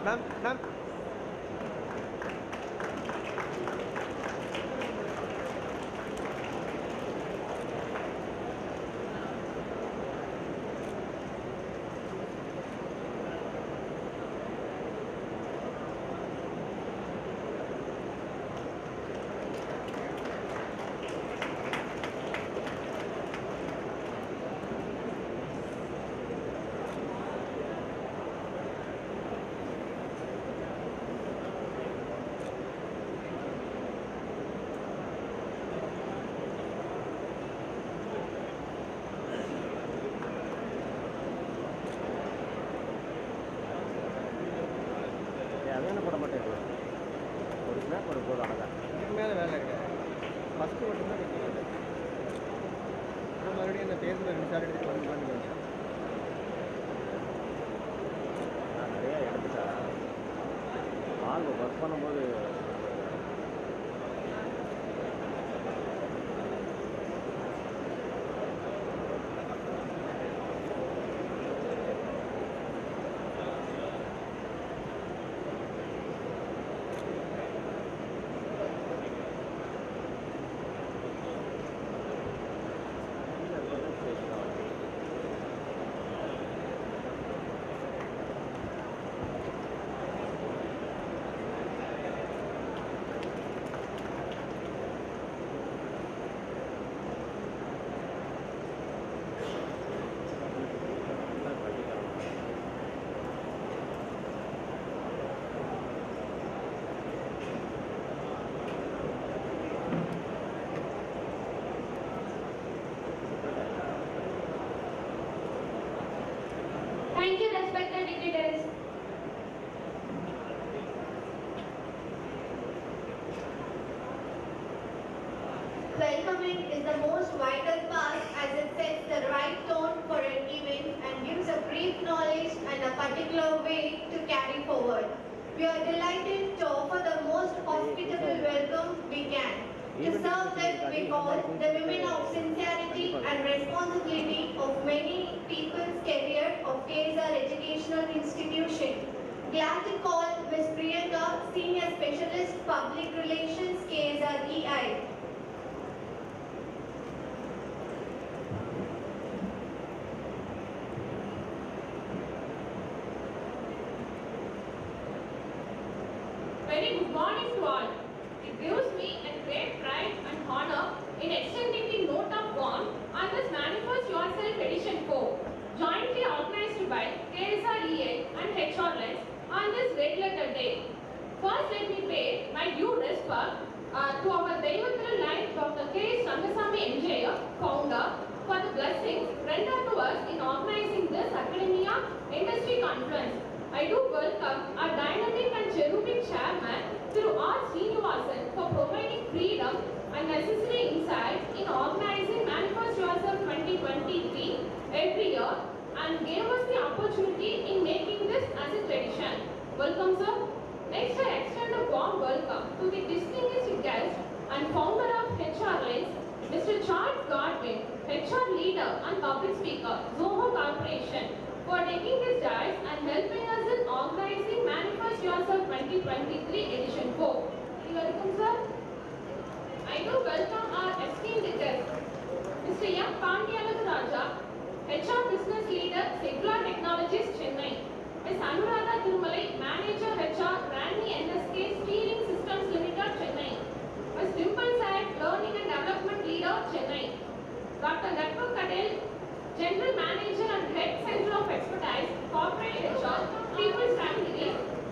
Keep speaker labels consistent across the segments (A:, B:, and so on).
A: Ma'am.
B: அதான போட மாட்டேங்குது. ஒரு ஸ்னாப் ஒரு போதும் அழகா.
A: இதுக்கு மேலே வேலை இருக்குது. ஃபஸ்ட்டு மட்டும்தான் வைக்கிறது. மறுபடியும் அந்த பேசுகிற விசாரி எடுத்துகிட்டு வந்து
B: நான் நிறையா எடுத்துட்டேன். ஆள் ஒர்க் பண்ணும்போது
C: Thank you, respected dignitaries. Welcoming is the most vital part as it sets the right tone for an event and gives a brief knowledge and a particular way to carry forward. We are delighted to offer the most hospitable welcome we can. To serve them, we call the women of sincerity and responsibility of many people's career of KSR Educational Institutions. Glad to call Ms. Priyanka, Senior Specialist Public Relations, KSREI.
D: Very good morning to all. It gives me a great pride and honor in extending the note of warmth on this Manifest Yourself Edition 4, jointly organized by KSREI and HRLens on this Red Letter Day. First, let me pay my due respect to our Deivathil line Dr. K.S. Rangasamy Engineer, founder, for the blessings rendered to us in organizing this Academia Industry Conference. I do welcome our dynamic and cherubic chairman, Thiru R. Srinivasan, for providing freedom and necessary insights in organizing Manifest Yourself 2023 every year and gave us the opportunity in making this as a tradition. Welcome, sir. Next, I extend a warm welcome to the distinguished guest and founder of HRLens, Mr. Charles Godwin, HR leader and public speaker, Zoho Corporation, for taking this dais and helping us in organizing Manifest Yourself 2023 Edition 4. Welcome, sir. I do welcome our esteemed guest, Mr. M. Pandiyalath Raja, HR Business Leader, Secular Technologies, Chennai. Ms. Anuradha Thirumalai, Manager HR, Rani NSK Steering Systems Limited, Chennai. Ms. Dimple Said, Learning and Development Leader, Chennai. Dr. Gatpal Patel, General Manager and Head Center of Expertise, Corporate HR, People's Family,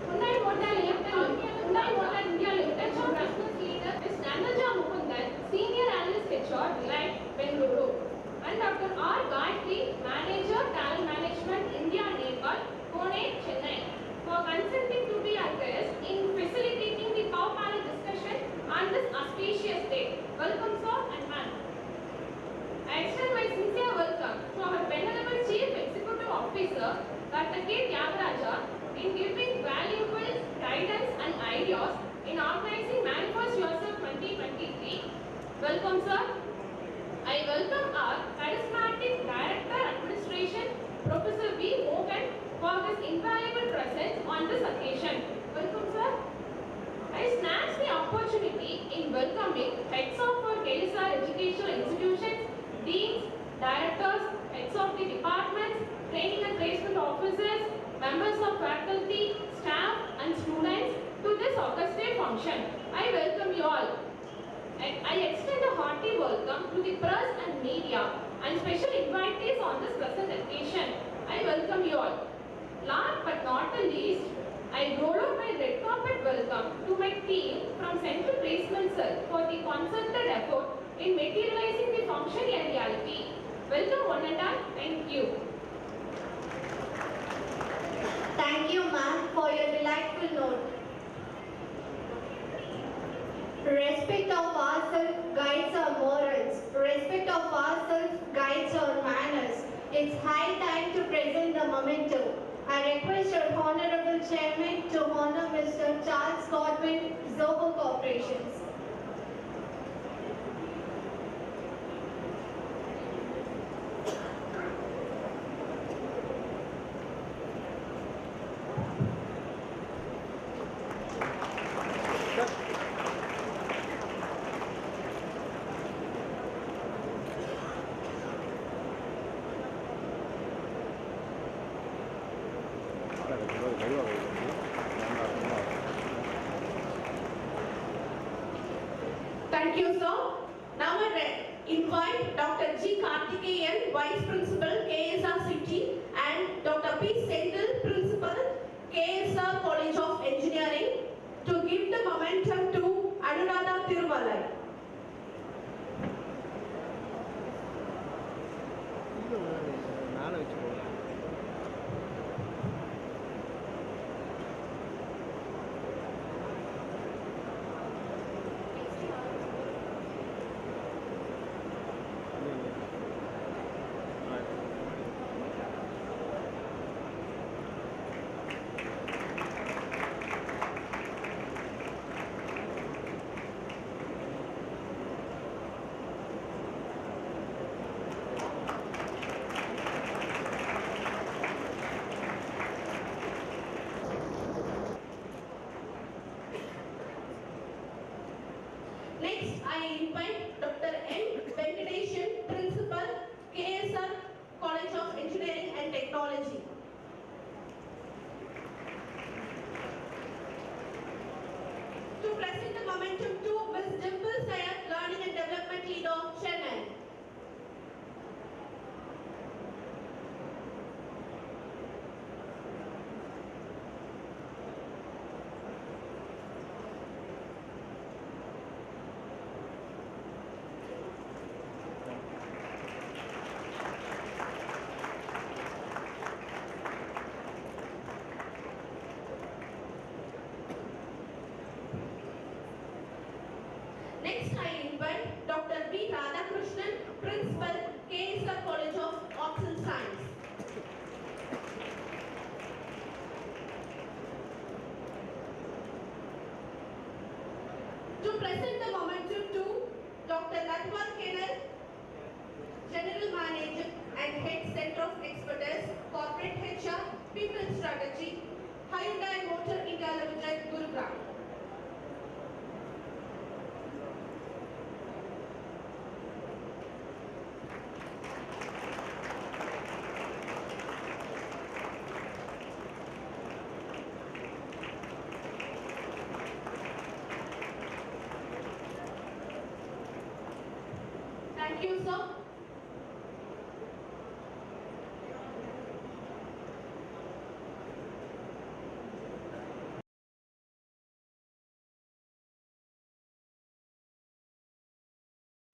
D: Hyundai Motor India Limited, Business Leader, Ms. Nanaja Mukundan, Senior Analyst HR, Delight, Bengaluru. And Dr. R. Gayatri, Manager, Talent Management, India, Nepal, Pune, Chennai, for consenting to be our guest in facilitating the power panel discussion on this auspicious day. Welcome, sir and ma'am. I extend my sincere welcome to our Venerable Chief Executive Officer, Dr. K. Tyagaraja, in giving valuable guidance and ideas in organizing Manifest Yourself 2023. Welcome, sir. I welcome our charismatic Director Administration, Professor V. Mohan, for his invaluable presence on this occasion. Welcome, sir. I snatch the opportunity in welcoming heads of our KSR Educational Institutions, deans, directors, heads of the departments, training and placement officers, members of faculty, staff and students to this august function. I welcome you all. And I extend a hearty welcome to the press and media and special invitees on this present occasion. I welcome you all. Last but not the least, I roll out my red carpet welcome to my team from Central Placement Cell for the concerted effort in materializing the function in reality. Welcome one and all. Thank you.
C: Thank you, ma'am, for your delightful note. Respect of ourselves guides our morals. Respect of ourselves guides our manners. It's high time to present the memento. I request your Honorable Chairman to honor Mr. Charles Godwin, Zoho Corporations.
E: Thank you, sir. Now I invite Dr. G. Karthikeyan, Vice Principal, KSR City, and Dr. P. Sendil, Principal, KSR College of Engineering, to give the momentum to Anuradha Thirumalai.
A: மேலே வச்சு போகலாம்.
E: Next, I invite Dr. N. Venkateshan, Principal, KSR College of Engineering and Technology. To present the momentum to Ms. Dimple Sayed, Learning and Development Leader, Chennai. Next, I invite Dr. B. Radhakrishnan, Principal, KSR College of Arts and Science. To present the momentum to Dr. Natwal Kenal, General Manager and Head Center of Expertise, Corporate HR, People Strategy, Hyundai Motor India Limited, Gurugram. Thank you, sir.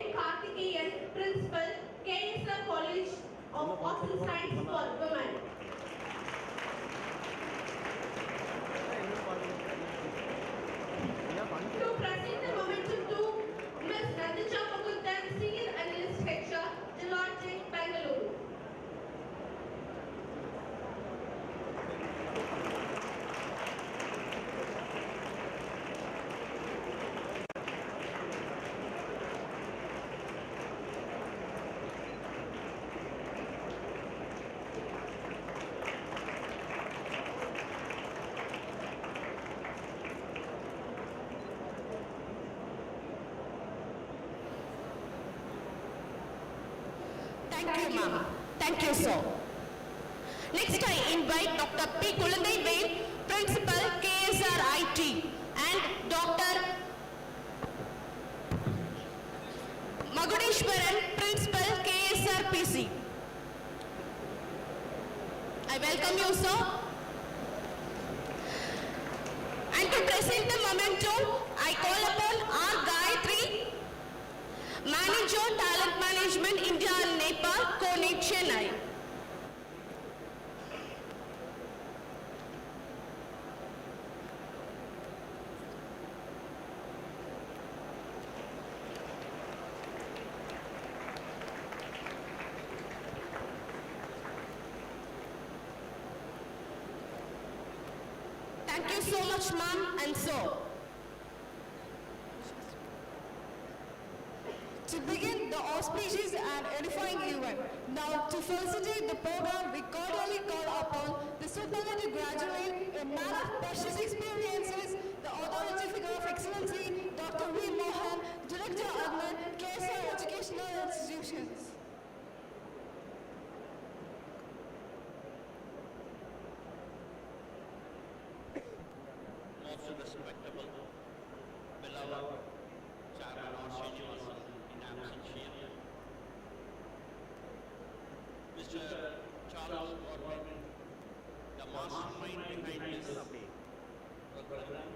E: Karthikeyan, Principal, KSR College of Arts and Science for Women. To present the momentum to Ms. Radhika Mukundan, Senior Analyst HR, Deloitte, Bangalore. Thank you, ma'am. Thank you, sir. Next, I invite Dr. P. Kulandai Vail, Principal, KSRIT, and Dr. Magudeshwaran, Principal, KSRPC. I welcome you, sir. And to present the memento, I call upon R. Gayatri, Manager, Talent Management, India and Nepal, CONET, Chennai. Thank you so much, ma'am, and so.
F: To begin the auspicious and edifying event, now to facilitate the program, we cordially call upon the superlative graduate, a man of precious experiences, the authority figure of excellency, Dr. V. Mohan, Director Admin, KSR Educational Institutions.
G: Most respectable, beloved Chairman of Seniors in absentia, Mr. Charles Godwin, the mastermind behind this program,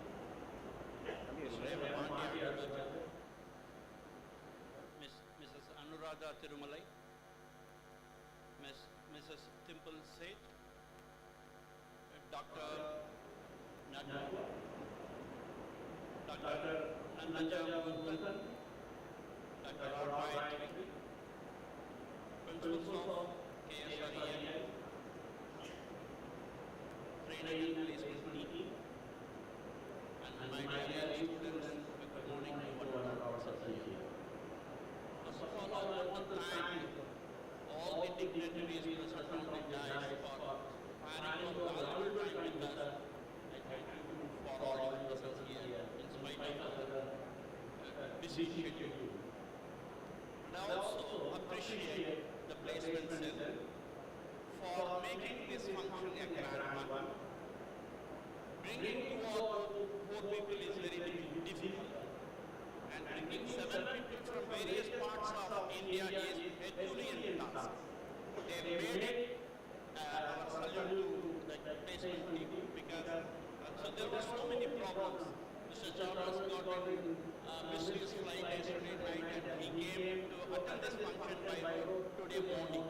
G: Mrs. Anuradha Tirumalai, Mrs. Timple Seth, Dr. Nadu, Dr. Nanaja Muthan, Dr. R.Y. Principals of KSREI, Training and Placement Team, and my dear students, good morning to one of our associates. First of all, I want to thank all the dignitaries present on the dais for sparing your valuable time with us. I thank you for all your presence here in spite of the busy schedule. And I also appreciate the placement cell for making this function a grand one. Bringing two or four people is very difficult, and bringing 7 people from various parts of India is a Herculean task. They made it our salute to the placement team because so there were so many problems. Mr. Charles got in business flight yesterday night and he came to attend this function by road today morning.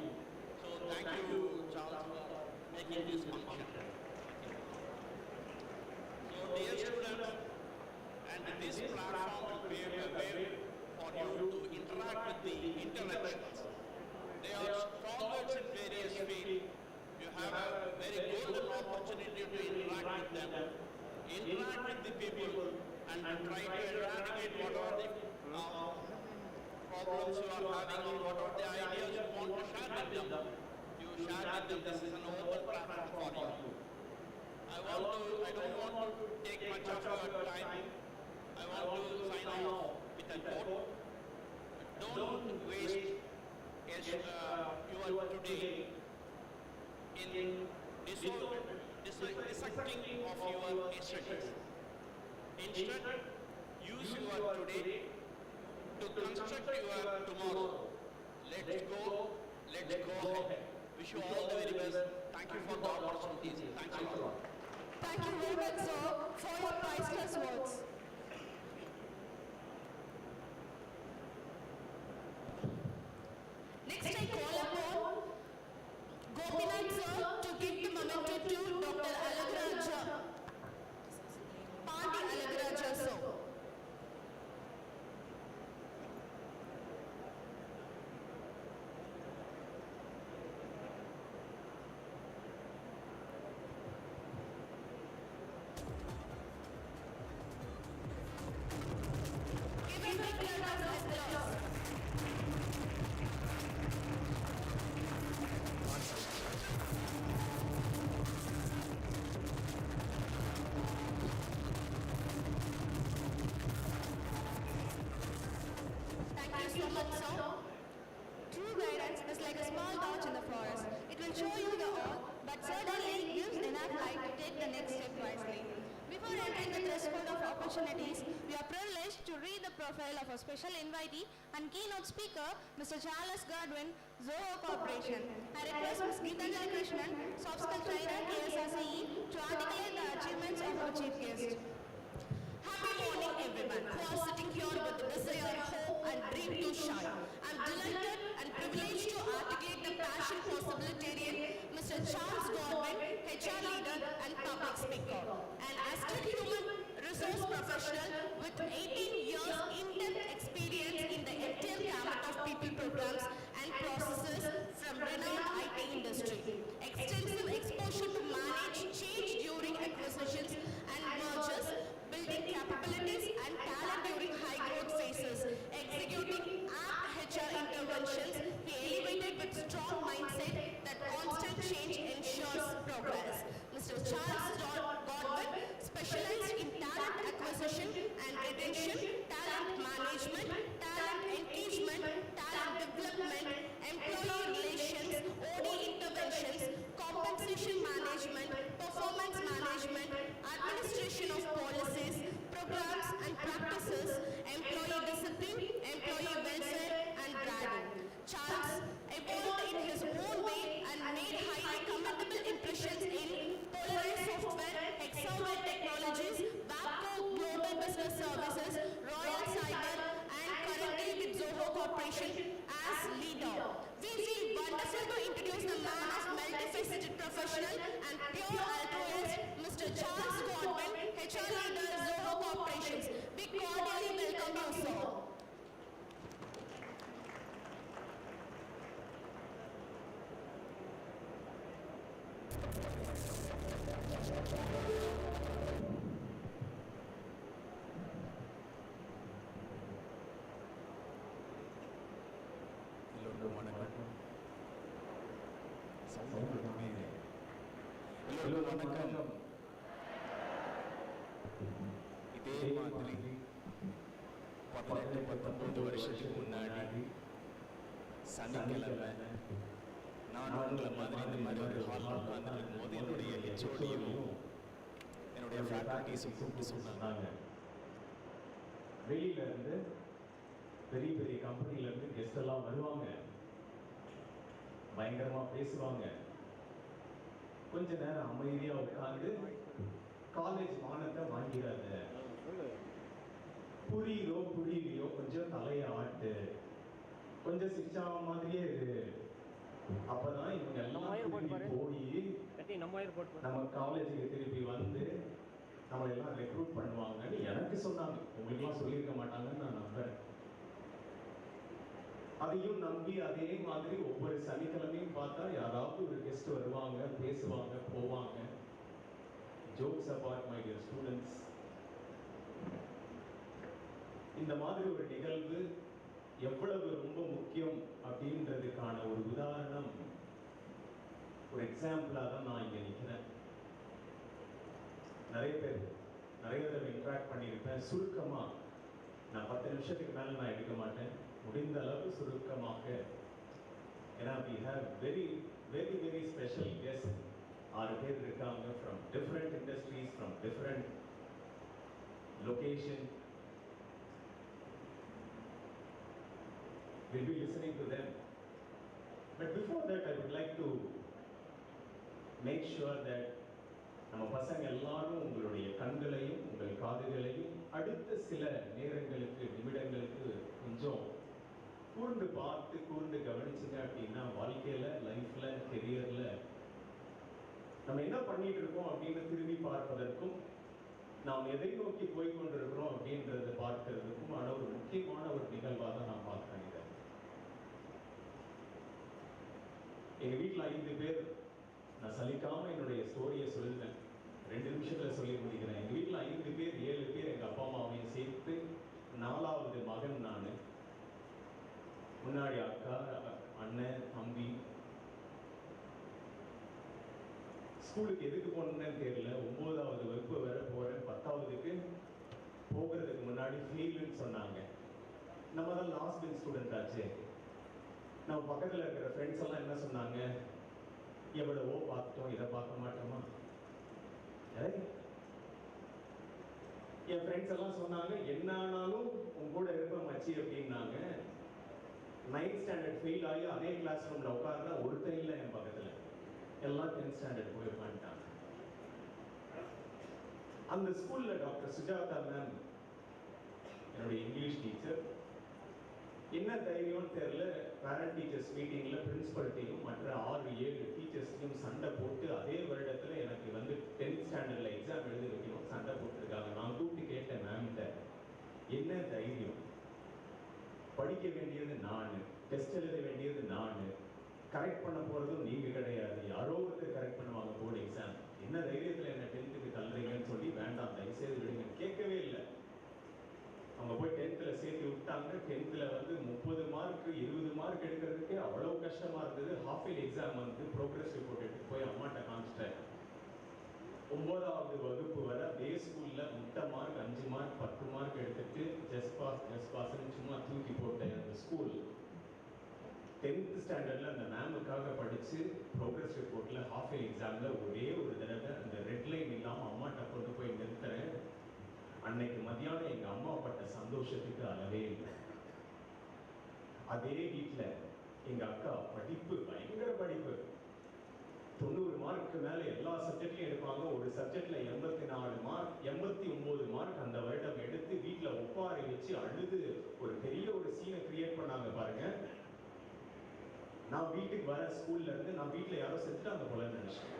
G: So thank you, Charles, for making this function. So dear students, and this platform will pave a way for you to interact with the intellectuals. They are stalwarts in various fields. You have a very golden opportunity to interact with them, interact with the people, and try to eradicate what are the problems you are having or what are the ideas you want to share with them. You share with them. This is an open platform for you. I don't want to take much of your time. I want to sign off with a quote. Don't waste your today in dissecting of your yesterday. Instead, use your today to construct your tomorrow. Let's go ahead. Wish you all the very best. Thank you for the opportunities. Thanks a lot.
F: Thank you very much, sir, for your priceless words.
E: Next, I call upon Gopinath sir to give the memento to Dr. Alagaraja, Pandi Alagaraja sir. Give him a big round of applause.
F: opportunities, we are privileged to read the profile of a special invitee and keynote speaker, Mr. Charles Godwin, Zoho Corporation. I request Ms. Geetanjali Krishnan, soft skill trainer, KSREI, to articulate the achievements of our chief guest.
H: Happy morning, everyone who are sitting here with the desire, hope, and dream to shine. I'm delighted and privileged to articulate the passion possibilitarian, Mr. Charles Godwin, HR leader and public speaker, an astute human resource professional with 18 years in-depth experience in the entire gamut of people programs and processes from renowned IT industry, extensive exposure to manage change during acquisitions and mergers, building capabilities and talent during high growth phases, executing apt HR interventions. He elevated with strong mindset that constant change ensures progress. Mr. Charles Godwin specialized in talent acquisition and retention, talent management, talent engagement, talent development, employee relations, OD interventions, compensation management, performance management, administration of policies, programs and practices, employee discipline, employee welfare and branding. Charles evolved in his own way and made highly commendable impressions in Polaris Software, Hexaware Technologies, Wapco Global Business Services, Royal Cyber, and currently with Zoho Corporation as leader. We feel wonderful to introduce the man of multifaceted professional and pure altruist, Mr. Charles Godwin, HR leader, Zoho Corporations. We cordially welcome you, sir.
I: எல்லோருக்கும் வணக்கம். எல்லோருக்கும் வணக்கம். இதே மாதிரி 18-19 வருஷத்துக்கு முன்னாடி சனிக்கிழமை நான் உங்களை மாதிரி இந்த மாதிரி ஒரு ஹாலில் உட்கார்ந்துட்டு இருக்கும்போது என்னுடைய ஹெச்ஓடியும் என்னுடைய ஃபேக்கல்டிஸும் கூப்பிட்டு சொன்னாங்க,
J: வெளியில இருந்து பெரிய பெரிய கம்பெனில இருந்து கெஸ்ட் எல்லாம் வருவாங்க, பயங்கரமா பேசுவாங்க, கொஞ்ச நேரம் அமைதியா உட்கார்ந்து காலேஜ் மானத்தை வாங்கிறாங்க, புரியுதோ புரியலையோ கொஞ்சம் தலைய ஆட்டு, கொஞ்சம் சிரிச்சா மாதிரியே இரு, அப்பதான் இவங்க எல்லாம் போய் நம்ம காலேஜுக்கு திருப்பி வந்து நம்ம எல்லாம் ரெக்ரூட் பண்ணுவாங்கன்னு எனக்கு சொன்னாங்க. உங்களுக்குலாம் சொல்லியிருக்க மாட்டாங்கன்னு நான் நம்புறேன். அதையும் நம்பி அதே மாதிரி ஒவ்வொரு சனிக்கிழமையும் பார்த்தா யாராவது ஒரு கெஸ்ட் வருவாங்க, பேசுவாங்க, போவாங்க. Jokes abort my dear students, இந்த மாதிரி ஒரு நிகழ்வு எவ்வளவு ரொம்ப முக்கியம் அப்படின்றதுக்கான ஒரு உதாரணம், ஒரு எக்ஸாம்பிளாக தான் நான் இங்கே நிற்கிறேன். நிறைய பேர் நிறைய தடவை இன்ட்ராக்ட் பண்ணியிருப்பேன். சுருக்கமாக நான் 10 நிமிஷத்துக்கு மேலே நான் எடுக்க மாட்டேன், முடிந்த அளவு சுருக்கமாக. ஏன்னா we have very very very special guests. 6 பேர் இருக்காங்க from different industries, from different location. We'll be listening to them. But before that, I would like to make sure that நம்ம பசங்க எல்லாரும் உங்களுடைய கண்களையும் உங்கள் காதுகளையும் அடுத்த சில நேரங்களுக்கு, நிமிடங்களுக்கு கொஞ்சம் கூர்ந்து பார்த்து கூர்ந்து கவனிச்சுங்க அப்படின்னா வாழ்க்கையில, லைஃப்ல, கெரியர்ல நம்ம என்ன பண்ணிட்டு இருக்கோம் அப்படின்னு திரும்பி பார்ப்பதற்கும், நாம் எதை நோக்கி போய் கொண்டிருக்கிறோம் அப்படின்றத பார்க்கிறதுக்கும் ஆன ஒரு முக்கியமான ஒரு நிகழ்வாக தான் நான் பார்க்கிறேன். இதை எங்க வீட்டில் 5 பேர், நான் சலிக்காம என்னுடைய ஸ்டோரியை சொல்லுவேன், 2 நிமிஷத்துல சொல்லி முடிக்கிறேன். எங்க வீட்டில் 5 பேர், 7 பேர் எங்க அப்பா அம்மாவையும் சேர்த்து 4வது மகன் நான். முன்னாடி அக்கா, அண்ணன், தம்பி. ஸ்கூலுக்கு எதுக்கு போனேன்னு தெரியல. 9வது வகுப்பு வர போறேன். 10வதுக்கு போகிறதுக்கு முன்னாடி ஃபெயிலுன்னு சொன்னாங்க. நம்ம தான் லாஸ்ட் பெஞ்ச் ஸ்டூடெண்ட் ஆச்சு. நம்ம பக்கத்தில் இருக்கிற ஃப்ரெண்ட்ஸ் எல்லாம் என்ன சொன்னாங்க, எவ்வளவோ பார்த்துட்டோம், இதை பார்க்க மாட்டோமா? என் ஃப்ரெண்ட்ஸ் எல்லாம் சொன்னாங்க, என்ன ஆனாலும் உன் கூட இருப்ப மச்சி அப்படின்னாங்க. 9th ஸ்டாண்டர்ட் ஃபெயில் ஆகி அதே கிளாஸ் ரூம்ல உட்கார்ந்தா ஒருத்தர் இல்லை என் பக்கத்துல, எல்லாம் 10th ஸ்டாண்டர்ட் போய் உட்காந்துட்டாங்க. அந்த ஸ்கூல்ல டாக்டர் சுஜாதா மேம் என்னுடைய இங்கிலீஷ் டீச்சர். என்ன தைரியம் தெரியல, பேரண்ட் டீச்சர்ஸ் மீட்டிங்ல பிரின்சிபல்ட்டையும் மற்ற 6-7 டீச்சர்ஸ்டையும் சண்டை போட்டு அதே வருடத்துல எனக்கு வந்து 10th ஸ்டாண்டர்ட்ல எக்ஸாம் எழுதி வைக்கணும் சண்டை போட்டுருக்காங்க. நான் கூப்பிட்டு கேட்டேன் மேம்கிட்ட, என்ன தைரியம்? படிக்க வேண்டியது நானு, டெஸ்ட் எழுத வேண்டியது நானு, கரெக்ட் பண்ண போறதும் நீங்க கிடையாது, யாரோ ஒருத்தர் கரெக்ட் பண்ணுவாங்க போர்டு எக்ஸாம், என்ன தைரியத்துல என்ன 10th தள்ளுறீங்கன்னு சொல்லி, வேண்டாம் தயவுசெய்து விடுங்க. கேட்கவே இல்லை. அவங்க போய் 10th சேர்த்து விட்டாங்க. 10th வந்து 30 மார்க் 20 மார்க் எடுக்கிறதுக்கே அவ்வளவு கஷ்டமா இருந்தது. ஹாஃப் இயர்லி எக்ஸாம் வந்து ப்ரோக்ரஸ் ரிப்போர்ட் எடுத்து போய் அம்மாட்ட காமிச்சிட்டேன். 9வது வகுப்பு வரை அதே ஸ்கூல்ல முட்டை மார்க் 5 மார்க் 10 மார்க் எடுத்துட்டு ஜஸ்ட் பாஸ்ன்னு சும்மா தூக்கி போட்டேன் அந்த ஸ்கூல். 10th ஸ்டாண்டர்ட்ல அந்த மேமுக்காக படிச்சு ப்ரோக்ரஸ் ரிப்போர்ட்ல ஹாஃப் இயர்லி எக்ஸாம்ல ஒரே ஒரு தடவை அந்த ரெட் லைன் இல்லாம அம்மாட்ட கொண்டு போய் நிறுத்துறேன். அன்னைக்கு மத்தியானம் எங்க அம்மா பட்ட சந்தோஷத்துக்கு அளவே இல்லை. அதே வீட்டுல எங்க அக்கா படிப்பு பயங்கர படிப்பு, 90 மார்க்கு மேல எல்லா சப்ஜெக்ட்லயும் எடுப்பாங்க. ஒரு சப்ஜெக்ட்ல 84 மார்க் 89 மார்க் அந்த வருடம் எடுத்து வீட்டுல ஒப்பாரி வச்சு அழுது ஒரு பெரிய ஒரு சீனை கிரியேட் பண்ணாங்க பாருங்க. நான் வீட்டுக்கு வர ஸ்கூல்ல இருந்து நான் வீட்டுல யாரோ செத்துட்டாங்க போல நினைச்சேன்.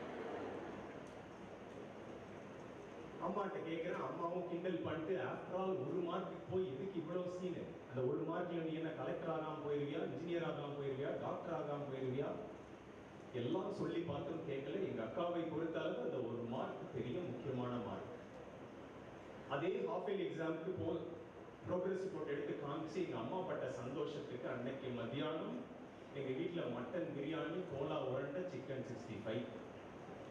J: அம்மாட்ட கேட்கிறேன், அம்மாவும் கிண்டல் பண்ணிட்டு, ஆஃப்டர் ஆல் 1 மார்க்கு போய் எதுக்கு இவ்வளவு சீனு? அந்த 1 மார்க்ல நீ என்ன கலெக்டர் ஆகாம போயிருவியா, இன்ஜினியர் ஆகாம போயிருவியா, டாக்டர் ஆகாம போயிருவியா? எல்லாம் சொல்லி பார்த்தும் கேட்கல. எங்க அக்காவை பொறுத்தளவு அந்த 1 மார்க் பெரிய முக்கியமான மார்க். அதே ஹாஃப் இயர்லி எக்ஸாமுக்கு ப்ரோக்ரஸ் ரிப்போர்ட் எடுத்து காமிச்சு எங்க அம்மா பட்ட சந்தோஷத்துக்கு அன்னைக்கு மத்தியானம் எங்க வீட்டுல மட்டன் பிரியாணி, கோலா உருண்டை, சிக்கன் 65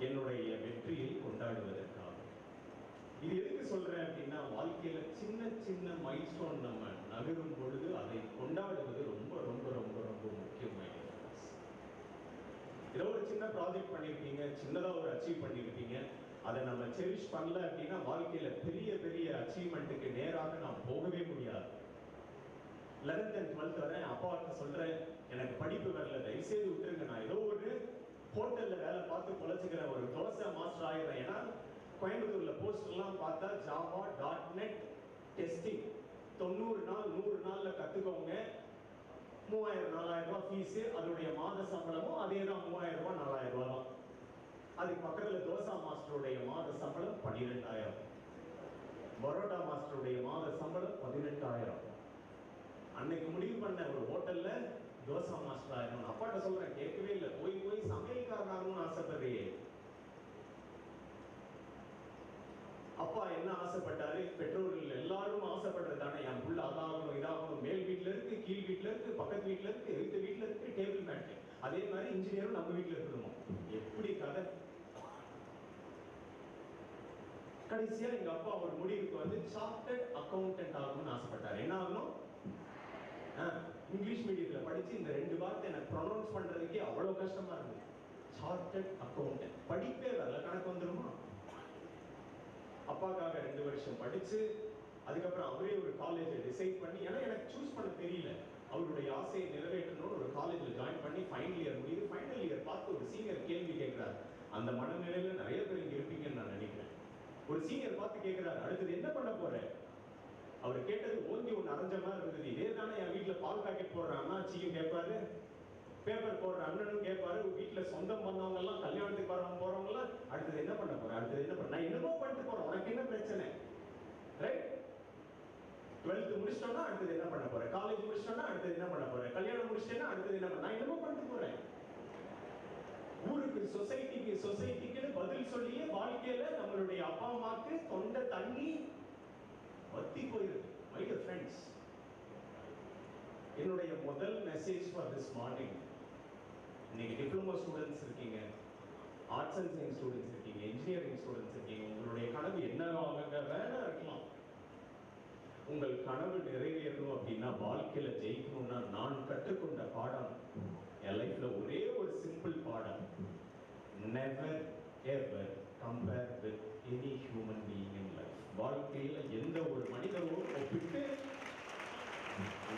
J: என்னுடைய வெற்றியை கொண்டாடுவதற்காக. இது எதுக்கு சொல்றேன் அப்படின்னா, வாழ்க்கையில சின்ன சின்ன மைல்ஸ்டோன் நம்ம நகரும் பொழுது அதை கொண்டாடுவது ரொம்ப ரொம்ப ரொம்ப ரொம்ப முக்கியமானது. ஏதோ ஒரு சின்ன ப்ராஜெக்ட் பண்ணியிருப்பீங்க, சின்னதா ஒரு அச்சீவ் பண்ணியிருப்பீங்க, அதை நம்ம செரிஷ் பண்ணல அப்படின்னா வாழ்க்கையில பெரிய பெரிய அச்சீவ்மெண்ட்டுக்கு நேராக நாம் போகவே முடியாது. 11th and 12th வரேன், அப்பாட்ட சொல்றேன், எனக்கு படிப்பு வரல, தயவுசெய்து விட்டுருங்க, நான் ஏதோ ஒரு ஹோட்டல்ல வேலை பார்த்து பொழைச்சுக்கிறேன், ஒரு தோசை மாஸ்டர் ஆயிடுறேன். ஏன்னா கோயம்புத்தூர்ல போஸ்டர்லாம் பார்த்தா ஜாவா .NET டெஸ்டிங் 90 நாள் 100 நாள்ல கத்துக்கோங்க, 3000-4000 ரூபாய் ஃபீஸ், அதோடைய மாத சம்பளமும் அதே தான் 3000 ரூபாய் 4000 ரூபாய் தான். அதுக்கு பக்கத்துல தோசா மாஸ்டருடைய மாத சம்பளம் 12000, பரோட்டா மாஸ்டருடைய மாத சம்பளம் 18000. அன்னைக்கு முடிவு பண்ண ஒரு ஹோட்டல்ல தோசா மாஸ்டர் ஆயிரும். அப்பாட்ட சொல்றேன், கேட்கவே இல்லை, போய் சமையல்காரனாகணும்னு ஆசைப்படுறியே. அப்பா என்ன ஆசைப்பட்டாரு, பெற்றோர்கள் எல்லாரும் ஆசைப்படுறதானே, என் புள்ள அதாகணும் இதாகணும், மேல் வீட்டுல இருக்கு, கீழ் வீட்டுல இருக்கு, பக்கத்து வீட்டுல இருக்கு, எதிர்த்த வீட்டுல இருக்கு, டேபிள் மேட், அதே மாதிரி இன்ஜினியரும் நம்ம வீட்டுல இருக்கணுமோ. எப்படி கதை? கடைசியா எங்க அப்பா ஒரு முடிவுக்கு வந்து சார்ட்டர்ட் அக்கௌண்டன்ட் ஆகணும்னு ஆசைப்பட்டாரு. என்ன ஆகணும்? இங்கிலீஷ் மீடியத்துல படிச்சு இந்த 2 வார்த்தை எனக்கு ப்ரொனவுன்ஸ் பண்றதுக்கே அவ்வளவு கஷ்டமா இருந்தது. Chartered accountant. படிப்பே வரல, கணக்கு வந்துருமா? அப்பாக்காக 2 வருஷம் படிச்சு அதுக்கப்புறம் அவரே ஒரு காலேஜை டிசைட் பண்ணி, ஏன்னா எனக்கு சூஸ் பண்ண தெரியல, அவருடைய ஆசையை நிறைவேற்றணும்னு ஒரு காலேஜில் ஜாயின் பண்ணி ஃபைனல் இயர் முடியுது. ஃபைனல் இயர் பார்த்து ஒரு சீனியர் கேள்வி கேட்கிறார். அந்த மனநிலையில நிறைய பேர் இங்க இருப்பீங்கன்னு நான் நினைக்கிறேன். ஒரு சீனியர் பார்த்து கேட்கிறார், அடுத்தது என்ன பண்ண போற? அவர் கேட்டது ஓங்கி ஒன்று அரைஞ்ச மாதிரி இருந்தது. இதே தானே என் வீட்டில் பால் பாக்கெட் போடுற அண்ணாச்சியும் கேட்பாரு, பேப்பர் போடுற அண்ணனும் கேட்பாரு, வீட்டுல சொந்தம் வந்தவங்க எல்லாம், கல்யாணத்துக்கு வரவங்க போறவங்க எல்லாம், அடுத்தது என்ன பண்ண போறேன், அடுத்தது என்ன பண்ண, நான் என்னமோ பண்ணிட்டு போறேன், உனக்கு என்ன பிரச்சனை? ரைட்? 12th முடிச்சிட்டோம்னா அடுத்தது என்ன பண்ண போறேன், காலேஜ் முடிச்சிட்டோம்னா அடுத்தது என்ன பண்ண போறேன், கல்யாணம் முடிச்சிட்டேன்னா அடுத்தது என்ன பண்ண, நான் என்னமோ பண்ணிட்டு போறேன். ஊருக்கு சொசைட்டிக்கு பதில் சொல்லியே வாழ்க்கையில நம்மளுடைய அப்பா அம்மாக்கு தொண்டை தண்ணி வத்தி போயிருக்கு. மை டியர் ஃப்ரெண்ட்ஸ், என்னுடைய முதல் மெசேஜ் ஃபார் திஸ் மார்னிங், இன்னைக்கு டிப்ளமோ ஸ்டூடெண்ட்ஸ் இருக்கீங்க, ஆர்ட்ஸ் அண்ட் சயின்ஸ் ஸ்டூடெண்ட்ஸ் இருக்கீங்க, இன்ஜினியரிங் ஸ்டூடெண்ட்ஸ் இருக்கீங்க, உங்களுடைய கனவு என்ன வேணா இருக்கலாம். உங்கள் கனவு நிறைவேறணும் அப்படின்னா, வாழ்க்கையில ஜெயிக்கணும்னா, நான் கற்றுக்கொண்ட பாடம் என் லைஃப்ல ஒரே ஒரு சிம்பிள் பாடம், never ever compare with any human being in life. வாழ்க்கையில எந்த ஒரு மனிதரோடு ஒப்பிட்டு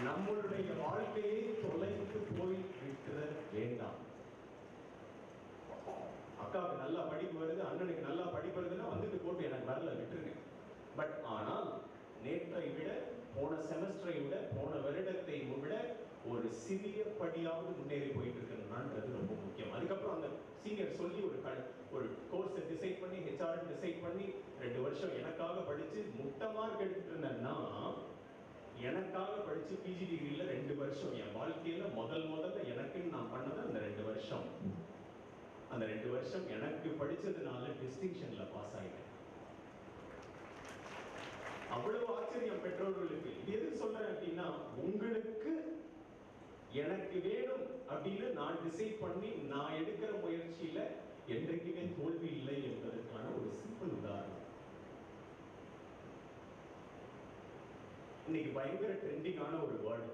J: நம்மளுடைய வாழ்க்கையை தொலைத்து போய் விட்டுற வேண்டாம். அக்காவுக்கு நல்லா படிப்பு வருது, அண்ணனுக்கு நல்லா படிப்பு வருதுன்னா வந்துட்டு போட்டு எனக்கு வரல விட்டுருங்க. பட் ஆனால் நேற்றை விட, போன செமஸ்டரை விட, போன வருடத்தை விட ஒரு சிறிய படியாவது முன்னேறி போயிட்டு இருக்கணும்ன்றது ரொம்ப முக்கியம். அதுக்கப்புறம் அந்த சீனியர் சொல்லி ஒரு கோர்ஸை டிசைட் பண்ணி, ஹெச்ஆர் டிசைட் பண்ணி 2 வருஷம் எனக்காக படிச்சு முட்டை மார்க் எடுத்துட்டு இருந்தேன்னா, எனக்காக படிச்சு பிஜி டிகிரியில 2 வருஷம் என் வாழ்க்கையில முதல்ல எனக்குன்னு நான் பண்ணது அந்த 2 வருஷம். அந்த 2 வருஷம் எனக்கு படிச்சதுனால டிஸ்டிங்ஷன்ல பாஸ் ஆயிட்டேன். அவ்வளவு ஆச்சரியம் பெற்றோர்களுக்கு. இது எது சொல்றேன் அப்படின்னா, உங்களுக்கு எனக்கு வேணும் அப்படின்னு நான் டிசைட் பண்ணி நான் எடுக்கிற முயற்சியில என்றைக்குமே தோல்வி இல்லை என்பதற்கான ஒரு சிம்பிள் உதாரணம். இன்னைக்கு பயங்கர ட்ரெண்டிங்கான ஒரு வேர்டு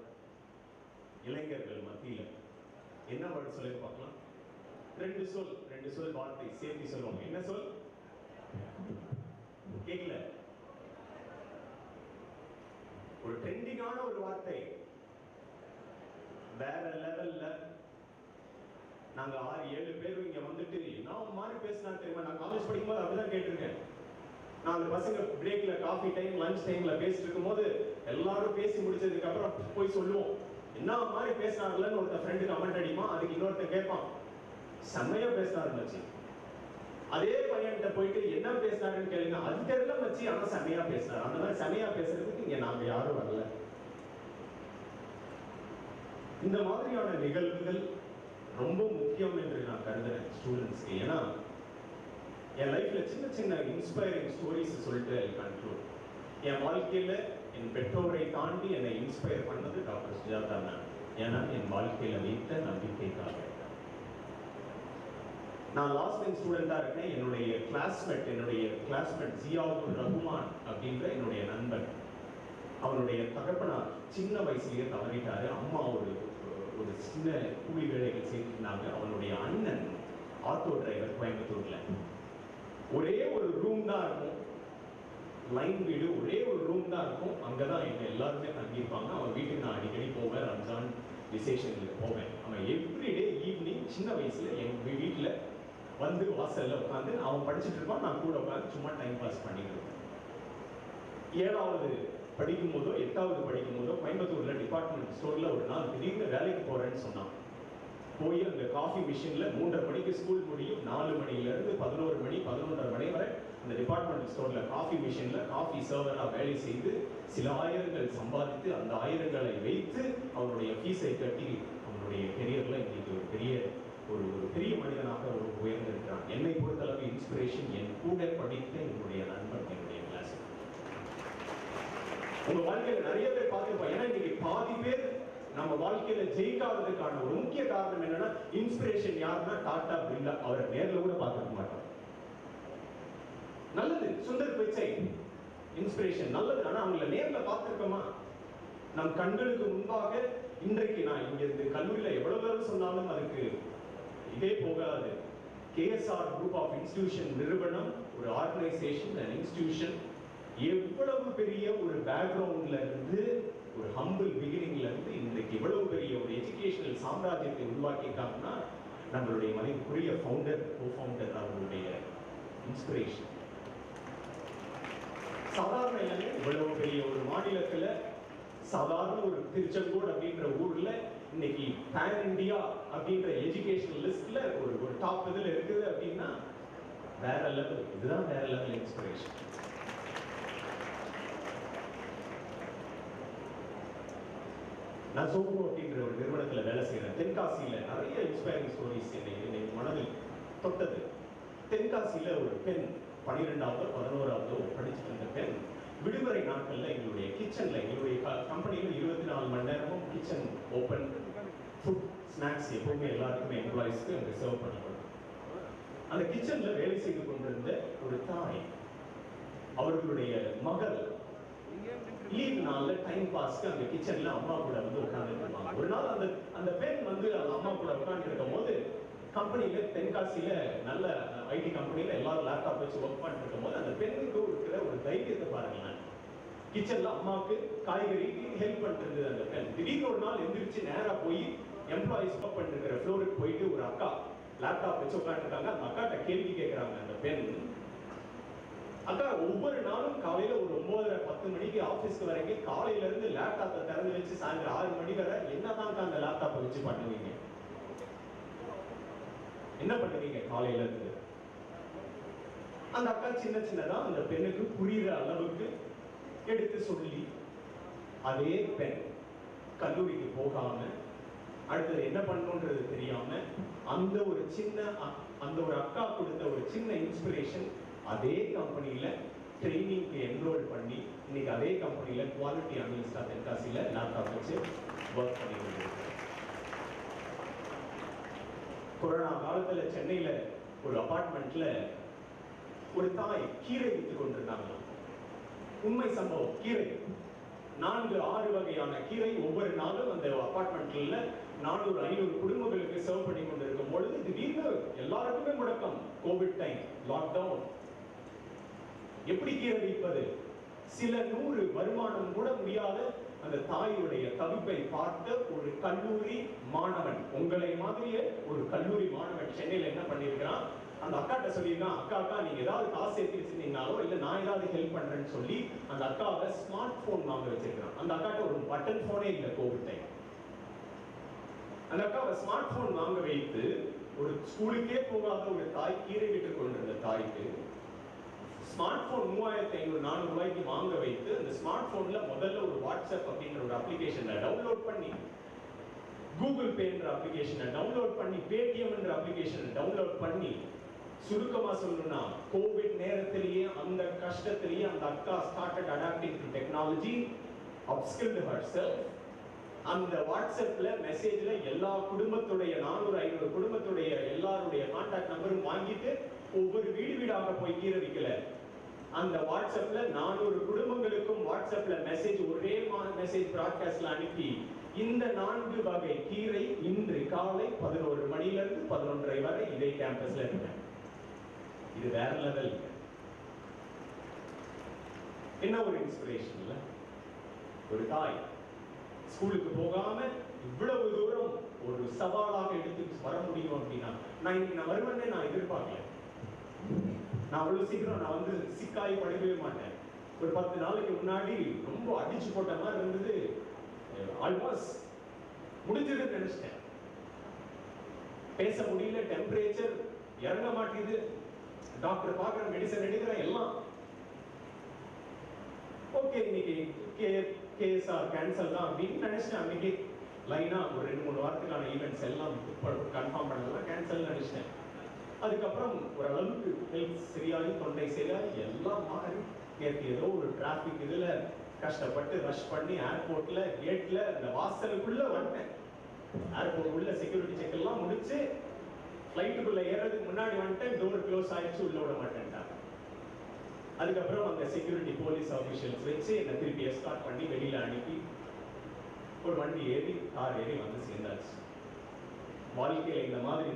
J: இளைஞர்கள் மத்தியில. என்ன வேர்டு சொல்லி பார்க்கலாம்? 2 சொல் வார்த்தை சேர்த்து சொல்லுவாங்க. என்ன சொல்? கேட்கல. ஒரு ட்ரெண்டிங்கான ஒரு வார்த்தை. வேற லெவல்ல நாங்க 6-7 பேர் இங்க வந்துட்டு என்ன மாதிரி பேசினா தெரியுமா? நான் காலேஜ் படிக்கும்போது அப்படிதான் கேட்டிருக்கேன். 4 பசங்க பிரேக்ல, காஃபி டைம், லஞ்ச் டைம்ல பேசிட்டு இருக்கும்போது எல்லாரும் பேசி முடிச்சதுக்கு அப்புறம் போய் சொல்லுவோம், என்ன மாதிரி பேசினாங்கன்னு ஒருத்த ஃப்ரெண்டு கமெண்ட் அடிப்பான். அதுக்கு இன்னொருத்த கேட்பான், செம்மையா பேசினாரு மச்சி. அதே பையன்கிட்ட போயிட்டு என்ன பேசினாருன்னு கேளுங்க, அது தெரியல மச்சி, ஆனா செம்மையா பேசினார். அந்த மாதிரி செம்மையா பேசுறதுக்கு இங்க நாங்க யாரும் வரல. இந்த மாதிரியான நிகழ்வுகள் ரொம்ப முக்கியம் என்று நான் கருதுறேன் ஸ்டூடெண்ட்ஸ்க்கு. ஏன்னா என் லைஃப்ல சின்ன சின்ன இன்ஸ்பைரிங் ஸ்டோரிஸ் சொல்லிட்டு கன்க்ளூட். என் வாழ்க்கையில என் பெற்றோரை தாண்டி என்னை இன்ஸ்பயர் பண்ணது டாக்டர் சுஜாதா மேம். ஏன்னா என் வாழ்க்கையில வைத்த நம்பிக்கைக்காக. நான் லாஸ்ட் பெஞ்ச் ஸ்டூடெண்டா இருக்கேன். என்னுடைய கிளாஸ்மேட் ஜியாவுல் ரஹ்மான் அப்படின்ற என்னுடைய நண்பன், அவனுடைய தகப்பனார் சின்ன வயசுலயே தவறிட்டாரு. அம்மா ஒரு சின்ன கூலி வேலைகள் செய்திருந்தாங்க. அவனுடைய அண்ணன் ஆட்டோ டிரைவர் கோயம்புத்தூர்ல. ஒரே ஒரு ரூம் தான் இருக்கும், லைன் வீடு, ஒரே ஒரு ரூம் தான் இருக்கும். அங்கதான் எங்க எல்லாருமே தங்கியிருப்பாங்க. அவன் வீட்டுக்கு நான் அடிக்கடி போவேன், ரம்ஜான் விசேஷங்களுக்கு போவேன். அவன் எவ்ரிடே ஈவினிங் சின்ன வயசுல எங்க வீட்டுல வந்து வாசல்ல உட்காந்து அவன் படிச்சுட்டு இருப்பான், நான் கூட உட்காந்து சும்மா டைம் பாஸ் பண்ணிட்டு இருப்பேன். 7வது படிக்கும் போதோ 8வது படிக்கும் போதோ கோயம்புத்தூர்ல டிபார்ட்மெண்ட் ஸ்டோர்ல ஒரு நாள் திடீர்னு வேலைக்கு போறேன்னு சொன்னான். போய் அந்த காஃபி மிஷின்ல 3:30 மணிக்கு ஸ்கூல் முடியும், 4 மணில இருந்து 11 மணி 11:30 மணி வரை அந்த டிபார்ட்மெண்ட் ஸ்டோர்ல காஃபி மிஷின்ல காஃபி சர்வரா வேலை செய்து சில ஆயிரங்கள் சம்பாதித்து அந்த ஆயிரங்களை வைத்து அவனுடைய ஃபீஸை கட்டி அவனுடைய கெரியர்ல இன்னைக்கு ஒரு பெரிய மனிதனாக உயர்ந்திருக்கிறான். என்னை பொறுத்தளவு இன்ஸ்பிரேஷன் என் கூட படித்த என்னுடைய நண்பன், என்னுடைய கிளாஸ். உங்க வாழ்க்கையில நிறைய பேர் பார்த்துருப்போம். ஏன்னா இன்னைக்கு பாதி பேர் நம்ம வாழ்க்கையில ஜெயிக்காததுக்கான ஒரு முக்கிய காரணம் என்னன்னா, இன்ஸ்பிரேஷன் யாருன்னா டாடா பிர்லா. அவரை நேர்ல கூட பார்க்க மாட்டோம். நல்லது, சுந்தர் பிச்சை இன்ஸ்பிரேஷன் நல்லது. ஆனா அவங்கள நேர்ல பார்த்திருக்கோமா? நம் கண்களுக்கு முன்பாக இன்றைக்கு நான் இங்க இந்த கல்லூரியில எவ்வளவு பேர் சொன்னாலும் அதுக்கு இதே போகாது. KSR குரூப் ஆஃப் இன்ஸ்டிடியூஷன் நிறுவனம், ஒரு ஆர்கனைசேஷன், an இன்ஸ்டிடியூஷன், எவ்வளவு பெரிய ஒரு பேக்ரவுண்ட்ல இருந்து, ஒரு ஹம்பிள் பிகினிங்ல இருந்து இன்றைக்கு இவ்வளவு பெரிய ஒரு எஜுகேஷனல் சாம்ராஜ்யத்தை உருவாக்கிட்டாங்கன்னா நம்மளுடைய மதிப்புக்குரிய கோஃபவுண்டர் அவருடைய இன்ஸ்பிரேஷன். சாதாரண இல்லைங்க, இவ்வளவு பெரிய ஒரு மாநிலத்துல, சாதாரண ஒரு திருச்செங்கோடு அப்படின்ற ஊர்ல இன்னைக்கு பேன் இந்தியா அப்படின்ற எஜுகேஷனல் லிஸ்ட்ல ஒரு டாப் இதுல இருக்குது அப்படின்னா வேற லெவல். இதுதான் வேற லெவல் இன்ஸ்பிரேஷன். நான் சோப்பு அப்படின்ற ஒரு நிறுவனத்துல வேலை செய்யறேன். தென்காசியில நிறைய இன்ஸ்பைரிங் ஸ்டோரிஸ் என்னை மனதில் தொட்டது. தென்காசியில ஒரு பெண் 12வது 11வது படிச்சுட்டு இருந்த பெண் விடுமுறை நாட்கள்ல எங்களுடைய கிச்சன்ல, எங்களுடைய கம்பெனியில 24 மணி நேரமும் கிச்சன் ஓபன், ஃபுட் ஸ்நாக்ஸ் எப்பவுமே எல்லாருக்குமே எம்ப்ளாயிஸ்க்கு அங்க சர்வ் பண்ணப்படும். அந்த கிச்சன்ல வேலை செய்து கொண்டிருந்த ஒரு தாய், அவர்களுடைய மகள் லீவ் நாள்ல டைம் பாஸ்க்கு அந்த கிச்சன்ல அம்மா கூட வந்து உட்கார்ந்து இருப்பாங்க. ஒரு நாள் அந்த பெண் வந்து அம்மா கூட உட்கார்ந்து இருக்கும் போது, கம்பெனியில தென்காசியில நல்ல ஐடி கம்பெனியில எல்லாரும் லேப்டாப் வச்சு ஒர்க் பண்ணிட்டு இருக்கும் போது அந்த பெண்ணுக்கு இருக்கிற இருக்கிற ஒரு தைரியத்தை பாருங்களேன். கிச்சன்ல அம்மாவுக்கு காய்கறிக்கு ஹெல்ப் பண்ணிட்டு அந்த பெண் திடீர்னு ஒரு நாள் எந்திரிச்சு நேரா போய் எம்ப்ளாயிஸ் ஒர்க் பண்ணிருக்கிற ஃப்ளோருக்கு போயிட்டு ஒரு அக்கா லேப்டாப் வச்சு உட்காந்துருக்காங்க. அந்த அக்காட்ட கேள்வி கேட்கிறாங்க அந்த பெண். அக்கா ஒவ்வொரு நாளும் காலையில ஒரு 9:30-10 மணிக்கு ஆபீஸ்க்கு வரைக்கும் காலையில இருந்து லேப்டாப்பை திறந்து வச்சு சாயந்தரம் 6 மணி வரை என்னதான் அந்த லேப்டாப்பை வச்சு பண்ணுவீங்க? என்ன பண்ணுவீங்க காலையில இருந்து? அந்த அக்கா சின்ன சின்னதா அந்த பெண்ணுக்கு புரியுற அளவுக்கு எடுத்து சொல்லி, அதே பெண் கல்லூரிக்கு போகாம அடுத்தது என்ன பண்ணணும்ன்றது தெரியாம அந்த ஒரு அக்கா கொடுத்த ஒரு சின்ன இன்ஸ்பிரேஷன் அதே கம்பெனியில ட்ரைனிங்க்கு என்ரோல் பண்ணி இன்னைக்கு அதே கம்பெனியில குவாலிட்டி அனலிஸ்டா தென்காசியில லேப்டாப் வச்சு ஒர்க் பண்ணிட்டு இருக்கு. கொரோனா காலத்துல சென்னையில ஒரு அபார்ட்மெண்ட்ல ஒரு தாய் கீரை வித்து கொண்டிருந்தாங்க. உண்மை சம்பவம். கீரை 4-6 வகையான கீரை ஒவ்வொரு நாளும் அந்த அபார்ட்மெண்ட்ல 400-500 குடும்பங்களுக்கு சர்வ் பண்ணி கொண்டிருக்கும் பொழுது திடீர்னு எல்லாருக்குமே முடக்கம். Covid time, lockdown. எப்படி கீரை விற்பது? சில 100 வருமானம் கூட முடியாத அந்த தாயுடைய தவிப்பை பார்த்த ஒரு கல்லூரி மாணவன், உங்களை மாதிரியே ஒரு கல்லூரி மாணவன் சென்னையில என்ன பண்ணிருக்கான், அந்த அக்காட்ட சொல்லியிருக்கான், அக்கா நீங்க ஏதாவது காசு சேர்த்து வச்சிருந்தீங்கனாலோ இல்ல நான் ஏதாவது ஹெல்ப் பண்றேன்னு சொல்லி அந்த அக்காவை ஸ்மார்ட் போன் வாங்க வச்சிருக்கான். அந்த அக்காட்ட ஒரு பட்டன் போனே இல்லை கோவிட் டைம். அந்த அக்காவை ஸ்மார்ட் போன் வாங்க வைத்து ஒரு ஸ்கூலுக்கே போகாத ஒரு தாய், கீரை விட்டுக் கொண்டிருந்த தாய்க்கு ஸ்மார்ட் போன் 3500-400 ரூபாய்க்கு வாங்க வைத்து அந்த ஸ்மார்ட் போன்ல முதல்ல ஒரு வாட்ஸ்அப் அப்படிங்கிற ஒரு அப்ளிகேஷனை டவுன்லோட் பண்ணி, கூகுள் பேன்ற அப்ளிகேஷனை டவுன்லோட் பண்ணி, பேடிஎம் என்ற அப்ளிகேஷனை டவுன்லோட் பண்ணி, சுருக்கமா சொல்லணும்னா கோவிட் நேரத்திலேயே அந்த கஷ்டத்திலேயே அந்த அக்கா started adapting to technology, upskilled herself. அந்த வாட்ஸ்அப்ல மெசேஜ்ல எல்லா குடும்பத்துடைய 400-500 குடும்பத்துடைய எல்லாருடைய கான்டாக்ட் நம்பரும் வாங்கிட்டு ஒவ்வொரு வீடாக போய் கீரை விற்கல. அந்த வாட்ஸ்அப்ல 400 குடும்பங்களுக்கும் வாட்ஸ்அப்ல மெசேஜ் ஒரே மெசேஜ் பிராட்காஸ்ட்ல அனுப்பி இந்த 4 வகை கீரை இன்று காலை 11 மணியிலிருந்து 11:30 வரை இதே கேம்பஸ்ல இருக்கு. இது வேற லெவல். என்ன ஒரு இன்ஸ்பிரேஷன் இல்ல? ஒரு தாய் ஸ்கூலுக்கு போகாம இவ்வளவு தூரம் ஒரு சவாலாக எடுத்து வர முடியும் அப்படின்னா நான் வருவேன்னு நான் எதிர்பார்க்கல. நான் அவ்வளவு சீக்கிரம் நான் வந்து சிக்காய் படுக்கவே மாட்டேன். ஒரு 10 நாளைக்கு முன்னாடி ரொம்ப அடிச்சு போட்ட மாதிரி இருந்தது. ஆல்மோஸ்ட் முடிஞ்சதுன்னு நினைச்சிட்டேன். பேச முடியல, டெம்பரேச்சர் இறங்க மாட்டேங்குது, டாக்டர் பார்க்குற, மெடிசன் எடுக்கிற எல்லாம் ஓகே. இன்னைக்கு KSR கேன்சல் தான் அப்படின்னு நினைச்சிட்டேன். அன்னைக்கு லைனா ஒரு 2-3 வாரத்துக்கான ஈவெண்ட்ஸ் எல்லாம் கன்ஃபார்ம் பண்ணதெல்லாம் கேன்சல் நினைச்சிட்டேன். அதுக்கப்புறம் ஓரளவுக்கு ஹெல்த் சரியாகி, தொண்டை சரியாகி எல்லாம் மாறி ஏதோ ஒரு டிராபிக் இதுல கஷ்டப்பட்டு ரஷ் பண்ணி ஏர்போர்ட்ல கேட்ல அந்த வாசலுக்குள்ள வந்துட்டேன். ஏர்போர்ட் உள்ள செக்யூரிட்டி செக் எல்லாம் முடிச்சு ஃபிளைட்டுக்குள்ள ஏறதுக்கு முன்னாடி வந்துட்டேன். டோர் க்ளோஸ் ஆயிடுச்சு, உள்ள விட மாட்டேன்ட்டாங்க. அதுக்கப்புறம் அந்த செக்யூரிட்டி போலீஸ் ஆஃபீஷியல்ஸ் வச்சு என்னை திருப்பி எஸ்கார்ட் பண்ணி வெளியில அனுப்பி ஒரு வண்டி ஏறி கார் ஏறி வந்து சேர்ந்தாச்சு. வாழ்க்கையில இந்த மாதிரி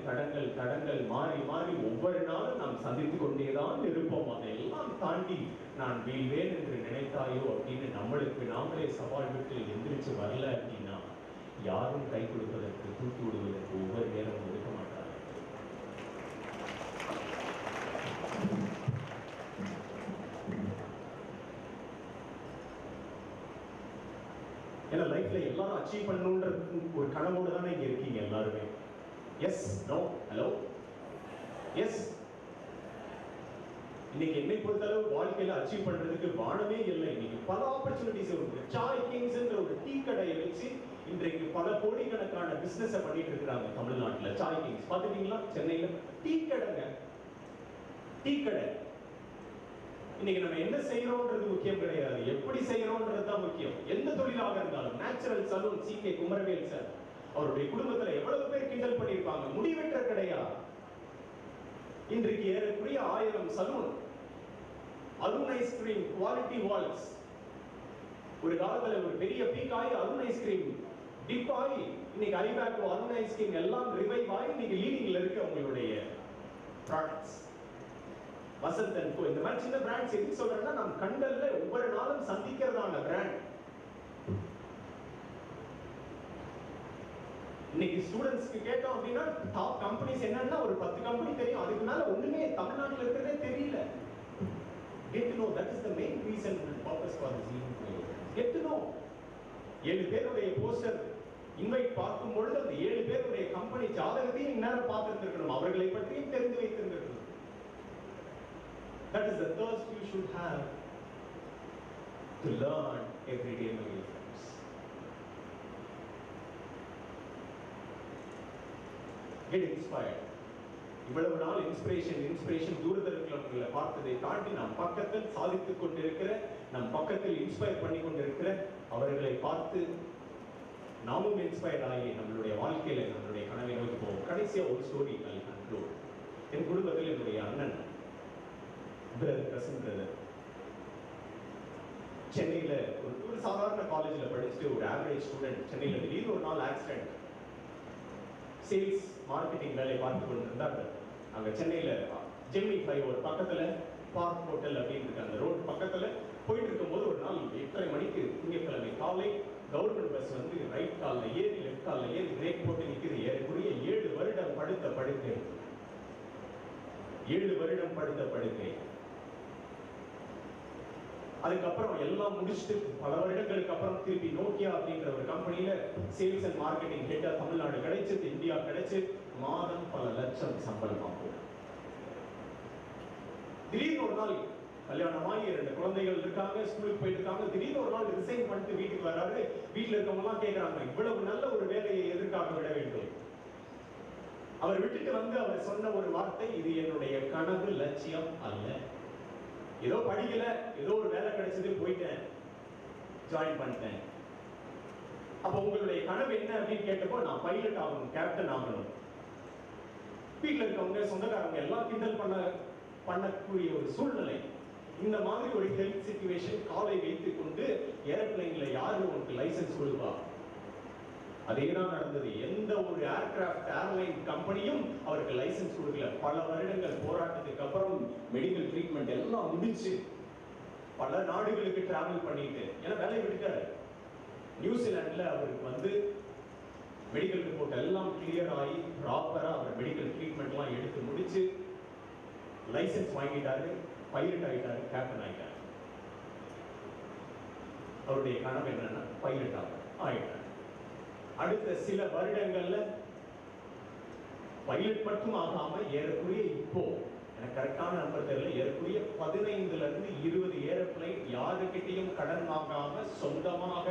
J: தடங்கள் மாறி மாறி ஒவ்வொரு நாளும் நாம் சந்தித்துக் கொண்டேதான் இருப்போம். அதையெல்லாம் தாண்டி நான் வீழ்வேன் என்று நினைத்தாயோ அப்படின்னு நம்மளுக்கு நாமளே சவால் விட்டு எந்திரிச்சு வரல அப்படின்னா யாரும் கை கொடுப்பதற்கு, தூக்கி விடுவதற்கு ஒவ்வொரு நேரமும் இருக்க மாட்டாங்க. ஏன்னா லைஃப்ல எல்லாரும் அச்சீவ் பண்ணணுன்ற ஒரு கனவோடு தானே இங்க இருக்கீங்க எல்லாருமே. Yes, no, hello, yes. இன்னைக்கு என்னை பொறுத்தளவு வாழ்க்கையில அச்சீவ் பண்றதுக்கு வானமே இல்லை. இன்னைக்கு பல ஆப்பர்ச்சுனிட்டிஸ் இருக்கு. சாய் கிங்ஸ்ன்ற ஒரு டீ கடையை வச்சு இன்றைக்கு பல கோடிக்கணக்கான பிசினஸ் பண்ணிட்டு இருக்காங்க தமிழ்நாட்டுல. சாய் கிங்ஸ் பாத்துட்டீங்களா? சென்னையில டீ கடைங்க, டீ கடை. இன்னைக்கு நம்ம என்ன செய்யறோம்ன்றது முக்கியம் கிடையாது, எப்படி செய்யறோம்ன்றது தான் முக்கியம். எந்த தொழிலாக இருந்தாலும். Natural salon CK Kumaravel sir, அவருடைய குடும்பத்துல எவ்வளவு பேர் கிண்டல் பண்ணியிருப்பாங்க. முடிவெற்ற கிடையா. இன்றைக்கு ஏறக்குறைய 1000 salon, Arun ice cream, Kwality Wall's. ஒரு காலத்துல ஒரு பெரிய பீக் ஆகி அருண் ஐஸ்கிரீம் டிப் ஆகி இன்னைக்கு ஐபேக், அருண் ஐஸ்கிரீம் எல்லாம் ரிவைவ் ஆகி இன்னைக்கு லீடிங்ல இருக்கு அவங்களுடைய ப்ராடக்ட்ஸ். வசந்தன் கோ, இந்த மாதிரி சின்ன பிராண்ட்ஸ் எதுக்கு சொல்றேன்னா, நம்ம கண்டல்ல ஒவ்வொரு நாளும் சந்திக்கிறதான பிராண்ட். இன்னைக்கு ஸ்டூடெண்ட்ஸ்க்கு கேட்டோம் அப்படின்னா டாப் கம்பெனிஸ் என்னன்னா ஒரு 10 கம்பெனி தெரியும், அதுக்கு மேல ஒண்ணுமே தமிழ்நாட்டில் இருக்கிறதே தெரியல. Get to know, that is the main reason and purpose for this evening. Get to know. 7 பேருடைய போஸ்டர் இன்வைட் பார்க்கும் பொழுது அந்த 7 பேருடைய கம்பெனி ஜாதகத்தையும் இந்நேரம் பார்த்திருந்திருக்கணும், அவர்களை பற்றியும் தெரிந்து வைத்திருந்திருக்கணும். That is the thirst you should have to learn every day, my dear friends. Get inspired. இவ்வளவு நாள் இன்ஸ்பிரேஷன் தூரதர்ஷன்களை பார்த்ததை தாண்டி நம் பக்கத்தில் சாதித்துக் கொண்டிருக்கிற, நம் பக்கத்தில் இன்ஸ்பயர் பண்ணி கொண்டிருக்கிற அவர்களை பார்த்து நாமும் இன்ஸ்பயர் ஆகி நம்மளுடைய வாழ்க்கையில நம்மளுடைய கனவை நோக்கி போவோம். கடைசியா ஒரு ஸ்டோரி நான் கன்க்ளூட். என் குடும்பத்தில் என்னுடைய அண்ணன் பிரதர் சென்னையில ஒரு சாதாரண காலேஜ்ல படிச்சுட்டு ஒரு ஆவரேஜ் ஸ்டூடெண்ட் சென்னையில திடீர்னு ஒரு நாள் ஆக்சிடென்ட். சேல்ஸ் மார்க்கெட்டிங் வேலை பார்த்து கொண்டிருந்தார்கள். அங்க சென்னையில ஜெமினி ஃப்ளைஓவர் பக்கத்துல பார்க் ஹோட்டல் அப்படின்னு இருக்கு, அந்த ரோடு பக்கத்துல போயிட்டு இருக்கும்போது ஒரு நாள் 8:30 மணிக்கு திங்கட்கிழமை காலை கவர்மெண்ட் பஸ் வந்து ரைட் காலில் ஏறி லெஃப்ட் காலில் ஏறி பிரேக் போட்டு நிற்குது. ஏறக்குரிய 7 வருடம் படுத்த படுக்கை. 7 வருடம் படுத்த படுக்கை. அதுக்கப்புறம் எல்லாம் முடிச்சுட்டு பல வருடங்களுக்கு அப்புறம் திருப்பி நோக்கியா அப்படின்ற ஒரு கம்பெனியில சேல்ஸ் அண்ட் மார்க்கெட்டிங் ஹெட்டா தமிழ்நாடு கிடைச்சது, இந்தியா கிடைச்சு மாதம் பல லட்சம் சம்பளம் ஆகும். திடீர்னு ஒரு நாள் கல்யாணமாகி 2 குழந்தைகள் இருக்காங்க, ஸ்கூலுக்கு போயிட்டு இருக்காங்க. திடீர்னு ஒரு நாள் ரிசைன் பண்ணிட்டு வீட்டுக்கு வராரு. வீட்டுல இருக்கவங்க எல்லாம் கேட்கறாங்க, இவ்வளவு நல்ல ஒரு வேலையை எதற்காக விட வேண்டும்? அவர் விட்டுட்டு வந்து அவர் சொன்ன ஒரு வார்த்தை, இது என்னுடைய கனவு லட்சியம் அல்ல. ஏதோ படிக்கல, ஏதோ ஒரு வேலை கிடைச்சது, போயிட்டேன், ஜாயின் பண்ணிட்டேன். அப்ப உங்களுடைய கனவு என்ன அப்படின்னு கேட்டப்போ, நான் பைலட் ஆகணும், கேப்டன் ஆகணும். வீட்டில் இருக்கவங்க சொந்தக்காரங்க எல்லாம் கிண்டல் பண்ணக்கூடிய ஒரு சூழ்நிலை. இந்த மாதிரி ஒரு ஹெல்த் சிச்சுவேஷன், காலை வைத்துக் கொண்டு ஏரோப்ளைன்ல யாரு உனக்கு லைசன்ஸ் கொடுப்பா? அதேதான் நடந்தது. எந்த ஒரு ஏர்கிராஃப்ட் ஏர்லைன் கம்பெனியும் அவருக்கு லைசன்ஸ் கொடுக்கல. பல வருடங்கள் போராட்டத்துக்கு அப்புறம் மெடிக்கல் ட்ரீட்மெண்ட் எல்லாம் முடிச்சு பல நாடுகளுக்கு டிராவல் பண்ணிட்டு, ஏன்னா வேலையை விட்டுட்டாரு. நியூசிலாந்துல அவருக்கு வந்து மெடிக்கல் ரிப்போர்ட் எல்லாம் கிளியர் ஆகி ப்ராப்பரா அவர் மெடிக்கல் ட்ரீட்மெண்ட் எல்லாம் எடுத்து முடிச்சு லைசன்ஸ் வாங்கிட்டாரு, பைலட் ஆகிட்டாரு, கேப்டன் ஆகிட்டாரு. அவருடைய கனவு என்னன்னா பைலட் ஆகிட்டார். அடுத்த சில வருடங்கள்ல பைலட் மட்டும் ஆகாம ஏறக்குரிய இப்போ எனக்கு கரெக்டான நம்பர் தெரியல, ஏறக்குரிய 15 இருந்து 20 ஏரோப்ளைன் யாருக்கிட்டையும் கடன் வாங்காம சொந்தமாக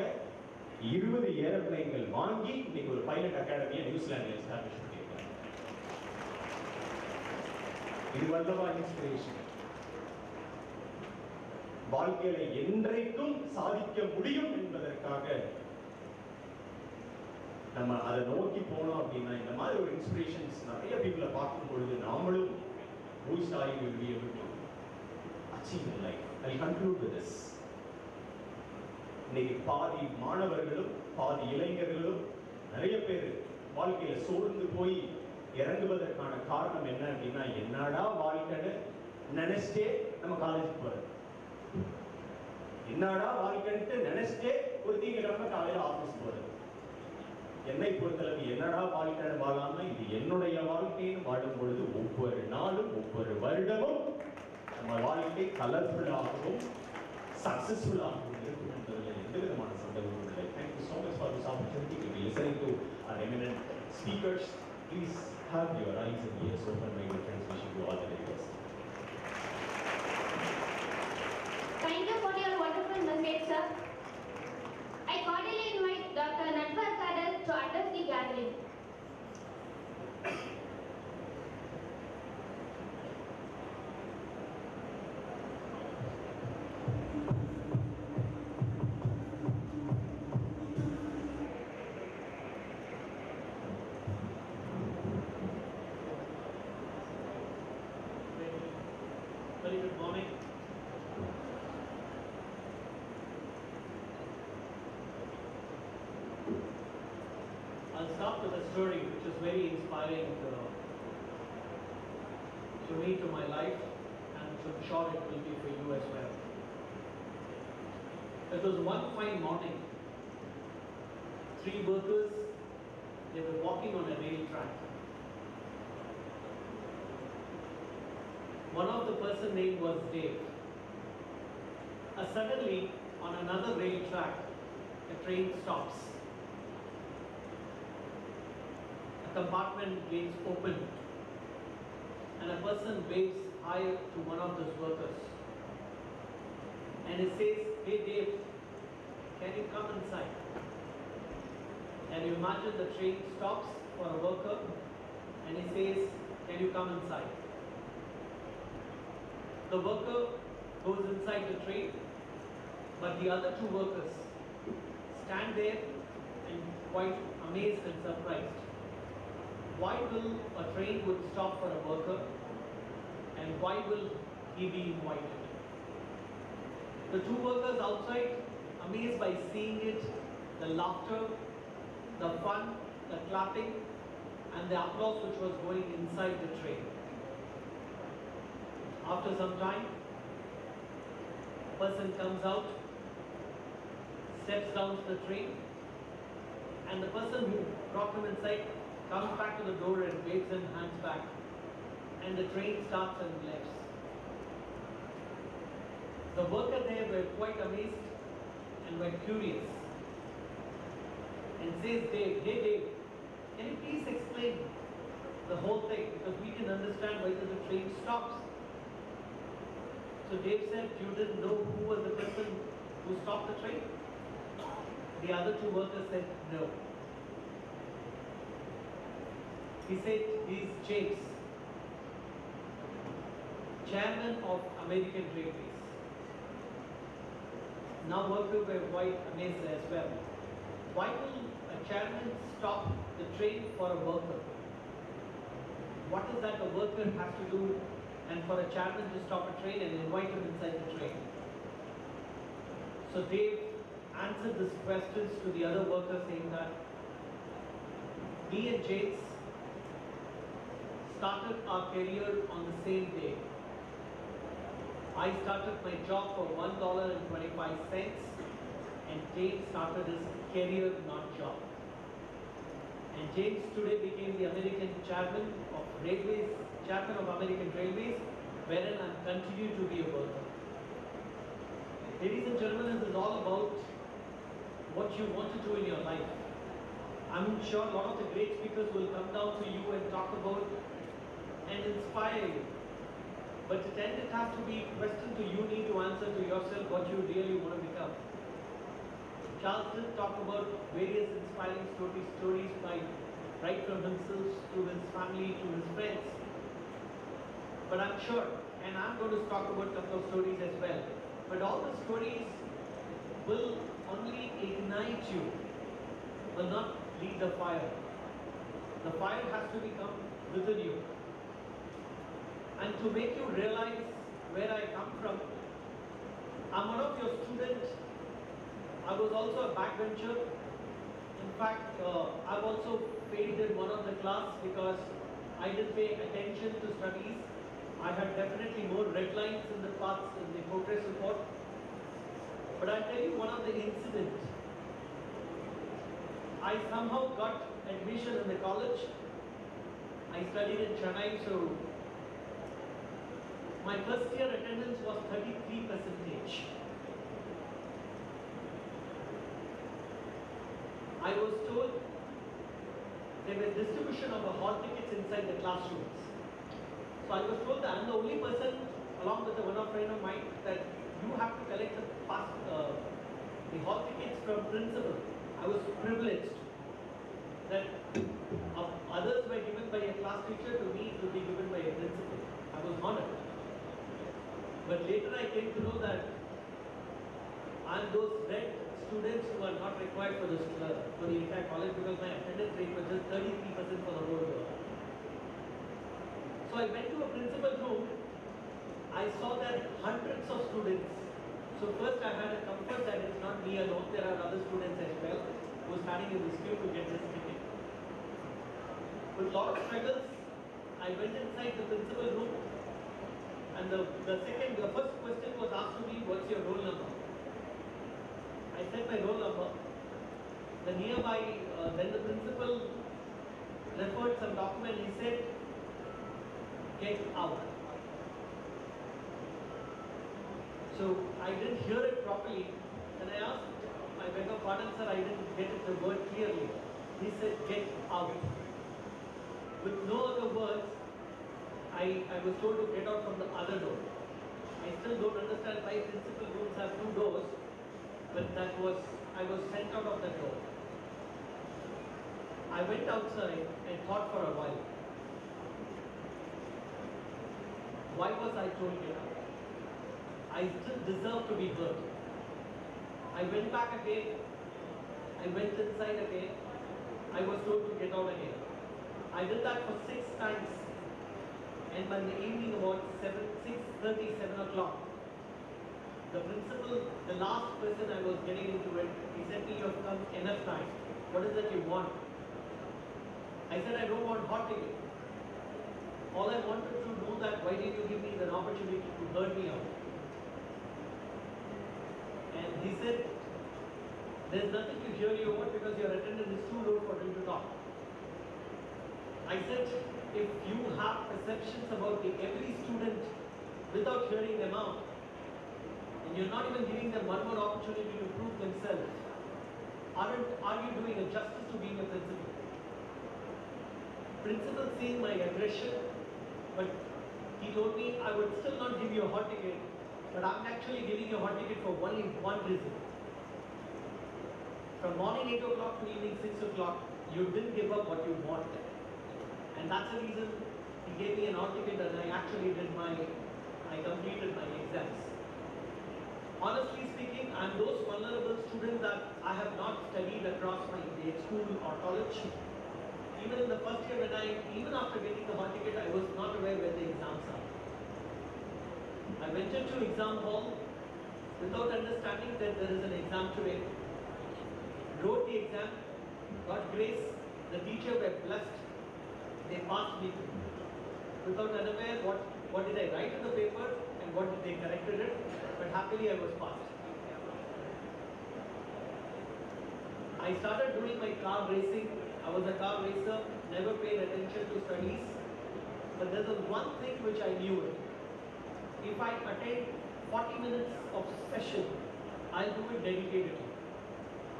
J: 20 ஏரோப்ளைன்கள் வாங்கி இன்னைக்கு ஒரு பைலட் அகாடமியை நியூசிலாந்து எஸ்டாப்ளிஷ் பண்ணியிருக்காங்க. இது வல்லவா இன்ஸ்பிரேஷன். வாழ்க்கையில என்றைக்கும் சாதிக்க முடியும் என்பதற்காக நம்ம அதை நோக்கி போனோம் அப்படின்னா, இந்த மாதிரி ஒரு இன்ஸ்பிரேஷன்ஸ் நிறைய பீப்புளை பார்க்கும் பொழுது நாமளும் பூஸ்ட் ஆகி will be able to achieve in life. I'll conclude with this. இன்னைக்கு பாதி மாணவர்களும் பாதி இளைஞர்களும் நிறைய பேர் வாழ்க்கையில சோர்ந்து போய் இறங்குவதற்கான காரணம் என்ன அப்படின்னா, என்னடா வாழ்க்கைன்னு நினைச்சிட்டே நம்ம காலேஜுக்கு போறது, என்னடா வாழ்க்கைன்ட்டு நினைச்சிட்டே ஒரு திங்கட்கிழமை காலையில ஆபீஸ் போறது. என்னை பொறுத்தளவு என்னடா வாழ்க்கைன்னு வாழாம இது என்னுடைய வாழ்க்கைன்னு வாழும் பொழுது ஒவ்வொரு நாளும் ஒவ்வொரு வருடமும் நம்ம வாழ்க்கை கலர்ஃபுல்லாகவும் சக்சஸ்ஃபுல்லாகவும் இருக்கும் என்பதில் எந்த விதமான சந்தேகமும் இல்லை. Thank you so much for this opportunity to be listening to our eminent speakers. Please have your eyes and ears open, my dear friends. Wishing you all the very best.
C: Thank you for your wonderful message, sir. I cordially invite Dr. Natwar Kadal to address the gathering.
K: Very good morning. I'll start with a story which is very inspiring to me, to my life, and to I'm sure it will be for you as well. It was one fine morning. 3 workers, they were walking on a rail track. One of the person name was Dave. Suddenly, on another rail track, a train stops. A compartment gets opened, and a person waves hi to one of those workers. And he says, "Hey Dave, can you come inside?" And you imagine the train stops for a worker, and he says, "Can you come inside?" The worker goes inside the train, but the other 2 workers stand there and quite amazed and surprised. Why will a train would stop for a worker, and why will he be invited? The 2 workers outside, amazed by seeing it, the laughter, the fun, the clapping, and the applause which was going inside the train. After some time, person comes out, steps down to the train, and the person who brought him inside comes back to the door and waves him hands back, and the train starts and left. The worker there were quite amazed and were curious, and says, "Dave, hey Dave, can you please explain the whole thing, because we can understand why the train stops." So Dave said, "You didn't know who was the person who stopped the train?" The other 2 workers said, "No." He said, "He's James, chairman of American Railways." Now workers were quite amazed as well. Why will a chairman stop the train for a worker? What is that a worker has to do, and for a chairman to stop a train and invite him inside the train? So Dave answered these questions to the other workers, saying that me and James started our career on the same day. I started my job for $1.25, and James started his career, not job. And James today became the American chairman of Railways, chairman of American Railways, wherein I continue to be a worker. Ladies and gentlemen, this is all about what you want to do in your life. I'm sure a lot of the great speakers will come down to you and talk about and inspire you. But then it has to be a question to you need to answer to yourself what you really want to become. Charles did talk about various inspiring stories right from himself to his family to his friends. But I'm sure, and I'm going to talk about a couple of stories as well, but all the stories will only ignite you, will not lead the fire. The fire has to become within you. And to make you realize where I come from, I'm one of your students. I was also a backbencher. In fact, I've also failed in one of the class because I didn't pay attention to studies. I had definitely more red lines in the parts in the progress report. But I'll tell you one of the incidents. I somehow got admission in the college. I studied in Chennai, so my first year attendance was 33%. I was told there was distribution of hall tickets inside the classrooms. So I was told that I'm the only person, along with one friend of mine, that you have to collect the hall tickets from principal. I was privileged that others were given by a class teacher, to me it would be given by a principal. I was honored. But later I came to know that I'm those red students who are not required for the entire college, because my attendance rate was just 33% for the whole year. So I went to a principal's room. I saw that hundreds of students. So first I had a comfort that it's not me alone, there are other students as well who are standing in this queue to get this ticket. With a lot of struggles, I went inside the principal's room. And the first question was asked to me, what's your roll number? I said my roll number. Then the principal referred some document. He said, get out. So I didn't hear it properly. And I asked, I beg your pardon, sir, I didn't get the word clearly. He said, get out. With no other words, I was told to get out from the other door. I still don't understand why principal rooms have two doors, but I was sent out of that door. I went outside and thought for a while. Why was I told get out? I still deserve to be heard. I went back again. I went inside again. I was told to get out again. I did that for 6 times. And by the evening about 6:30, 7 o'clock, the principal, the last person I was getting into it, he said to me, you have come enough time. What is it you want? I said, I don't want hot ticket. All I wanted to know that why did you give me the opportunity to hear me out? And he said, there's nothing to hear you out because your attendance is too low for him to talk. I said, if you have perceptions about every student without hearing them out, and you're not even giving them one more opportunity to prove themselves, are you doing a justice to being a principal? Principal seeing my aggression, but he told me I would still not give you a hot ticket, but I'm actually giving you a hot ticket for only one reason. From morning 8 o'clock to evening 6 o'clock, you didn't give up what you wanted. And that's the reason he gave me an hot ticket and I completed my exams. Honestly speaking, I'm those vulnerable students that I have not studied across my school or college. Even in the first year even after getting the hall ticket, I was not aware where the exams are. I went into exam hall without understanding that there is an exam today. Wrote the exam, got grace, the teacher were blessed, they passed me through. Without unaware what did I write in the paper and what did they corrected it, but happily I was passed. I started doing my car racing. I was a car racer, never paid attention to studies. But there's one thing which I knew. If I attend 40 minutes of session, I'll do it dedicatedly.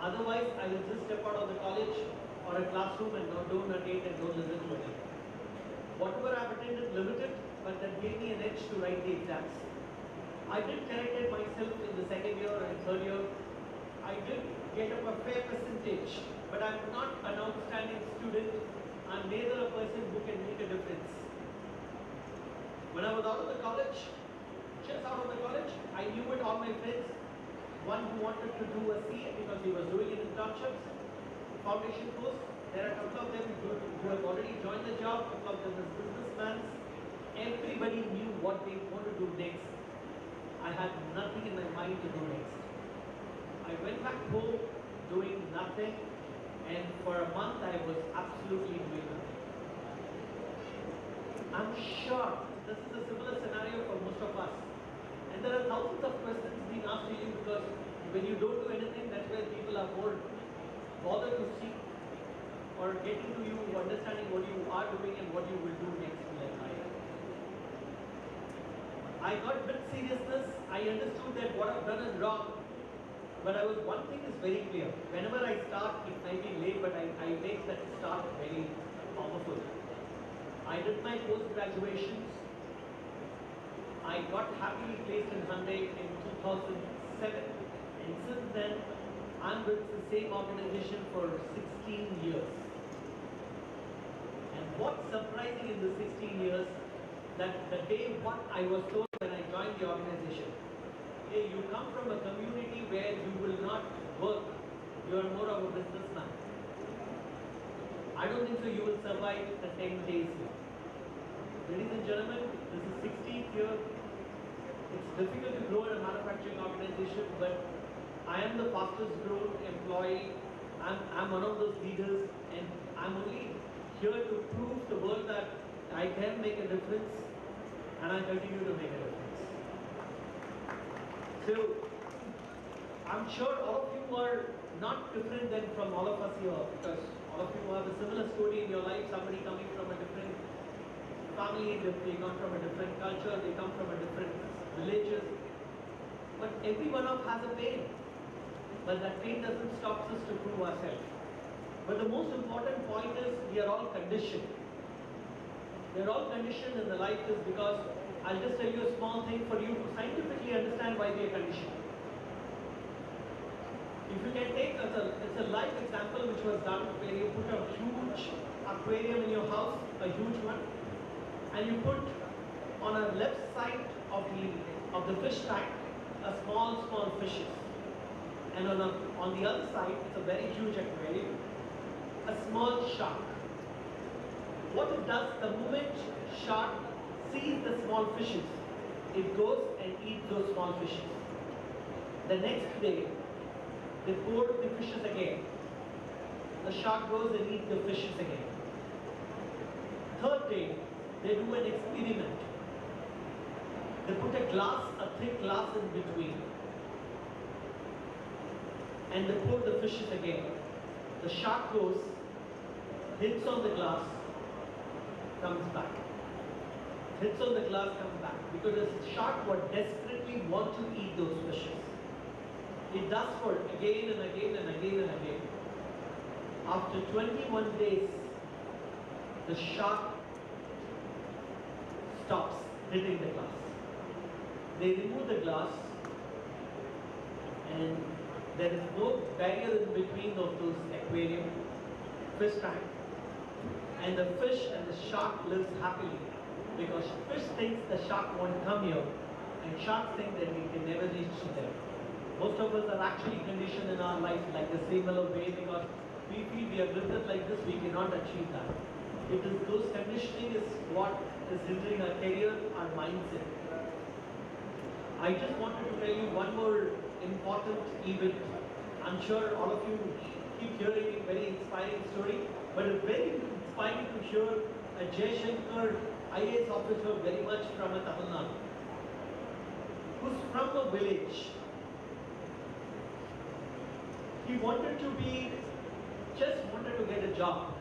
K: Otherwise, I will just step out of the college or a classroom and don't attend and don't listen to it. Whatever I've attended, limited, but that gave me an edge to write the exams. I did correct it myself in the second year and third year. I did get up a fair percentage, but I'm not an outstanding student. I'm neither a person who can make a difference. When I was out of the college, just out of the college, I knew it, all my friends. One who wanted to do a CA because he was doing it in internships, foundation course. There are a couple of them who have already joined the job, a couple of them as businessmen. Everybody knew what they want to do next. I had nothing in my mind to do next. I went back home doing nothing, and for a month I was absolutely doing nothing. I'm sure this is a similar scenario for most of us. And there are thousands of questions being asked to you because when you don't do anything, that's where people are more bothered to see or getting to you, understanding what you are doing and what you will do next in your life. I got bit seriousness. I understood that what I've done is wrong. But one thing is very clear. Whenever I start, it might be late, but I make that start very powerful. I did my post-graduations. I got happily placed in Hyundai in 2007. And since then, I'm with the same organization for 16 years. And what's surprising in the 16 years, that the day one I was told when I joined the organization, hey, you come from a community where you will not work, you are more of a businessman. I don't think so you will survive the 10 days here. Ladies and gentlemen, this is 16th year. It's difficult to grow in a manufacturing organization, but I am the fastest grown employee. I'm one of those leaders, and I'm only here to prove the world that I can make a difference. and I continue to make a difference. So, I'm sure all of you are not different than from all of us here, because all of you have a similar story in your life, somebody coming from a different family, they come from a different culture, they come from a different villages. But every one of us has a pain. But that pain doesn't stop us to prove ourselves. But the most important point is we are all conditioned. We are all conditioned in the life is because I'll just tell you a small thing for you to scientifically understand why we are conditioned. If you can take, it's a live example which was done where you put a huge aquarium in your house, a huge one, and you put on a left side of the fish tank a small fishes, and on the other side it's a very huge aquarium, a small shark. What it does, the moment shark sees the small fishes, it goes and eats those small fishes. The next day, they pour the fishes again. The shark goes and eats the fishes again. Third day, they do an experiment. They put a thick glass in between, and they pour the fishes again. The shark goes, hits on the glass, comes back. Hits on the glass, comes back. Because the shark would desperately want to eat those fishes. It does for again and again and again and again. After 21 days, the shark stops hitting the glass. They remove the glass, and there is no barrier in between of those aquarium fish tank. And the fish and the shark lives happily, because fish thinks the shark won't come here, and sharks think that we can never reach there. Most of us are actually conditioned in our life like the similar way, because we feel we are written like this, we cannot achieve that. It is those conditioning is what is hindering our career, our mindset. I just wanted to tell you one more important event. I'm sure all of you keep hearing a very inspiring story, but it's very inspiring to hear a Jay Shankar IAS officer very much from a Tamil Nadu, who's from a village. He wanted to get a job.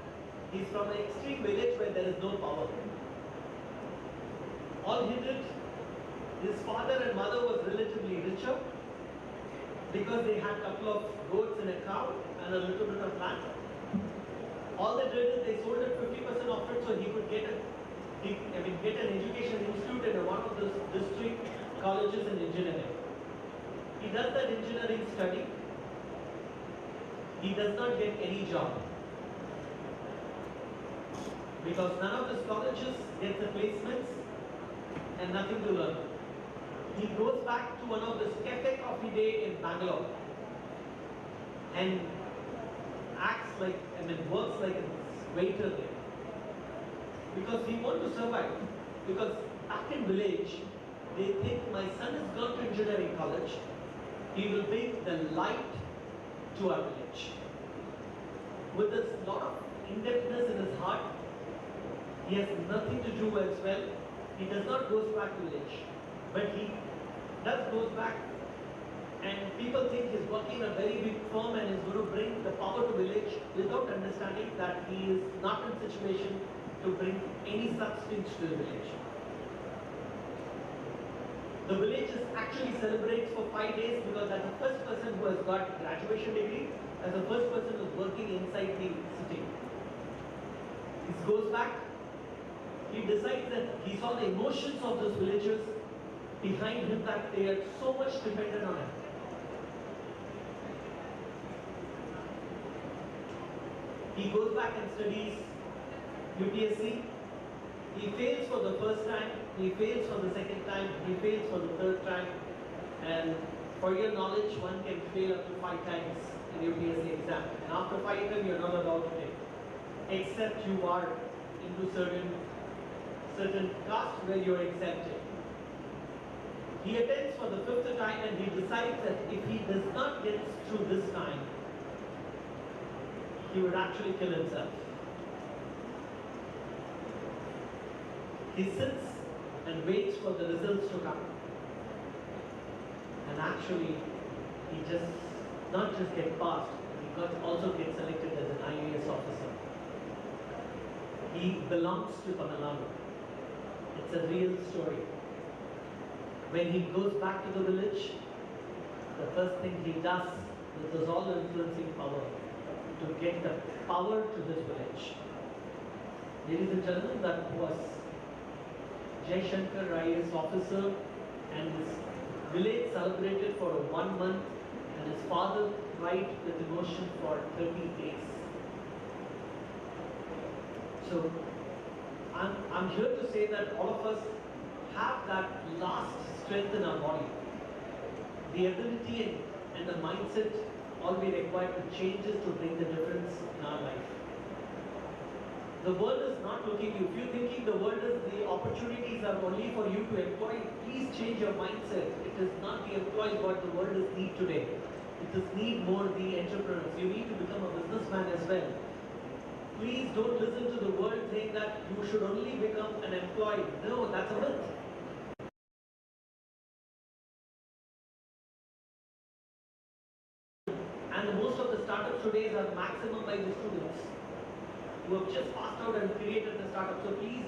K: He's from an extreme village where there is no power. All he did, his father and mother was relatively richer because they had a couple of goats and a cow and a little bit of land. All they did is they sold it 50% of it so he could get an education institute in one of the district colleges in engineering. He does that engineering study. He does not get any job because none of his colleges get the placements and nothing to learn. He goes back to one of the cafe coffee day in Bangalore and works like a waiter there because he wants to survive. Because back in village, they think my son has gone to engineering college, he will bring the light to our village. With a lot of indebtedness in his heart, he has nothing to do as well. He does not go back to village, but he does goes back, and people think he's working in a very big firm and is going to bring the power to village without understanding that he is not in situation to bring any substance to the village. The village actually celebrates for 5 days because that's the first person who has got graduation degree, as the first person who is working inside the city. He goes back, he decides that he saw the emotions of those villagers behind him, that they are so much dependent on him. He goes back and studies UPSC. He fails for the first time, he fails for the second time, he fails for the third time. And for your knowledge, one can fail up to 5 times in UPSC exam. And after 5 times, you're not allowed to take, except you are into certain caste where you're exempted. He attends for the 5th time and he decides that if he does not get through this time, he would actually kill himself. He sits and waits for the results to come. And actually, he just not just get passed, he got also get selected as an IAS officer. He belongs to Tamil Nadu. It's a real story. When he goes back to the village, the first thing he does with his all influencing power to get the power to his village. Ladies and gentlemen, that was Jai Shankar IAS officer, and his village celebrated for 1 month, and his father cried with emotion for 30 days. So I'm here to say that all of us have that last strength in our body. The ability and the mindset all we require to change is to bring the difference in our life. The world is not looking at you. If you're thinking the world is, the opportunities are only for you to employ, please change your mindset. It is not the employees what the world is need today. It is need more the entrepreneurs. You need to become a businessman as well. Please don't listen to the world saying that you should only become an employee. No, that's a myth. And most of the startups today are maximum by the students who have just passed out and created the startup. So please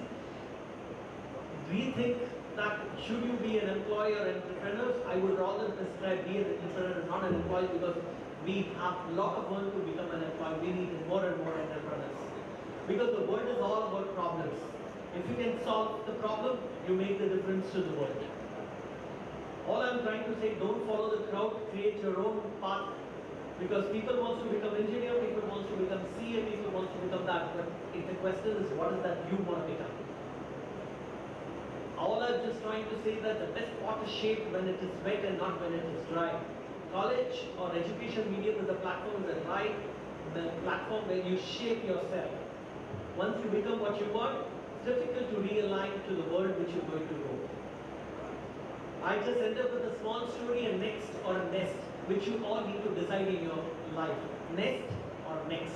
K: rethink that should you be an employee or entrepreneur. I would rather prescribe be an entrepreneur, not an employee, because we have a lot of work to become an employee. We need more and more entrepreneurs. Because the world is all about problems. If you can solve the problem, you make the difference to the world. All I'm trying to say, don't follow the crowd, create your own path. Because people want to become engineer, people want to become CA, people want to become that. But if the question is, what is that you want to become? All I'm just trying to say that the best pot is shaped when it is wet and not when it is dry. College or education medium is a platform, is a right, the platform where you shape yourself. Once you become what you want, it's difficult to realign to the world which you're going to go. I just end up with a small story, a next or a nest, which you all need to decide in your life. Nest or next.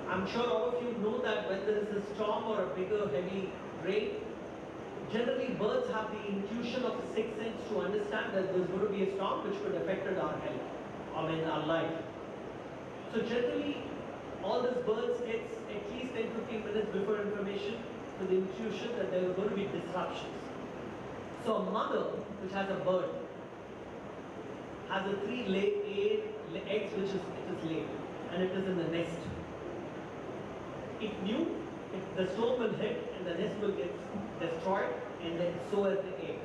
K: I'm sure all of you know that when there is a storm or a bigger heavy rain, generally birds have the intuition of a sixth sense to understand that there's going to be a storm which could affect our health, our life. So generally, all these birds gets at least 10-15 minutes before information to the intuition that there are going to be disruptions. So a mother which has a bird has a 3 eggs which it is laid, and it is in the nest. It knew the storm will hit and the nest will get destroyed, and then so is the egg.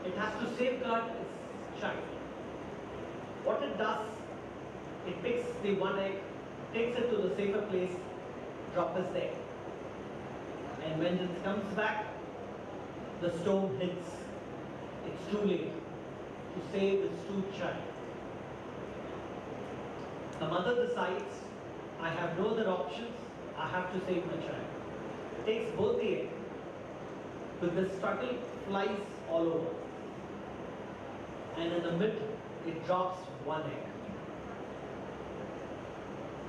K: It has to safeguard its child. What it does, it picks the one egg, takes it to the safer place, drops it there. And when it comes back, the storm hits. It's too late to save its true child. The mother decides, I have no other options, I have to save my child. Takes both the egg. With the struggle, flies all over. And in the mid, it drops one egg.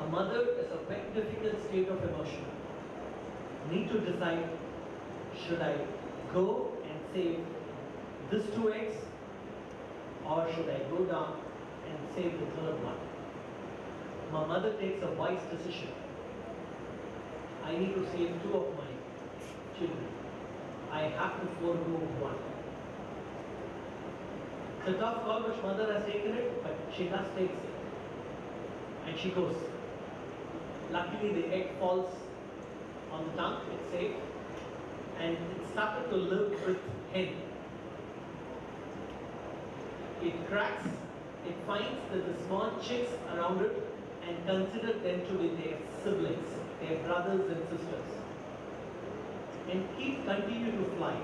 K: A mother is a very difficult state of emotion. Need to decide, should I go and save these 2 eggs, or should I go down and save the third one? My mother takes a wise decision. I need to save 2 of my children. I have to forego one. It's a tough call which mother has taken it, but she does take it. And she goes. Luckily the egg falls on the tongue, it's safe. And it started to live with hen. It cracks, it finds that the small chicks around it and consider them to be their siblings, their brothers and sisters. And it continued to fly.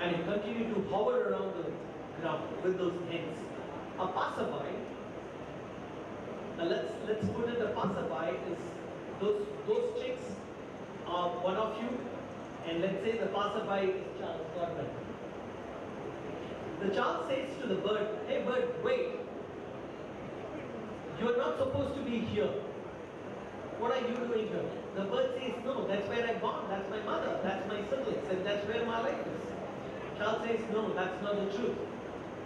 K: And it continued to hover around the ground with those hens. A passerby, let's put it, a passerby is those chicks are one of you, and let's say the passerby is Charles Godwin. The child says to the bird, hey bird, wait. You are not supposed to be here. what are you doing here? The bird says, no, that's where I born, that's my mother, that's my siblings, and that's where my life is. Charles says, no, that's not the truth.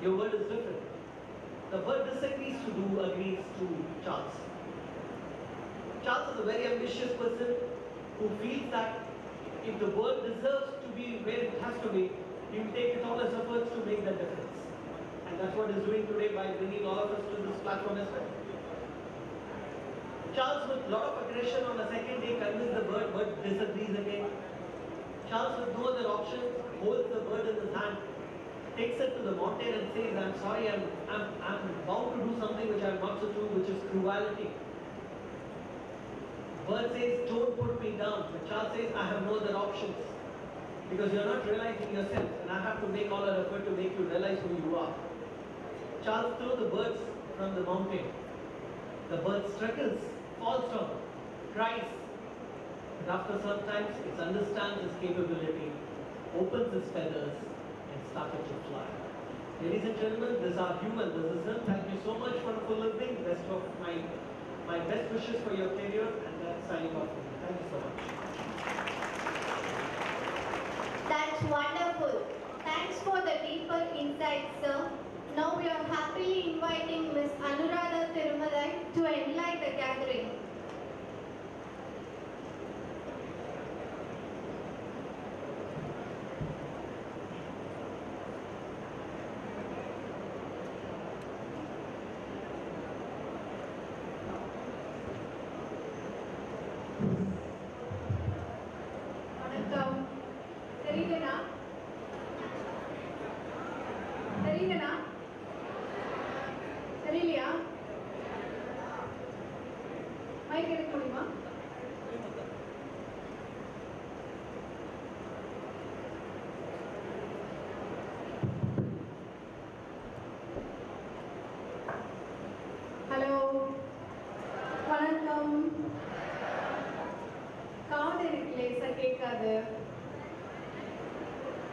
K: Your word is different. The bird disagrees agrees to Charles. Charles is a very ambitious person who feels that if the bird deserves to be where it has to be, he will take it all his efforts to make that difference. And that's what he's doing today by bringing all of us to this platform as well. Charles, with a lot of aggression on the second day, convinces the bird, but disagrees again. Charles, with no other option, holds the bird in his hand, takes it to the mountain and says, I'm sorry, I'm bound to do something which I'm not to do, which is cruelty. Bird says, don't put me down. But Charles says, I have no other options. Because you're not realizing yourself, and I have to make all our effort to make you realize who you are. Charles throws the birds from the mountain. The bird struggles, falls down, cries. But after some time, it understands its capability, opens its feathers, and started to fly. Ladies and gentlemen, these are human. This is him. Thank you so much for listening. Best of my best wishes for your career, and that's signing off. Thank you so much.
C: That's wonderful. Thanks for the deeper insights, sir. Now we are happily inviting Ms. Anuradha Thirumalai to enlighten the gathering.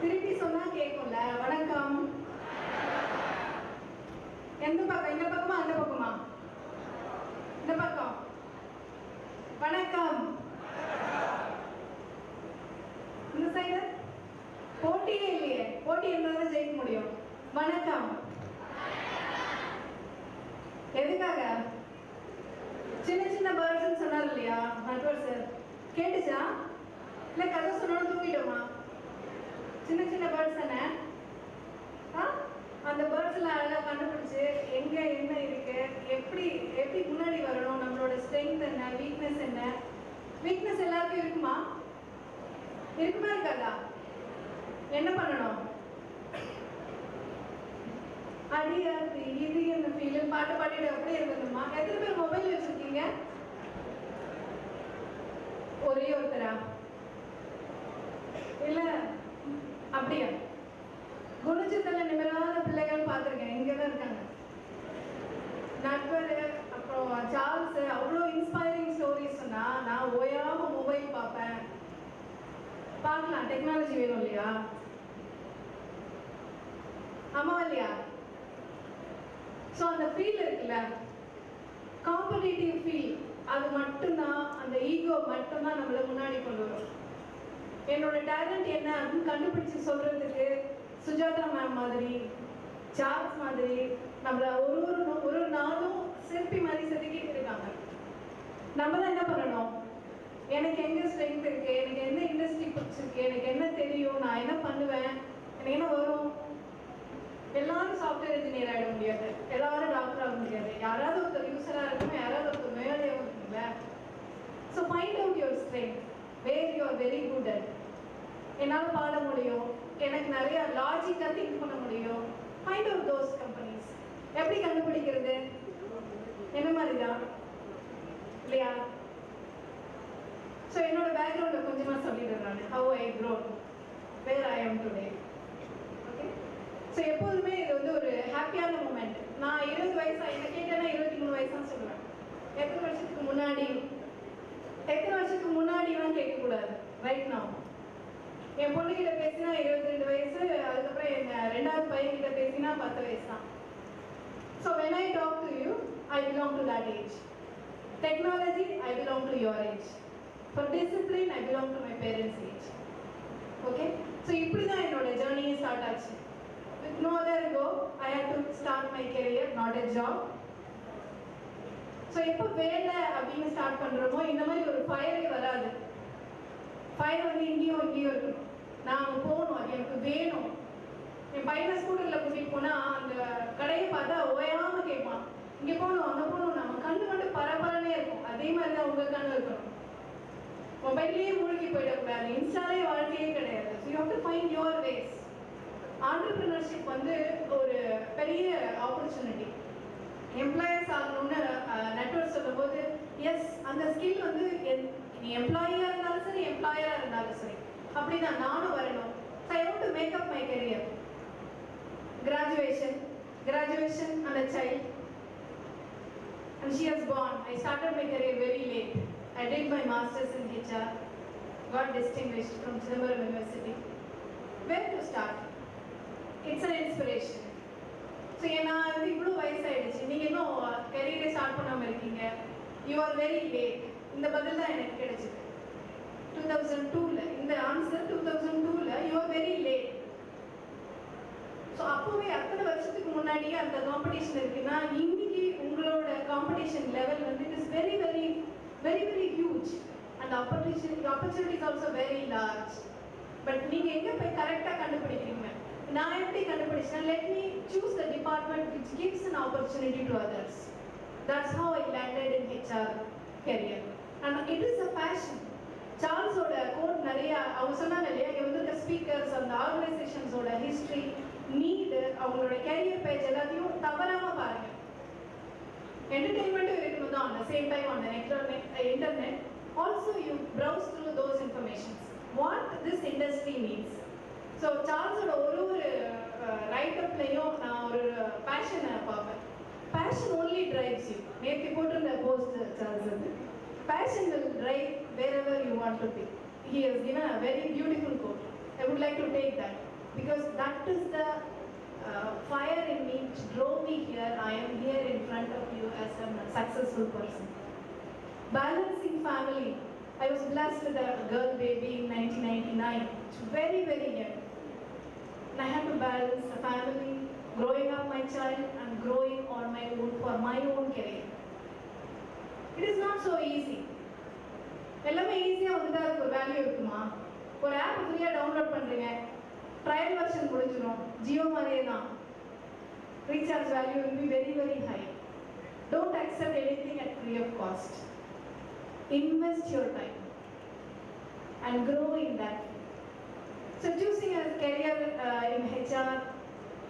L: திருப்பி சொன்னா கேட்கும்ல. வணக்கம். எந்த பக்கம்? இந்த பக்கமா அந்த பக்கமா? இந்த பக்கம். வணக்கம். இந்த சைடு போட்டியே இல்லையே. போட்டி இருந்தாலும் ஜெயிக்க முடியும். வணக்கம். எதுக்காக? சின்ன சின்ன பேர்ட்ஸ் சொன்னார் இல்லையா நட்வர் சார், கேட்டுச்சா? இல்லை கதை சொன்னாலும் தூங்கிட்டோமா? சின்ன சின்ன பேர்ட்ஸ் தானே. அந்த பேர்ட்ஸ்ல அழகாக கண்டுபிடிச்சு எங்கே என்ன இருக்கு, எப்படி முன்னாடி வரணும், நம்மளோட ஸ்ட்ரென்த் என்ன, வீக்னஸ் என்ன. வீக்னஸ் எல்லாருக்கும் இருக்குமா? இருக்குமா இருக்காதா? என்ன பண்ணணும்? அடியாது இது என்ன ஃபீல் பாட்டு பாடிட்டு அப்படியே இருக்கணுமா? எத்தனை பேர் மொபைல் வச்சிருக்கீங்க? ஒரே ஒருத்தரா? இல்ல அப்படியா? குணச்சித்தல நிமிராத பிள்ளைகள் பார்த்துருக்கேன், இங்கதான் இருக்காங்க. நட்பர் அப்புறம் சார்ல்ஸ் அவ்வளோ இன்ஸ்பைரிங் ஸ்டோரிஸ் சொன்னா நான் ஓயாம மொபைல் பார்ப்பேன். பார்க்கலாம், டெக்னாலஜி வேணும் இல்லையா? ஆமா இல்லையா? ஸோ அந்த ஃபீல் இருக்குல்ல, காம்படிட்டிவ் ஃபீல், அது மட்டும்தான், அந்த ஈகோ மட்டும்தான் நம்மளை முன்னாடி கொண்டு வரும். என்னோட டேலண்ட் என்ன அப்படின்னு கண்டுபிடிச்சு சொல்றதுக்கு சுஜாதா மேம் மாதிரி, சார்ல்ஸ் மாதிரி நம்மள ஒரு நாளும் சிற்பி மாதிரி செதுக்கிட்டு இருக்காங்க. நம்ம தான் என்ன பண்ணணும்? எனக்கு எங்க ஸ்ட்ரென்த் இருக்கு, எனக்கு என்ன இண்டஸ்ட்ரி பிடிச்சிருக்கு, எனக்கு என்ன தெரியும், நான் என்ன பண்ணுவேன், எனக்கு என்ன வரும். எல்லாரும் சாஃப்ட்வேர் இன்ஜினியர் ஆகிட முடியாது, எல்லாரும் டாக்டர் ஆக முடியாது. யாராவது ஒருத்தர் யூஸராக இருக்கணும், யாராவது ஒருத்தர் மேலேயும் இருக்குல்ல. So find out your strength, where you are very good at. என்னால் பாட முடியும், எனக்கு நிறைய லாஜிக்காக திங்க் பண்ண முடியும். Find out those companies. எப்படி கண்டுபிடிக்கிறது? என்ன மாதிரி தான் இல்லையா? ஸோ என்னோட பேக்ரவுண்டை கொஞ்சமாக சொல்லிடுறேன் நான். ஹவ் ஐ க்ரோன், வேர் ஐ ஆம் டுடே. ஓகே, ஸோ எப்போதுமே இது வந்து ஒரு ஹாப்பியான மூமெண்ட். நான் 20 வயசா என்ன கேட்டேன்னா 23 வயசான்னு சொல்லுவேன். எத்தனை வருஷத்துக்கு முன்னாடிலாம் கேட்கக்கூடாது. ரைட் நான் என் பொண்ணுகிட்ட பேசினா 22 வயசு, அதுக்கப்புறம் என் ரெண்டாவது பையன்கிட்ட பேசினா 10 வயசு தான். So when I talk to you, I belong to that age. technology, I belong to your age. For discipline, I belong to my parents' age. Okay? So இப்படி தான் என்னோட journey start ஆச்சு. With no other go, I had to start my career, not a job. So எப்போ வேலை அப்படின்னு start பண்றோமோ இந்த மாதிரி ஒரு ஃபயரே வராது. ஃபயர் வந்து இங்கேயும் இருக்கணும். நான் அங்கே போகணும், அது எனக்கு வேணும். என் பையனை ஸ்கூட்டரில் கூட்டிகிட்டு போனால் அந்த கடையை பார்த்தா ஓயாமல் கேட்பான், இங்கே போகணும் அங்கே போகணும். நம்ம கண்ணு மட்டும் பரபரனே இருக்கும். அதே மாதிரி தான் உங்கள் கண்ணு இருக்கணும். மொபைல்லேயே மூழ்கி போயிடக்கூடாது. இன்ஸ்டாலே வாழ்க்கையே கிடையாது. So you have to find your ways. Entrepreneurship வந்து ஒரு பெரிய ஆப்பர்ச்சுனிட்டி. எம்ப்ளாயர்ஸ் ஆகணும்னு நெட்வொர்க் சொல்லும்போது எஸ், அந்த ஸ்கில் வந்து நீ எம்ப்ளாயியாக இருந்தாலும் சரி, எம்ப்ளாயராக இருந்தாலும் சரி, அப்படி தான் நானும் வரணும். So I want to make up my career. Graduation and a child. And she was born. I started my career very late. I did my master's in HR, got distinguished from Chidambaram University. Where to start? It's an inspiration. So நான் வந்து இவ்வளோ வயசாயிடுச்சு, நீங்கள் இன்னும் கெரியரை start பண்ணாமல் இருக்கீங்க. You are very late. இந்த பதில் தான் எனக்கு கிடைச்சிது 2002. இந்த answer 2002. You are very late. So அப்போவே அத்தனை வருஷத்துக்கு முன்னாடியே அந்த காம்படிஷன் இருக்குன்னா இன்னைக்கு உங்களோட காம்படிஷன் லெவல் வந்து it is very very very very huge. அந்த opportunity is also very large. But நீங்கள் எங்கே போய் கரெக்டாக கண்டுபிடிக்கிறீங்க? நான் எப்படி கண்டுபிடிச்சேன்? Let me choose the department which gives an opportunity to others. That's how I landed in HR career. And it is a passion. சார்ல்ஸோட கோட் நிறைய அவங்க சொன்னாங்க இல்லையா, இங்கே வந்து ஸ்பீக்கர்ஸ், அந்த ஆர்கனைசேஷன்ஸோட ஹிஸ்ட்ரி, நீடு, அவங்களோட கேரியர் பேஜ் எல்லாத்தையும் தவறாமல் பாருங்க. என்டர்டெயின்மெண்ட்டும் இருக்கணும் தான் அந்த same time on internet. Also you browse through those informations what this industry needs. So சார்ல்ஸோட ஒரு ரைட்டப்லையும் நான் ஒரு பேஷனை பார்ப்பேன். Passion only drives you. நேற்று போட்டிருந்த போஸ்ட் சார்ல்ஸ் வந்து passion will drive wherever you want to be. He has given a very beautiful quote. I would like to take that because that is the fire in me which drove me here. I am here in front of you as a successful person. Balancing family. I was blessed with a girl baby in 1999. It's very very young. And I had to balance the family, growing up my child and growing on my own for my own career. It is not so easy. எல்லாமே ஈஸியாக வந்துட்டு அதுக்கு ஒரு value இருக்குமா? ஒரு app ஃப்ரீயாக download பண்ணுறீங்க, trial version முடிஞ்சிடும். ஜியோ மாதிரியே தான். Recharge value will be very very high. Don't accept anything at free of cost. Invest your time and grow in that. So choosing a career in HR,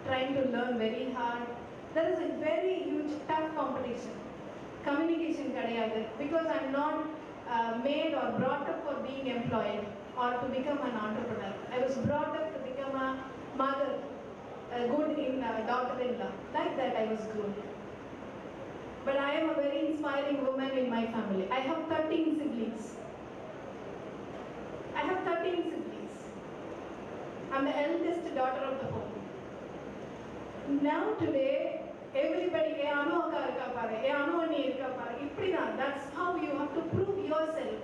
L: trying to learn very hard. There is a very huge tough competition. Communication கிடையாது. Because I'm not made or brought up for being employed or to become an entrepreneur. I was brought up to become a mother, good in daughter-in-law. Like that I was good. But I am a very inspiring woman in my family. I have 13 siblings. I'm the eldest daughter of the home. Now today, everybody, anu akka irukka paru, anu anni irukka paru, ipdina. That's how you have to prove yourself.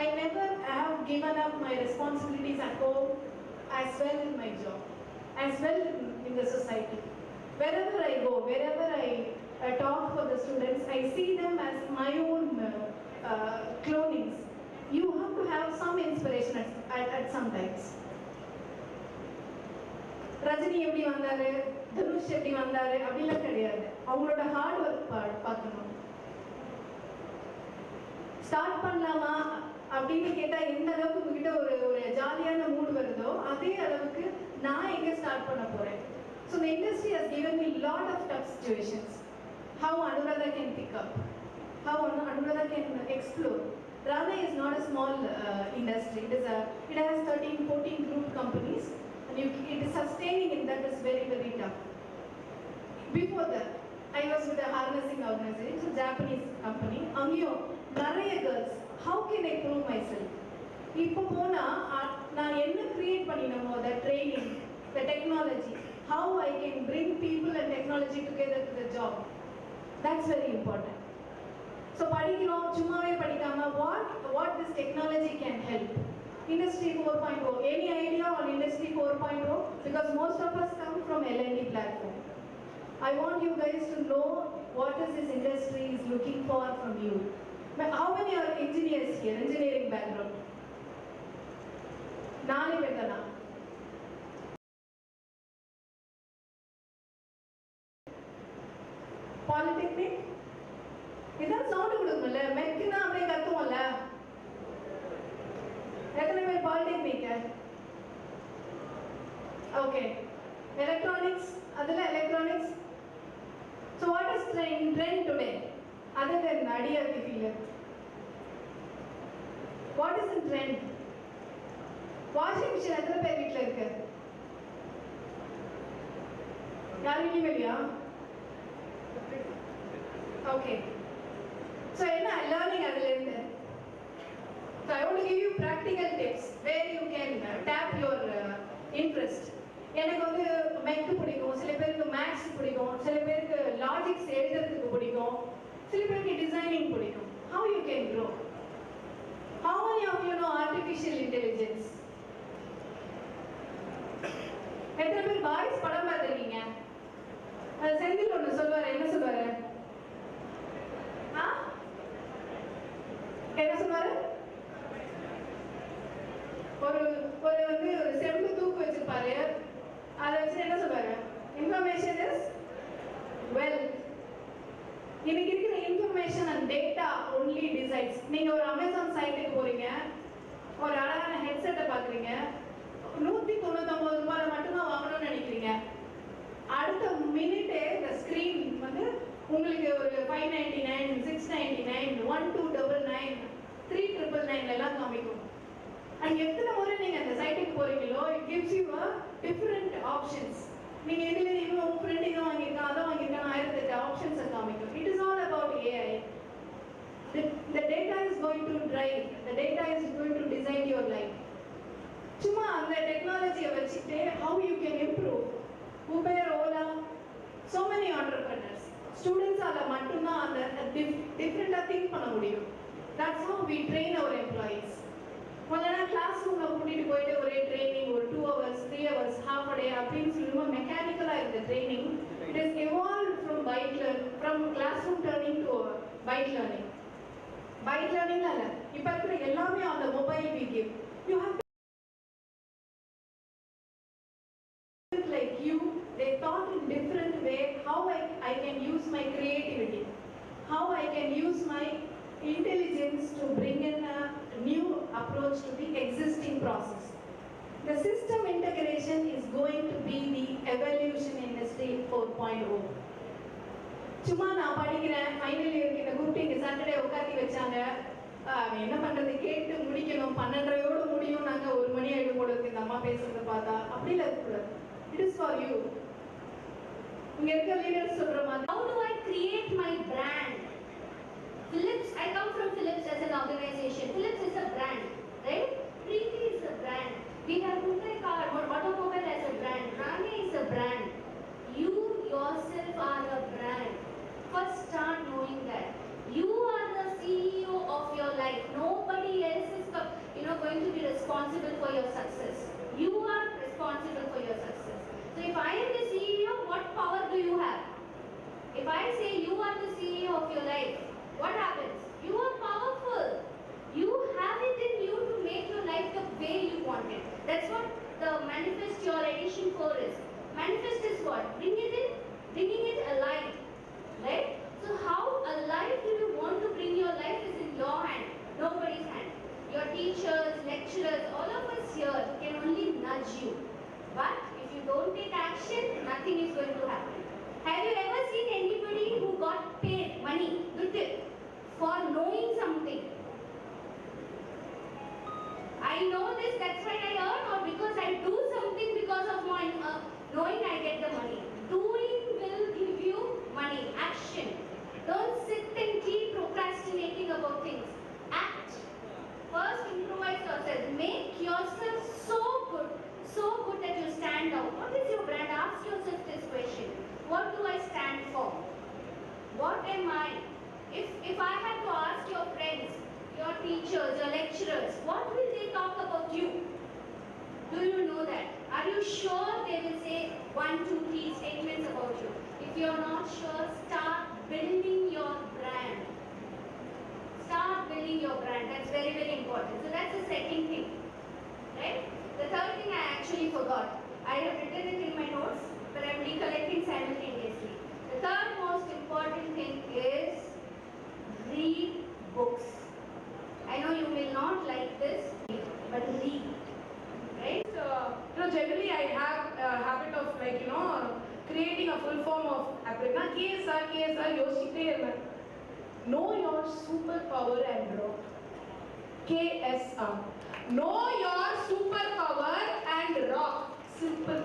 L: I never have given up my responsibilities at home as well in my job, as well in the society. Wherever I go, wherever I talk for the students, I see them as my own clonings. You have to have some inspiration at some times. Rajini எப்படி வந்தாரு, தனுஷ் எப்படி வந்தாரு அப்படிலாம் கிடையாது. அவங்களோட hard work பார்க்கணும். Start பண்ணலாமா அப்படின்னு கேட்டால் எந்த அளவுக்கு உங்ககிட்ட ஒரு ஜாலியான மூட் வருதோ அதே அளவுக்கு நான் எங்கே ஸ்டார்ட் பண்ண போகிறேன். So the industry has given me lot of tough situations. How Anuradha can pick up, how Anuradha can explore. Radha is not a small industry. It has 13-14 group companies. It is sustaining in that is very very tough. Before that, I was with a harnessing organization, it's a Japanese company. Angiyum nariya girls. How can I prove myself? Ipo pona na enna create paninamo, the training, the technology, how I can bring people and technology together to the job. That's very important. So படிக்கிறோம் சும்மாவே படிக்காம what this technology can help. Industry 4.0. Any idea on Industry 4.0? Because most of us come from L&D platform. I want you guys to know what is this industry is looking for from you. But how many are engineers here? Engineering background. 4 பேர் தானா? Polytechnic? இதான் sound கொடுக்கணும்ல, மெக்குனா அப்படியே கத்துவோம்ல. எத்தனை பேர் polytechnic? Okay. Electronics, அதுல electronics. So what is trend today? Other than IDRT field. What is in trend? Washing machine எத்தனை பேர் வீட்டில் இருக்கு? யாரும் இல்லையா? ஓகே. So என்ன learning அதுல இருந்து? So I want to give you practical tips where you can tap your interest. எனக்கு வந்து மெக் பிடிக்கும், சில பேருக்கு மேத்ஸ் பிடிக்கும், சில பேருக்கு லாஜிக்ஸ் எழுதுறதுக்கு பிடிக்கும், சில பேருக்கு டிசைனிங் பிடிக்கும். How you can grow? How many of you know artificial intelligence? எத்தனை பேர் பாய்ஸ் படம் பார்த்திருக்கீங்க? செந்தில் ஒன்று சொல்வாரு, என்ன சொல்வாரு? என்ன சொல்வாரு? ஒரு வந்து ஒரு செம்பு தூக்கு வச்சிருப்பாரு, அதை வச்சு என்ன சொல்வாரு? Information is wealth. இன்னைக்கு இருக்கிற information and data only decides. நீங்க ஒரு அமேசான் சைட்டுக்கு போறீங்க, ஒரு அழகான ஹெட்செட்டை பாக்குறீங்க, 199 ரூபாய் மட்டும்தான் வாங்கணும்னு நினைக்கிறீங்க. அடுத்த மினிட்டே இந்த ஸ்கிரீன் வந்து உங்களுக்கு ஒரு 599, 699, 1299, 399 எல்லாம் காமிக்கும். அண்ட் எத்தனை முறை நீங்க அந்த சைட்டுக்கு போறீங்களோ, it gives you a different options. நீங்க இதுல இவங்க உங்க ஃப்ரெண்ட் இதை வாங்கியிருக்கான், அதை வாங்கியிருக்கான், 1008 ஆப்ஷன்ஸை காமிக்கும். It is all about AI. The data is going to drive, the data is going to design your life. சும்மா அந்த டெக்னாலஜியை வச்சுட்டு how you can improve. Uber, Ola, so many entrepreneurs. Students ஆல மட்டும்தான் அந்த டிஃப்ரெண்டா திங்க் பண்ண முடியும். That's how we train our employees. முதல்ல கிளாஸ் ரூம்ல கூட்டிட்டு போயிட்டு ஒரே ட்ரைனிங், ஒரு 2 hours, 3 hours, half a day அப்படின்னு சொல்லுமா மெக்கானிக்கலா இருந்த training. It is evolved from classroom turning to bite learning. Bite learning அல்ல, இப்ப இருக்கிற எல்லாமே on the mobile we give. You have to like you, they thought in different way how I can use my creativity, how I can use my intelligence to bring in a new approach to the existing process. The system integration is going to be the evolution industry 4.0. சும்மா நான் படிக்கிறேன், final இயருக்கு இந்த கூப்பிட்டு இங்கே Saturday உட்காத்தி வச்சாங்க, என்ன பண்றது கேட்டு முடிக்கணும், 12:30 முடியும், நாங்கள் 1 மணி ஆயிடும் போல இருக்கு இந்த அம்மா பேசுறதை பார்த்தா. அப்படி இருக்கக்கூடாது. It is for you. இங்க இருக்க லீடர்ஸ் சொல்ற மாதிரி
C: how do I create my brand? Philips, I come from Philips as an organization. Philips is a brand, right? Preeti is a brand. We have Hyundai car, automobile as a brand. Rani is a brand. You yourself are a brand. First start knowing that. You are the CEO of your life. Nobody else is going to be responsible for your success. You are responsible for your success. So if I am the CEO, what power do you have? If I say you are the CEO of your life, what happens? You are powerful. You have it in you to make your life the way you want it. That's what the manifest your edition 4 is. Manifest is what? Bringing it alive. Right? So how alive do you want to bring your life is in your hand, nobody's hand. Your teachers, lecturers, all of us here can only nudge you. But if you don't take action, nothing is going to happen. Have you ever seen anybody who got paid money, for knowing something? I know this, that's why I earn, or because I do something because of my knowing I get the money. Doing will give you money. Action. Don't sit and keep procrastinating about things. Act. First, improvise yourself. Make yourself so good that you stand out. What is your brand? Ask yourself this question. What do I stand for? What am I? If I had to ask your friends, your teachers, your lecturers, what will they talk about you? Do you know that? Are you sure they will say 1, 2, 3 statements about you? If you're not sure, start building your brand. Start building your brand. That's very, very important. So that's the second thing. Right? The third thing I actually forgot. I have written it in my notes, but I'm recollecting simultaneously. The third most important thing is read books. I know you will not like this, but read. Right?
L: Generally I have a habit of creating a full form of KSR யோசிச்சிட்டே இருந்தேன். Know your superpower and rock. KSR. Know your superpower and rock. Simple.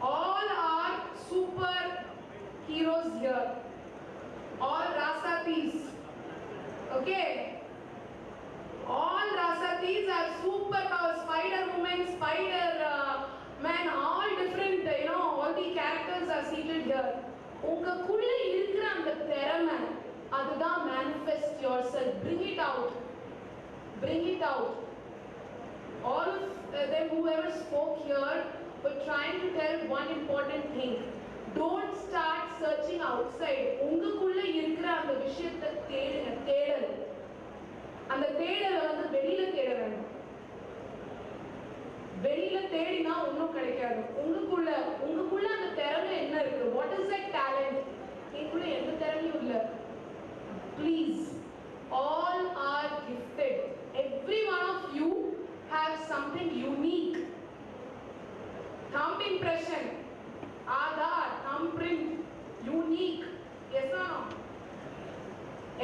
L: All are super heroes here. All Rasatis. Okay? All Rasatis are superpower. Spider-Woman, Spider-Man, all different, all the characters are seated here. உங்களுக்குள்ள இருக்கிற அந்த திறமை அதுதான் manifest yourself. Bring it out. Bring it out. All of them, whoever spoke here, were trying to tell one important thing. Don't start searching outside. உங்களுக்குள்ள இருக்கிற அந்த விஷயத்தை தேடுங்க. தேடல். அந்த தேடலை வந்து வெளியில தேட வேண்டாம். வெளியில தேடினா ஒன்றும் கிடைக்காது. உங்களுக்குள்ள அந்த திறமை என்ன இருக்கு? What is that talent? நீங்களுள்ள எந்த திறமையும் இல்லை. Please, all are gifted. Every one of you have something unique. Thumb impression, Aadhaar, thumbprint, unique. Yes or no?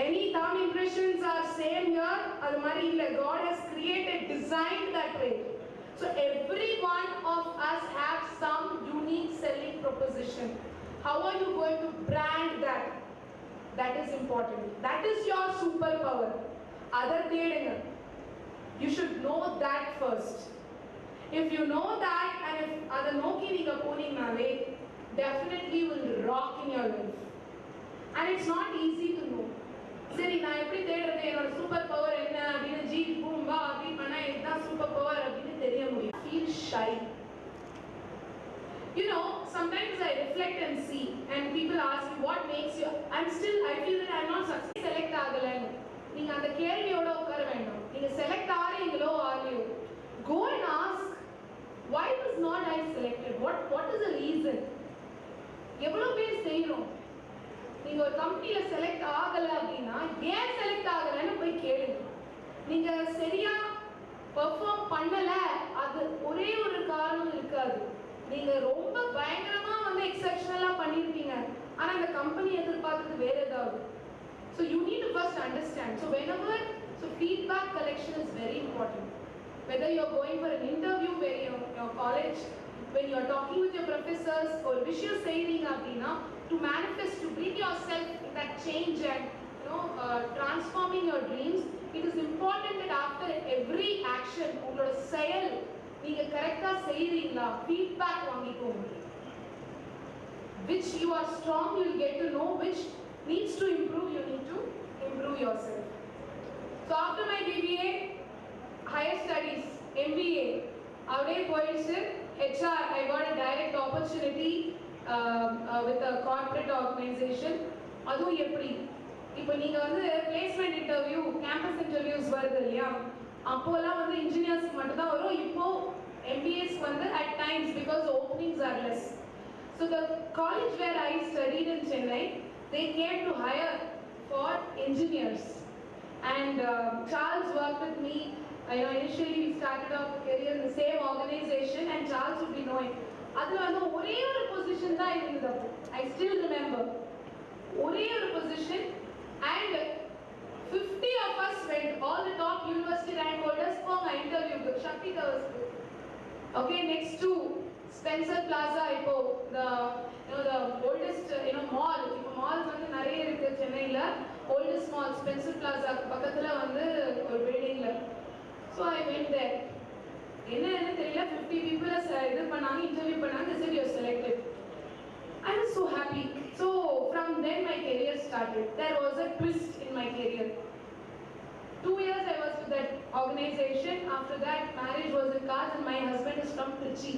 L: Any thumb impressions are same here? Adu mari illa. God has created, designed that way. So every one of us have some unique selling proposition. How are you going to brand that? That is important. That is your superpower. Other thedinga. You should know that first. If you know that, and if adha nokki neenga poningale, definitely you will rock in your life. And it's not easy to know. சரி நான் எப்படி தேடுறது என்னோட super power என்ன அப்படின்னு ஜீட் பூம்பா அப்படி பண்ணா இதுதான் சூப்பர் பவர் அப்படின்னு தெரிய முடியும். Feel shy. Sometimes I reflect and see, and people ask me what makes you. I feel that I'm not successful. Select ஆகலன்னு நீங்க அந்த கேள்வியோட உட்கார வேண்டாம். நீங்க select ஆறீங்களோ ஆகலையோ, go and ask, why was not I selected? What is the reason? எவ்வளவு பேர் செய்யறோம்? நீங்க ஒரு கம்பெனில செலக்ட் ஆகல அப்படின்னா ஏன் செலக்ட் ஆகலன்னு போய் கேளுங்க. நீங்க சரியா பெர்ஃபார்ம் பண்ணல, அது ஒரே ஒரு காரணம் இருக்காது. நீங்க ரொம்ப பயங்கரமா வந்து எக்ஸெப்ஷனலா பண்ணிருப்பீங்க, ஆனா அந்த கம்பெனி எதிர்பார்த்தது வேற ஏதாவது. So you need to first understand. So feedback collection is very important. Whether you're going for an interview, where your college, when you're talking with your professors, or விஷயம் செய்றீங்க அப்படின்னா, to manifest, to bring yourself in that change and transforming your dreams, it is important that after every action உங்களோட செயல் நீங்க கரெக்ட்டா செய்றீங்களா feedback வாங்கிக்கோங்க. Which you are strong, you will get to know which needs to improve, you need to improve yourself. So after my BBA, higher studies, MBA, avade poichu HR, I got a direct opportunity with a corporate organization. adu eppadi ipo neenga vandu placement interview, campus interviews varudhu illaya, appola vandu engineers ku mattum da varum. Ipo MBAs vandu at times, because the openings are less. So the college where I studied in Chennai, they came to hire for engineers, and Charles worked with me. Initially we started our career in the same organization, and Charles would be knowing adula vandu ore oru position da irundhu. I still remember ore oru position, and 50 of us went, all the top university rank holders ponga interview ku Shakti Towers. Okay, next to Spencer Plaza, ipo the oldest mall, ipo malls vandu nariya irukku Chennai la. Oldest mall Spencer Plaza பக்கத்துல வந்து ஒரு பில்டிங்ல. So I went there. என்ன தெரியல, 50 people இது பண்ணாங்க, interview பண்ணாங்க. They said you're selected. I was so happy. So from then my career started. started. There was a twist in my career. 2 years I was with that organization. After that, marriage was in cards, and my husband is from Trichy.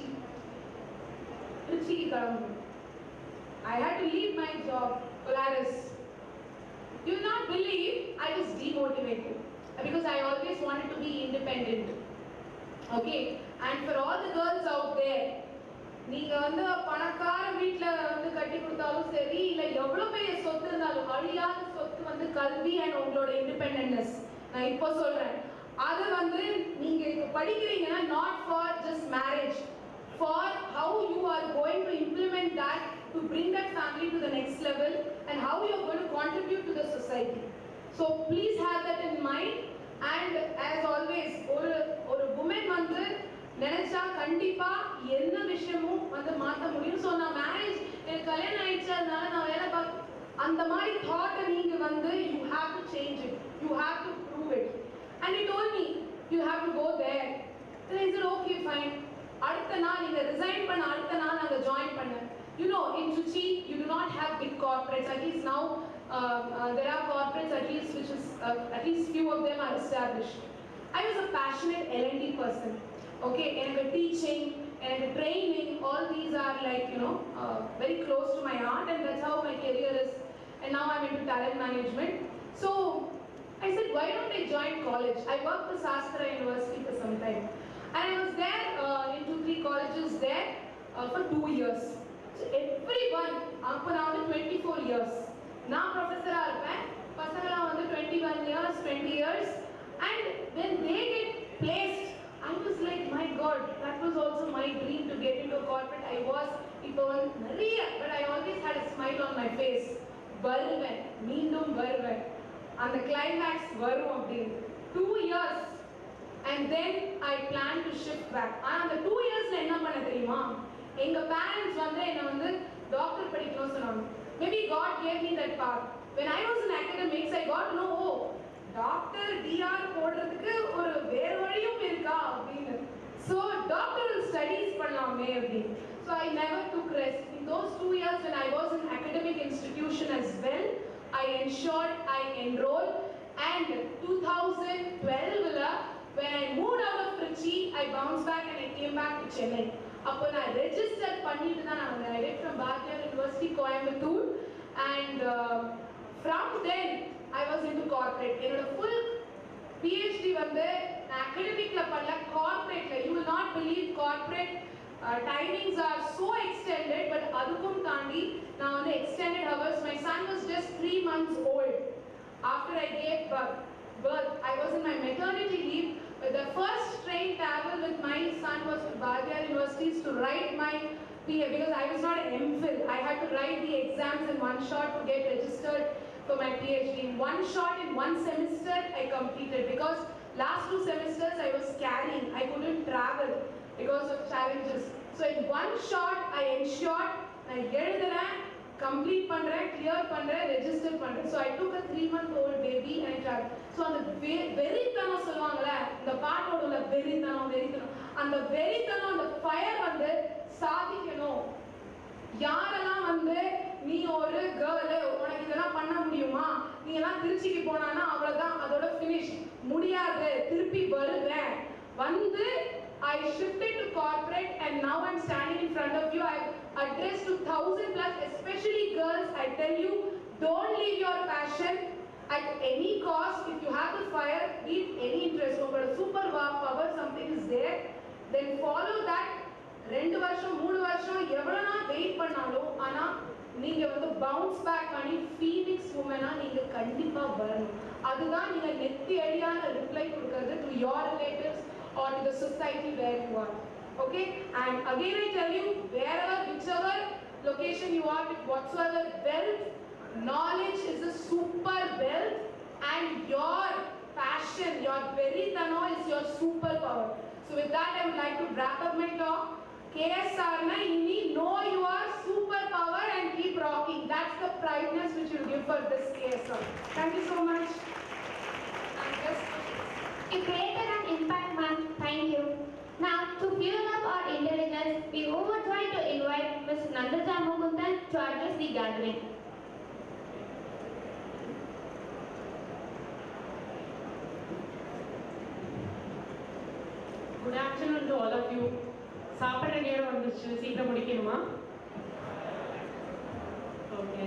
L: I had to leave my job, Polaris. You will not believe I was demotivated because I always wanted to be independent. Okay, and for all the girls out there, நீங்க வந்து பணக்கார வீட்ல வந்து கட்டி கொடுத்தாலும் சரி இல்ல எவ்வளவு பெரிய சொத்து இருந்தாலும் அழியாத சொத்து வந்து கல்வி and உங்களோட இண்டிபெண்டன்ஸ். நான் இப்போ சொல்றேன், அது வந்து நீங்க இப்போ படிக்கிறீங்கன்னா not for just marriage, for how you are going to implement that to bring that family to the next level and how you are going to contribute to the society. So please have that in mind. And as always, ஒரு woman வந்து நினைச்சா கண்டிப்பா என்ன விஷயமும் வந்து மாத்த முடியும். So நான் மேரேஜ் எனக்கு கல்யாணம் ஆயிடுச்சு அதனால நான் வேலை பார்க்க அந்த மாதிரி தாட்டை நீங்க வந்து you have to change it, you have to prove it. And it told me you have to go there. Is it okay fine. அடுத்த நாள் நீங்க ரிசைன் பண்ண அடுத்த நாள் நாங்க ஜாயின் பண்ணேன். You know, in Trichy, you do not have big corporates. At least now, there are corporates at least which is at least few of them are established. I was a passionate L&D person. Okay, and the teaching and the training, all these are like, you know, very close to my heart, and that's how my career is. And now I'm into talent management. So I said, why don't I join college? I worked for Sastra University for some time, and I was there in 2-3 colleges there for 2 years. So everyone, அப்போ நான் வந்து 24 years நான் ப்ரொஃபஸராக இருப்பேன், பசங்களாம் வந்து 21 years 20 years, and when they get placed I was like, my God, that was also my dream to get into a corporate. I was, இப்போ வந்து நிறைய, but I always had a smile on my face. வருவேன், மீண்டும் வருவேன், அந்த climax வரும் அப்படின்னு. 2 years and then I plan to shift back. ஆனால் அந்த 2 yearsல என்ன பண்ண தெரியுமா? எங்க பேரண்ட்ஸ் வந்து என்ன வந்து டாக்டர் படிக்கணும்னு சொன்னாங்க. Maybe God gave me that path. When I was in academics, I got to know, oh, doctor D R போடுறதுக்கு ஒரு வேறு வழியும் இருக்கா அப்படின்னு. So doctoral studies பண்ணலாமே அப்படின்னு. So I never took rest. In those 2 years when I was in academic institution as well, I ensured I enrolled, and 2012 when I moved out of Trichy, I bounced back and I came back to Chennai. அப்போ நான் register பண்ணிட்டு தான் நான் வந்தேன். I went from Bharatiya University, Coimbatore, and from then I was into corporate. என்னோட full PhD வந்து நான் academicல பண்ணல, corporateல. You will not believe corporate timings are so extended, but அதுக்கும் தாண்டி நான் வந்து extended hours. My son was just 3 months old after I gave birth. I was in my maternity leave. But the first train travel with my son was to Bharatiya University to write my PhD, because I was not an MPhil. I had to write the exams in one shot to get registered for my PhD. In one shot, in one semester, I completed, because last 2 semesters I was carrying. I couldn't travel because of challenges. So in one shot, I ensured I எழுதுறேன், complete பண்றேன், clear பண்றேன், register பண்றேன். So I took a 3-month-old baby and I traveled. So அந்த வெறித்தனம் சொல்லுவாங்கல்ல, இந்த பாட்டோட உள்ள வெறித்தனம், அந்த வெறித்தனம், அந்த ஃபயர் வந்து சாதிக்கணும். யாரெல்லாம் வந்து நீ ஒரு கேர்ளு, உனக்கு இதெல்லாம் பண்ண முடியுமா, நீ எல்லாம் திருச்சிக்கு போனானா அவ்வளவுதான், அதோட ஃபினிஷ், முடியாது, திருப்பி வருவேன் வந்து I shifted to corporate, and now I'm standing in front of you. I've addressed to 1,000+, especially girls. I tell you, don't leave your passion at any cost. If you have the fire, leave any interest. But a super power, something is there, then follow that. 2 வருஷம் 3 வருஷம் எவ்வளவுனா wait பண்ணாலும், ஆனா நீங்க வந்து bounce back பண்ணி Phoenix உமனா நீங்க கண்டிப்பா வரணும். அதுதான் நீங்க நெத்தி அடியான ரிப்ளை கொடுக்கிறது to your relatives or to the society where you are. Okay, and again I tell you, wherever, whichever location you are, with whatsoever wealth, knowledge is a super wealth, and your passion, your veritano is your superpower. So with that, I would like to wrap up my talk. KSR na inni know your superpower and keep rocking. That's the prideness which you give for this KSR. Thank you so much.
C: You created an impact, ma'am. Thank you. Now, to fuel up our intelligence, we overjoyed to invite Ms. Nandaja Mukundan to address the gathering.
M: Good afternoon to all of you. சாப்பிட்ற நேரம் வந்துச்சு, சீக்கிரம் முடிக்கணுமா? Okay.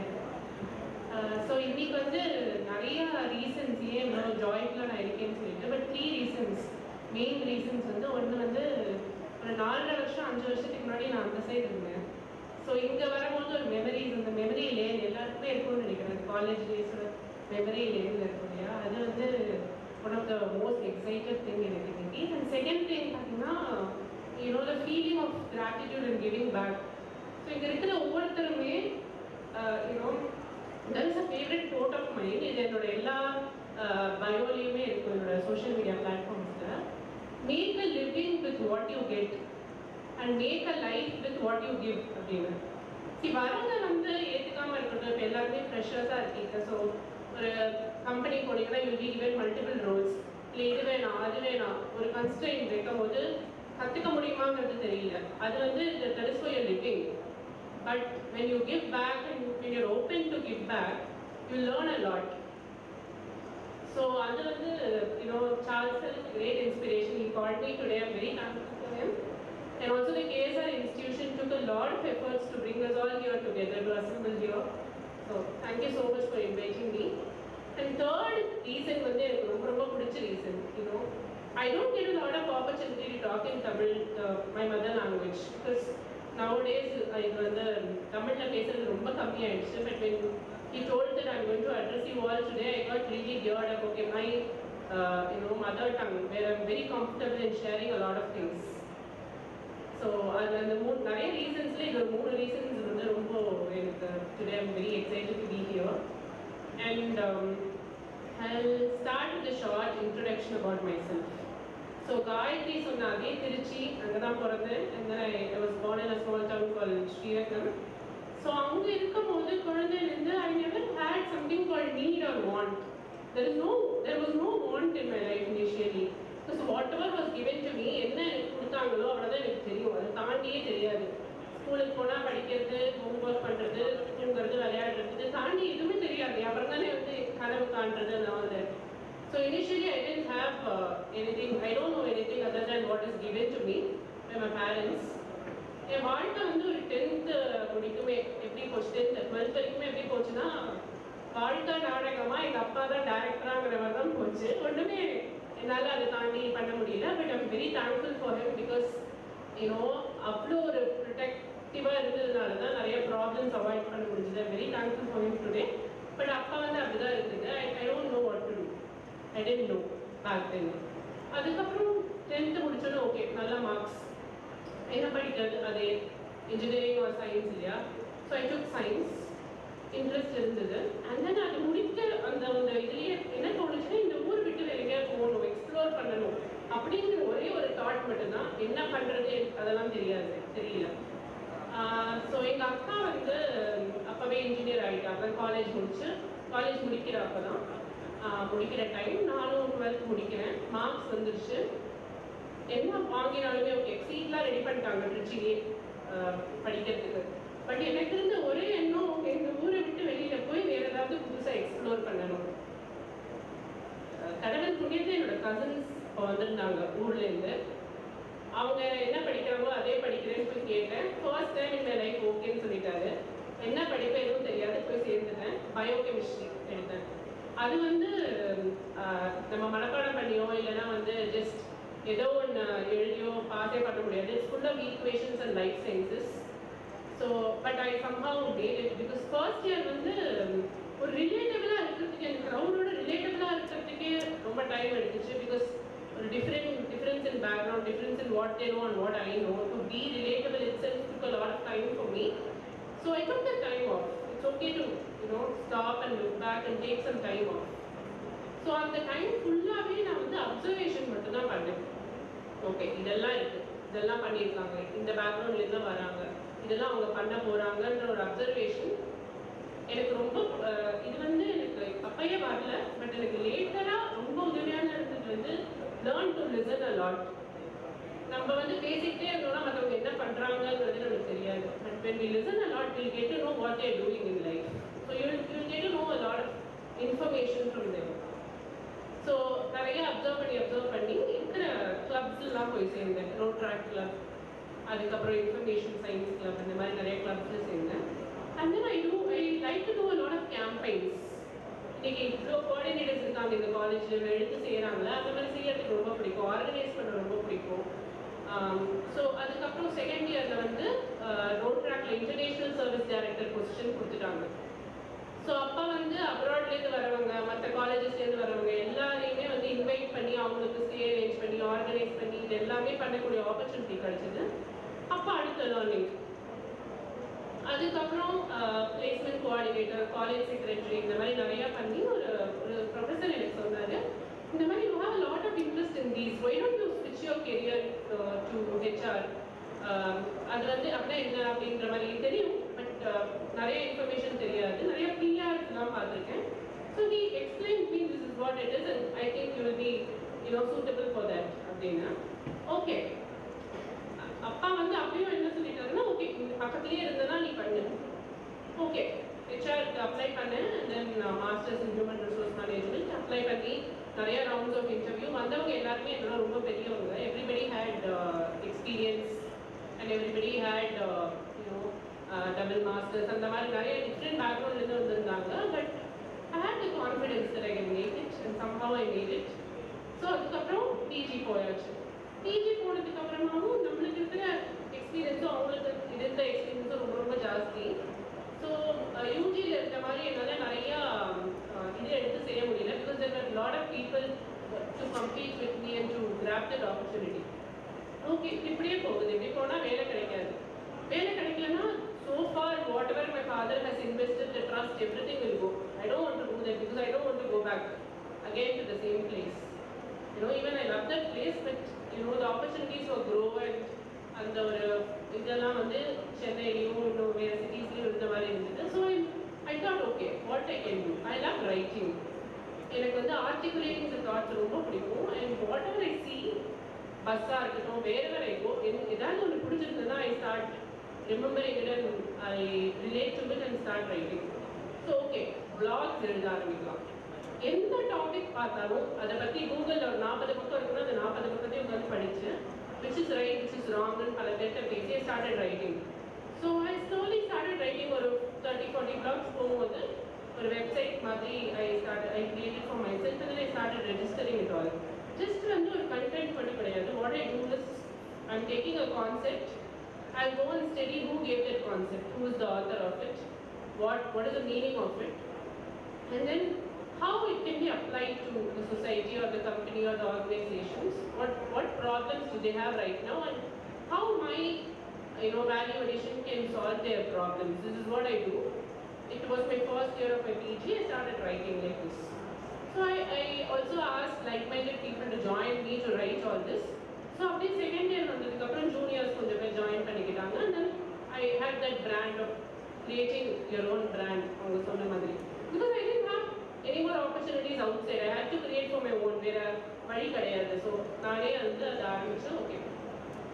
M: So இன்னைக்கு வந்து நிறைய reasons ஏன் இவ்வளோ ஜாய்ஃபுல்லாக நான் இருக்கேன்னு சொல்லிட்டு, பட் 3 ரீசன்ஸ், மெயின் ரீசன்ஸ் வந்து ஒன்று வந்து ஒரு 4.5 வருஷம் 5 வருஷத்துக்கு முன்னாடி நான் அந்த சைடு இருந்தேன். ஸோ இங்கே வரும்போது ஒரு மெமரிஸ், அந்த மெமரி லேன் எல்லாருக்குமே இருக்கும்னு நினைக்கிறேன். காலேஜ் டேஸோட மெமரி லேனில் இருக்கும் இல்லையா, அது வந்து one of the most excited thing எனக்கு இன்னைக்கு. அண்ட் செகண்ட் திங் பார்த்தீங்கன்னா, the feeling of gratitude and giving back. So இங்கே இருக்கிற ஒவ்வொருத்தருமே there is a favorite quote of mine. இது என்னோட எல்லா பயோலையுமே இருக்கும், என்னோட சோஷியல் மீடியா பிளாட்ஃபார்ம்ஸில். Make a living with what you get and make a life with what you give அப்படின்னு. வரவங்க வந்து ஏற்றுக்காமல் இருக்கட்டும். இப்போ எல்லாருமே ஃப்ரெஷர்ஸாக இருக்கீங்க. ஸோ ஒரு கம்பெனி போனீங்கன்னா you be given multiple roles. இல்லை இது வேணாம் அது வேணாம், ஒரு கன்ஸ்ட்ரெயின் வைக்கும் போது கற்றுக்க முடியுமாங்கிறது தெரியல. அது வந்து that is for your living. But when you give back and when you're open to give back, you learn a lot. So அது வந்து Charles is a great inspiration. He called me today. I'm very thankful for him. And also the KSR institution took a lot of efforts to bring us all here together, to assemble here. So thank you so much for inviting me. And third reason வந்து எனக்கு ரொம்ப ரொம்ப பிடிச்ச reason, I don't get a lot of opportunity to talk in Tamil, my mother language, because nowadays இது வந்து தமிழ்ல பேசுறது ரொம்ப கம்மியாயிடுச்சு. But when he told that I'm going to address you all today, I got really geared up. Okay, my mother tongue, where I'm very comfortable in sharing a lot of things. So அந்த நிறைய ரீசன்ஸ்ல இது 3 reasons வந்து ரொம்ப எனக்கு today I'm very excited to be here. And I'll start with a short introduction about myself. So Gayatri சொன்ன அதே திருச்சி, அங்கே தான் பிறந்தேன். And then I was born in a small town called Srirakam. So அங்கே இருக்கும்போது குழந்தையிலேருந்து I never had something called need or want. There was no want in my life initially. Because whatever was given to me, என்ன எனக்கு கொடுத்தாங்களோ அவ்வளோதான் எனக்கு தெரியும். அது தாண்டியே தெரியாது. ஸ்கூலுக்கு போனால் படிக்கிறது, ஹோம்ஒர்க் பண்ணுறது, தூங்குறது, விளையாடுறது தாண்டி எதுவுமே தெரியாது. அப்புறம் தானே வந்து கனவு காண்றது நான் வந்து. So initially I didn't have anything, I don't know anything other than what is given to me by my parents. என் வாழ்க்கை வந்து ஒரு 10th முடிக்குமே எப்படி போச்சு, 10th 12th வரைக்குமே எப்படி போச்சுன்னா, வாழ்க்கை நாடகமாக எங்கள் அப்பா தான் டேரக்டராங்கிற மாதிரி தான் போச்சு. ஒன்றுமே என்னால் அதை தாண்டி பண்ண முடியல. But I'm very thankful for him. Because அவ்வளோ ஒரு ப்ரொடெக்டிவாக இருந்ததுனால தான் நிறைய ப்ராப்ளம்ஸ் அவாய்ட் பண்ண முடிஞ்சது. I'm very thankful for him today. But அப்பா வந்து அப்படி தான் இருக்குது. I don't know what to do. I didn't know back then. அதுக்கப்புறம் 10th முடிச்சோன்னே ஓகே நல்ல மார்க்ஸ், என்ன படிக்கிறது, அது இன்ஜினியரிங் ஆர் சயின்ஸ் இல்லையா. So I took science, interest இருந்தது. அண்ட் தென் அது முடிக்க அந்த இதுலேயே என்ன தோணுச்சுன்னா, இந்த ஊர் விட்டு வேற எங்கேயா போகணும், எக்ஸ்ப்ளோர் பண்ணணும் அப்படிங்கிற ஒரே ஒரு தாட் மட்டும்தான். என்ன பண்ணுறது அதெல்லாம் தெரியல. ஸோ எங்கள் அக்கா வந்து அப்போவே இன்ஜினியர் ஆகிட்டாங்க. காலேஜ் முடிக்கிற அப்போ தான் முடிக்கிற டைம். நானும் 12th முடிக்கிறேன். மார்க்ஸ் வந்துருச்சு. என்ன வாங்கினாலுமே ஓகே, சீட்லாம் ரெடி பண்ணிட்டாங்க திருச்சியே படிக்கிறதுக்கு. பட் எனக்கு இருந்த ஒரே எண்ணம், எங்கள் ஊரை விட்டு வெளியில் போய் வேறு ஏதாவது புதுசாக எக்ஸ்ப்ளோர் பண்ணணும். கடவுள் புண்ணியத்தை என்னோட கசின்ஸ் வந்திருந்தாங்க ஊர்லேருந்து. அவங்க என்ன படிக்கிறாங்களோ அதே படிக்கிறேன்னு போய் கேட்டேன். ஃபர்ஸ்ட் டைம் இந்த லைஃப் ஓகேன்னு சொல்லிட்டாரு. என்ன படிப்பு எதுவும் தெரியாது, போய் சேர்ந்துட்டேன். பயோகெமிஸ்ட்ரி எடுத்தேன். அது வந்து நம்ம மனப்பாடம் பண்ணியோ இல்லைன்னா வந்து ஜஸ்ட் ஏதோ ஒன்று எழுதியோ பாஸே பண்ண முடியாது. It's full of equations and life sciences. So but I somehow made it. Because first year வந்து ஒரு ரிலேட்டபிளாக இருக்கிறதுக்கு, எனக்கு க்ரௌடோட ரிலேட்டபிளாக இருக்கிறதுக்கே ரொம்ப டைம் எடுத்துச்சு. பிகாஸ் ஒரு difference in background, difference in what they know and what I know. To be relatable itself took a lot of time for me. So I took the time off. It's okay to stop and look back and take some time off. So அந்த time ஃபுல்லாகவே நான் வந்து observation மட்டும்தான் பண்ணேன். Okay இதெல்லாம் இருக்குது, இதெல்லாம் பண்ணியிருக்காங்க, இந்த பேக்ரவுண்ட்லேருந்து தான் வராங்க, இதெல்லாம் அவங்க பண்ண போகிறாங்கன்ற ஒரு அப்சர்வேஷன் எனக்கு ரொம்ப இது வந்து எனக்கு அப்பயே வரல. பட் எனக்கு லேட்டராக ரொம்ப உதவியான இருந்தது வந்து learn to listen a lot. நம்ம வந்து பேசிக்கிட்டே இருந்தோம்னா மற்றவங்க என்ன பண்ணுறாங்கன்றது நமக்கு தெரியாது. But when we listen a lot, we'll get to know what they are doing in life. So you'll get to know a lot of information from them. So நிறைய observe பண்ணி இருக்கிற கிளப்ஸில் கிளப்ஸ்லாம் போய் சேர்ந்தேன். ரோட் ட்ராக் கிளப், அதுக்கப்புறம் information science club, இந்த மாதிரி நிறைய கிளப்ஸில் சேர்ந்தேன். And then I like to do a lot of campaigns. இன்னைக்கு இவ்வளோ கோஆர்டினேட்டர்ஸ் இருக்காங்க இந்த காலேஜில், எடுத்து செய்கிறாங்களே, அந்த மாதிரி செய்யறதுக்கு ரொம்ப பிடிக்கும், ஆர்கனைஸ் பண்ண ரொம்ப பிடிக்கும். ஸோ அதுக்கப்புறம் செகண்ட் இயரில் வந்து ரோட் ட்ராக்ல இன்டர்நேஷ்னல் சர்வீஸ் டைரக்டர் பொசிஷன் கொடுத்துட்டாங்க. ஸோ அப்போ வந்து அப்ராட்லேருந்து வரவங்க, மற்ற காலேஜஸ்லேருந்து வரவங்க எல்லாரையுமே வந்து இன்வைட் பண்ணி அவங்களுக்கு ஸ்டே அரேஞ்ச் பண்ணி ஆர்கனைஸ் பண்ணி இது எல்லாமே பண்ணக்கூடிய ஆப்பர்ச்சுனிட்டி கிடைச்சிது. அப்போ அடுத்த லேர்னிங். அதுக்கப்புறம் பிளேஸ்மெண்ட் கோஆர்டினேட்டர், காலேஜ் செக்ரட்டரி, இந்த மாதிரி நிறையா பண்ணி ஒரு ப்ரொஃபஸர் எனக்கு சொன்னார், இந்த மாதிரி you have a lot of interest in these, why don't you switch your career to HR. அது வந்து அப்படின்னா என்ன அப்படின்ற மாதிரி தெரியும், பட் நிறைய இன்ஃபர்மேஷன் தெரியாது, நிறைய பிஆர்ஸ்லாம் பார்த்துருக்கேன். So he explained me this is what it is and I think you will be suitable for that அப்படின்னா. ஓகே, அப்பா வந்து அப்பயும் என்ன சொல்லிட்டாருன்னா, ஓகே இந்த பக்கத்துலேயே இருந்தனா நீ பண்ணு. ஓகே, ஹெச்ஆருக்கு அப்ளை பண்ணேன். And then masters in human resource management apply பண்ணி நிறைய ரவுண்ட்ஸ் ஆஃப் இன்டர்வியூ. வந்தவங்க எல்லாருமே என்னோட ரொம்ப பெரியவங்க. Everybody had experience and everybody had double masters, அந்த மாதிரி நிறைய டிஃப்ரெண்ட் பேக்ரவுண்ட்லேருந்து வந்திருந்தாங்க. But I had the confidence that I can make it and somehow I made it. So அதுக்கப்புறம் பிஜி போயாச்சு. பிஜி போனதுக்கு அப்புறமாவும் நம்மளுக்கு இருக்கிற எக்ஸ்பீரியன்ஸும் அவங்களுக்கு இருந்த எக்ஸ்பீரியன்ஸும் ரொம்ப ரொம்ப ஜாஸ்தி. ஸோ யூஜியில் இருக்க மாதிரி என்னால் நிறையா இது எடுத்து செய்ய முடியல, because there were lot of people to complete with me and to grab that opportunity. Okay, இப்படியே போகுது. இப்படி போனால் வேலை கிடைக்காது. வேலை கிடைக்கலன்னா so far whatever my father has invested, the trust, everything will go. I don't want to do that because I don't want to go back again to the same place. Even I love that place, but the opportunities for grow and அந்த ஒரு இதெல்லாம் வந்து சென்னையிலையும் இன்னும் வேறு சிட்டிஸ்லையும் இருந்த மாதிரி இருந்தது. So I thought okay, what I can do. I love writing. எனக்கு வந்து ஆர்டிகுலேட்டிங் தி தாட்ஸ் ரொம்ப பிடிக்கும். And whatever I see, பஸ்ஸாக இருக்கட்டும், வேறெவர் ஐ கோ, ஏதாவது ஒன்று பிடிச்சிருந்ததுன்னா I start remembering it and I relate to it and start writing. So okay, blogs எழுத ஆரம்பிக்கலாம். எந்த டாபிக் பார்த்தாலும் அதை பற்றி கூகுளில் ஒரு 40 பக்கம் இருக்குன்னா அந்த 40 பக்கத்தையும் உட்காந்து படித்து which is right, which is wrong and பல பேர்கிட்ட பேசி I started writing. So I slowly started writing. ஒரு 30-40 blogs போகும்போது ஒரு வெப்சைட் மாதிரி I created for myself and then I started registering it all. Just வந்து ஒரு கண்டென்ட் மட்டும் கிடையாது. What I do is I'm taking a concept, I'll go and study who gave that concept, who is the author of it, what is the meaning of it, and then how it can be applied to the society or the company or the organizations. What problems do they have right now and how my value addition can solve their problems. This is what I do. It was my first year of my PG. I started writing like this. So I also asked like-minded people to join me to write all this. So after second year வந்ததுக்கு அப்புறம் juniors கொஞ்சம் பேர் join பண்ணிக்கிட்டாங்க. And then I had that brand of creating your own brand, அவங்க சொன்ன மாதிரி. Because I didn't have any more opportunities outside. I had to create for my own. வேற வழி கிடையாது. ஸோ நானே வந்து அதை ஆரம்பித்தேன். Okay,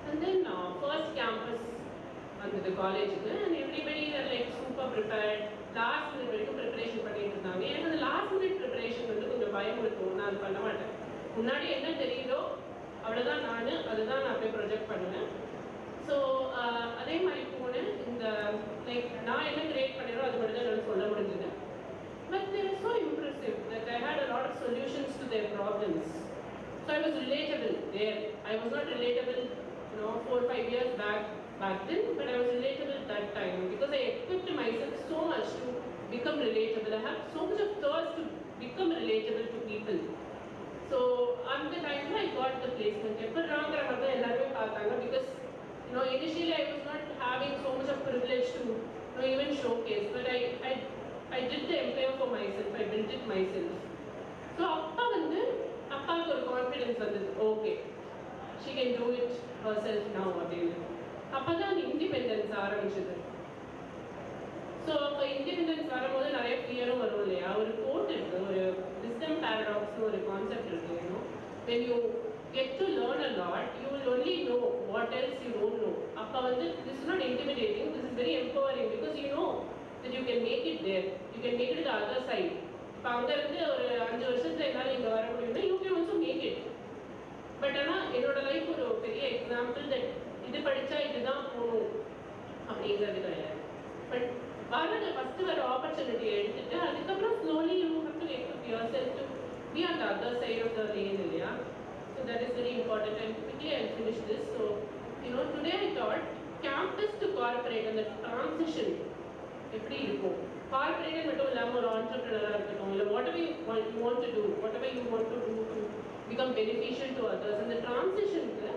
M: and then first campus வந்தது காலேஜுக்கு. And everybody like super prepared. Last minute வரைக்கும் ப்ரிப்பரேஷன் பண்ணிட்டு இருந்தாங்க. எனக்கு அந்த லாஸ்ட் மினிட் ப்ரிப்பரேஷன் வந்து கொஞ்சம் பயமுறுத்தும். நான் அது பண்ண மாட்டேன். முன்னாடி என்ன தெரியுதோ அவ்வளோதான், அதுதான் நான் போய் ப்ரொஜெக்ட் பண்ணுவேன். ஸோ அதே மாதிரி போனேன். இந்த லைக் நான் என்ன கிரியேட் பண்ணிடுறோம் அது மட்டும் தான் என்னால் சொல்ல முடிஞ்சது. But they were so impressive that I had a lot of solutions to their problems. So I was relatable there. I was not relatable, 4 or 5 years back then, but I was relatable that time because I equipped myself so much to become relatable. I have so much of thirst to become relatable to people. So at the time I got the placement. Because initially I was not having so much of privilege to even showcase, but I did the employer for myself. I built it myself. So appaku or confidence vandhu. Okay, she can do it herself now. Appada independence ஆரம்பிச்சது. So அப்போ independence வரும்போது நிறைய ஃபியரும் வரும் இல்லையா. ஒரு code இருக்கு, ஒரு wisdom paradox ஒரு கான்செப்ட் இருக்கு. When you get to learn a lot, you will only know what else you don't know. அப்போ வந்து this is not intimidating, this is very empowering because you know that you can make it there, you can make it the other side. இப்போ அங்கேருந்து ஒரு 5 வருஷத்துல என்னால் இங்கே வர முடியும்னா you can also make it. But ஆனால் என்னோட லைஃப் ஒரு அப்படிங்கிறது கிடையாது. பட் வரது ஃபர்ஸ்ட் வர ஆப்பர்ச்சுனிட்டியை எடுத்துட்டு அதுக்கப்புறம் slowly you have to equip yourself to be on the other side of the lane இல்லையா. So that is very important and quickly I finish this. So today I thought campus to corporate அந்த transition எப்படி இருக்கும். Corporate மட்டும் இல்லாமல் ஒரு ஆண்டர்பிரினராக இருக்கட்டும், இல்லை whatever you want to do, whatever you want to do to become beneficial to others. அந்த டிரான்சிஷனுக்கு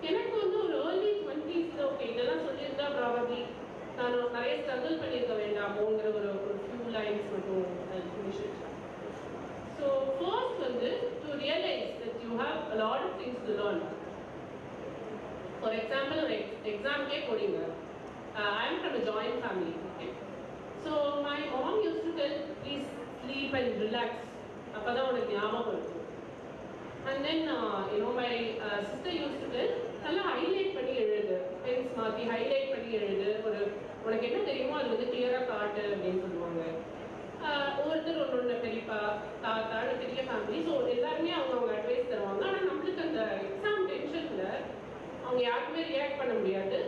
M: எனக்கு வந்து ஒரு ஏர்லி 20s ஓகே இதெல்லாம் சொல்லியிருந்தா ப்ராபப்ளி நான் நிறைய ஸ்ட்ரகிள் பண்ணியிருக்க வேண்டாமோங்கிற ஒரு ஃபியூ லைன்ஸ் மட்டும் ஃபினிஷ். ஸோ ஃபர்ஸ்ட் வந்து to realise that you have a lot of things to learn. For example ஒரு எக்ஸாம்க்கே போறீங்க. I am from a joint family. Okay, so my mom use to tell please sleep and relax, அப்போ தான் உனக்கு ஞாபகம் இருக்கும். And then, my sister used to tell, நல்லா highlight பண்ணி எழுது, பென்ஸ் மாற்றி ஹைலைட் பண்ணி எழுது, உனக்கு என்ன தெரியுமோ அது வந்து கிளியராக காட்டு அப்படின்னு சொல்லுவாங்க. ஒவ்வொருத்தர் ஒன்று பெரியப்பா தாத்தா பெரிய ஃபேமிலி, ஸோ எல்லாருமே அவங்க அட்வைஸ் தருவாங்க. ஆனால் நம்மளுக்கு அந்த எக்ஸாம் டென்ஷனில் அவங்க யாருக்குமே ரியாக்ட் பண்ண முடியாது,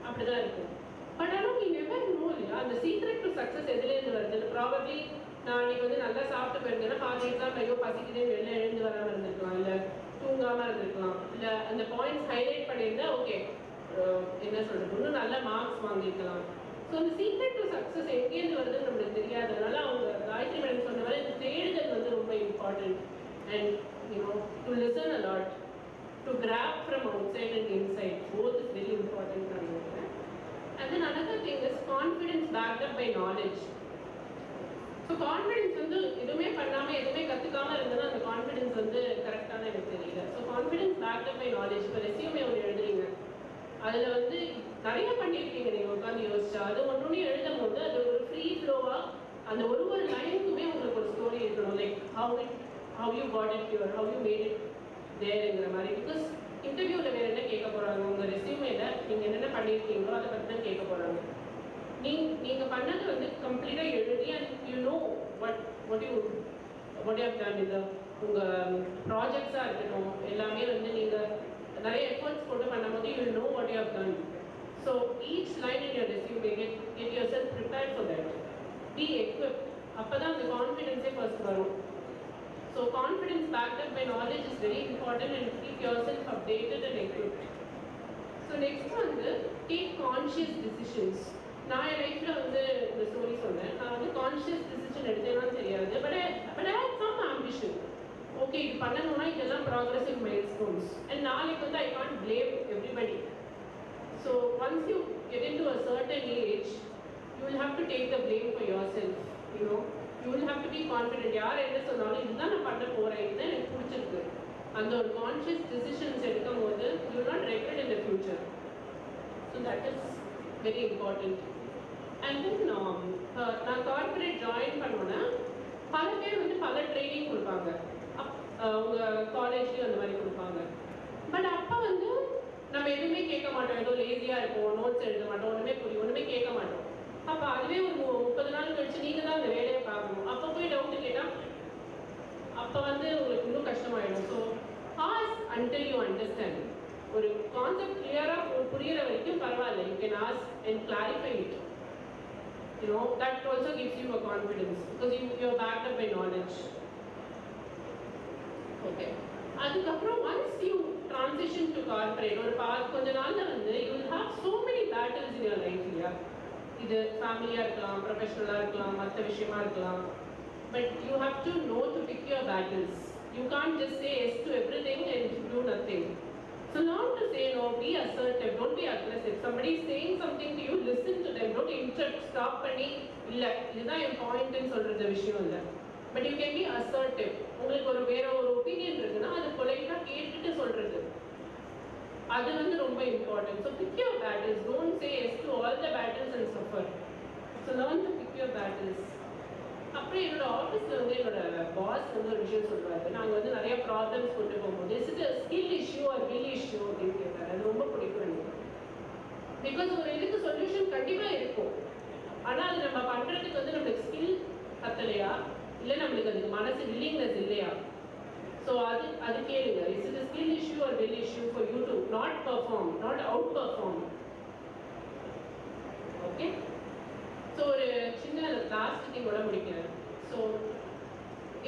M: அப்படிதான் இருக்கும். பட் ஆனால் நீ நெவர் நோ இல்லையா, அந்த சீக்ரெட் டு சக்ஸஸ் எதுலேருந்து வருது. ப்ராபப்ளி நான் இன்னைக்கு வந்து நல்லா சாப்பிட்டு போயிருந்தேன்னா பாதி எக்ஸாம் ஐயோ பசிக்குதே வெளில எழுந்து வராமல் இருந்திருக்கலாம், இல்லை தூங்காமல் இருந்திருக்கலாம், இல்லை அந்த பாயிண்ட்ஸ் ஹைலைட் பண்ணியிருந்தா ஓகே என்ன சொல்கிறது இன்னும் நல்ல மார்க்ஸ் வாங்கியிருக்கலாம். ஸோ அந்த சீக்ரெட் டு சக்ஸஸ் எங்கேருந்து வருதுன்னு நம்மளுக்கு தெரியாது. அதனால அவங்க காயத்ரி மேடம் சொன்ன மாதிரி இந்த தேடுதல் வந்து ரொம்ப important. And to listen a lot, to grab from outside and inside, both is very important நான் நினைக்கிறேன். And then another thing is confidence backed up by knowledge. So confidence வந்து எதுவுமே பண்ணாமல் எதுவுமே கற்றுக்காமல் இருந்ததுன்னா அந்த கான்ஃபிடன்ஸ் வந்து கரெக்டான எனக்கு தெரியல. So confidence backed up by knowledge. இப்போ ரெஸ்யூமே ஒன்று எழுதுறீங்க, அதில் வந்து நிறைய பண்ணியிருக்கீங்க நீங்கள் உட்காந்து யோசிச்சா, அது ஒன்று எழுதும் போது அது ஒரு ஃப்ரீ ஃப்ளோவாக அந்த ஒரு லைனுக்குமே உங்களுக்கு ஒரு ஸ்டோரி இருக்கணும். Like how you got it here, how you made it தேர்ங்கிற மாதிரி. பிகாஸ் இன்டர்வியூவில் வேறு என்ன கேட்க போகிறாங்க, உங்கள் ரெஸ்யூமேல நீங்கள் என்னென்ன பண்ணியிருக்கீங்களோ அதை பற்றி தான் கேட்க போகிறாங்க. நீங்கள் பண்ணது வந்து கம்ப்ளீட்டாக எழுதி and you know what you have done in உங்கள் ப்ராஜெக்ட்ஸாக இருக்கட்டும் எல்லாமே வந்து நீங்கள் நிறைய எஃபர்ட்ஸ் போட்டு பண்ணும்போது you will know what you have done. So each line in your resume, get yourself prepared for that. Be equipped. அப்போ தான் அந்த கான்ஃபிடென்ஸே ஃபர்ஸ்ட் வரும். So confidence backed up by knowledge is very important and keep yourself updated and equipped. So next வந்து take conscious decisions. நான் என் லைஃப்பில் வந்து இந்த story சொன்னேன். நான் வந்து கான்ஷியஸ் டிசிஷன் எடுத்தேன்னு தெரியாது, but I had some ambition. Okay இது பண்ணணும்னா இதெல்லாம் ப்ராக்ரெசிவ் மைல்ஸ்டோன்ஸ் அண்ட் நாளைக்கு வந்து I can't blame everybody. So once you get into a certain age you will have to take the blame for yourself. You will have to be confident. யார் என்ன சொன்னாலும் இதுதான் நான் பண்ண போகிறேன், இதுதான் எனக்கு பிடிச்சிருக்கு. அந்த ஒரு கான்ஷியஸ் டிசிஷன்ஸ் எடுக்கும் போது you will not regret in the future. So that is very important. And then நான் கார்பரேட் ஜாயின் பண்ணோன்னே பல பேர் வந்து பல ட்ரைனிங் கொடுப்பாங்க, உங்கள் காலேஜ்லேயும் அந்த மாதிரி கொடுப்பாங்க. பட் அப்போ வந்து நம்ம எதுவுமே கேட்க மாட்டோம், ஏதோ லேசியாக இருப்போம், நோட்ஸ் எழுத மாட்டோம், ஒன்றுமே கேட்க மாட்டோம். அப்போ அதுவே ஒரு 30 நாள் கழிச்சு நீங்கள் தான் அந்த வேலையை பார்க்கணும். அப்போ போய் டவுட்டு கேட்டால் அப்போ வந்து உங்களுக்கு இன்னும் கஷ்டமாயிடும். So as until you understand. ஒரு கான்செப்ட் கிளியராக புரிகிற வரைக்கும் பரவாயில்ல, you can ask and clarify it. That also gives you a confidence because you are backed up by knowledge. Okay. அதுக்கப்புறம் once you transition to corporate ஒரு கொஞ்ச நாள்ல வந்து you will have so many battles in your life இல்லையா. இது ஃபேமிலியாக இருக்கலாம், ப்ரொஃபஷனலாக இருக்கலாம், மற்ற விஷயமா இருக்கலாம். But you have to know to pick your battles. You can't just say yes to everything and do nothing. So learn to say no, be assertive, don't be aggressive. Somebody is saying something to you, listen to them, don't interrupt, stop பண்ணி இல்லை இதுதான் என் பாயிண்ட்னு சொல்கிறது விஷயம் இல்லை. But you can be assertive. உங்களுக்கு வேற ஒரு opinion இருக்குன்னா அது பொலைட்டாக கேட்டுட்டு சொல்கிறது, அது வந்து ரொம்ப important. So pick your battles, don't say yes to all the battles and suffer. So learn to pick your battles. அப்புறம் என்னோட ஆஃபீஸில் வந்து என்னோட பாஸ் வந்து ஒரு விஷயம் சொல்லுவாரு. நாங்கள் வந்து நிறைய ப்ராப்ளம்ஸ் கொண்டு போகும்போது is it skill issue R will issue அப்படின்னு கேட்டார். அது ரொம்ப பிடிக்கும் எனக்கு. பிகாஸ் ஒரு இதுக்கு சொல்யூஷன் கண்டிப்பாக இருக்கும், ஆனால் அது நம்ம பண்ணுறதுக்கு வந்து நம்மளுக்கு ஸ்கில் பத்தலையா இல்லை நம்மளுக்கு அதுக்கு மனசு வில்லிங்னஸ் இல்லையா. ஸோ அது கேளுங்க. Is it skill issue R will issue for you to not perform, not out perform. Okay. So ஒரு சின்ன லாஸ்ட் திங்கோட முடிக்கிறேன். ஸோ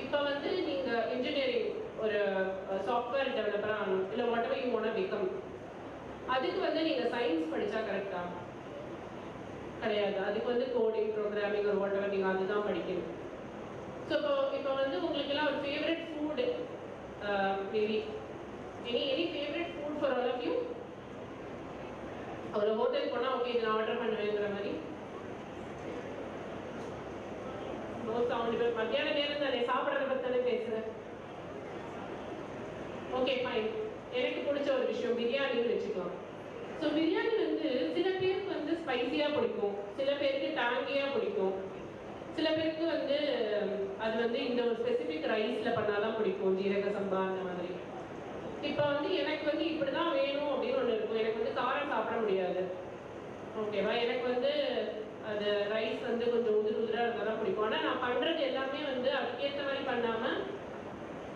M: இப்போ வந்து நீங்கள் இன்ஜினியரிங் ஒரு சாஃப்ட்வேர் டெவலப்பராக ஆகணும், இல்லை whatever you want become, அதுக்கு வந்து நீங்கள் சயின்ஸ் படித்தா கரெக்டாக கிடையாது. அதுக்கு வந்து கோடிங், ப்ரோக்ராமிங் ஒரு வாட் எவர் நீங்கள் அதுதான் படிக்கணும். ஸோ இப்போ வந்து உங்களுக்கெல்லாம் ஒரு favourite food maybe any favourite food for all of you? ஒரு ஹோட்டல் போனால் ஓகே இதை நான் ஆர்டர் பண்ணுவேங்கிற மாதிரி நோ சவுண்ட். இப்போ மத்தியான நேரம் தானே, சாப்பிட்றத பற்றி தானே பேசுகிறேன். Okay fine. எனக்கு பிடிச்ச ஒரு விஷயம் பிரியாணின்னு வச்சுக்கலாம். ஸோ பிரியாணி வந்து சில பேருக்கு வந்து ஸ்பைசியாக பிடிக்கும், சில பேருக்கு டேங்கியாக பிடிக்கும், சில பேருக்கு வந்து அது வந்து இந்த ஒரு ஸ்பெசிஃபிக் ரைஸில் பண்ணாதான் பிடிக்கும், ஜீரக சம்பா அந்த மாதிரி. இப்போ வந்து எனக்கு வந்து இப்படி தான் வேணும் அப்படின்னு ஒன்று இருக்கும். எனக்கு வந்து காரம் சாப்பிட முடியாது, ஓகேவா? எனக்கு வந்து அது ரைஸ் வந்து கொஞ்சம் உதிராக இருந்தால் தான் பிடிக்கும். ஆனால் நான் பண்ணுறது எல்லாமே வந்து அதுக்கேற்ற மாதிரி பண்ணாமல்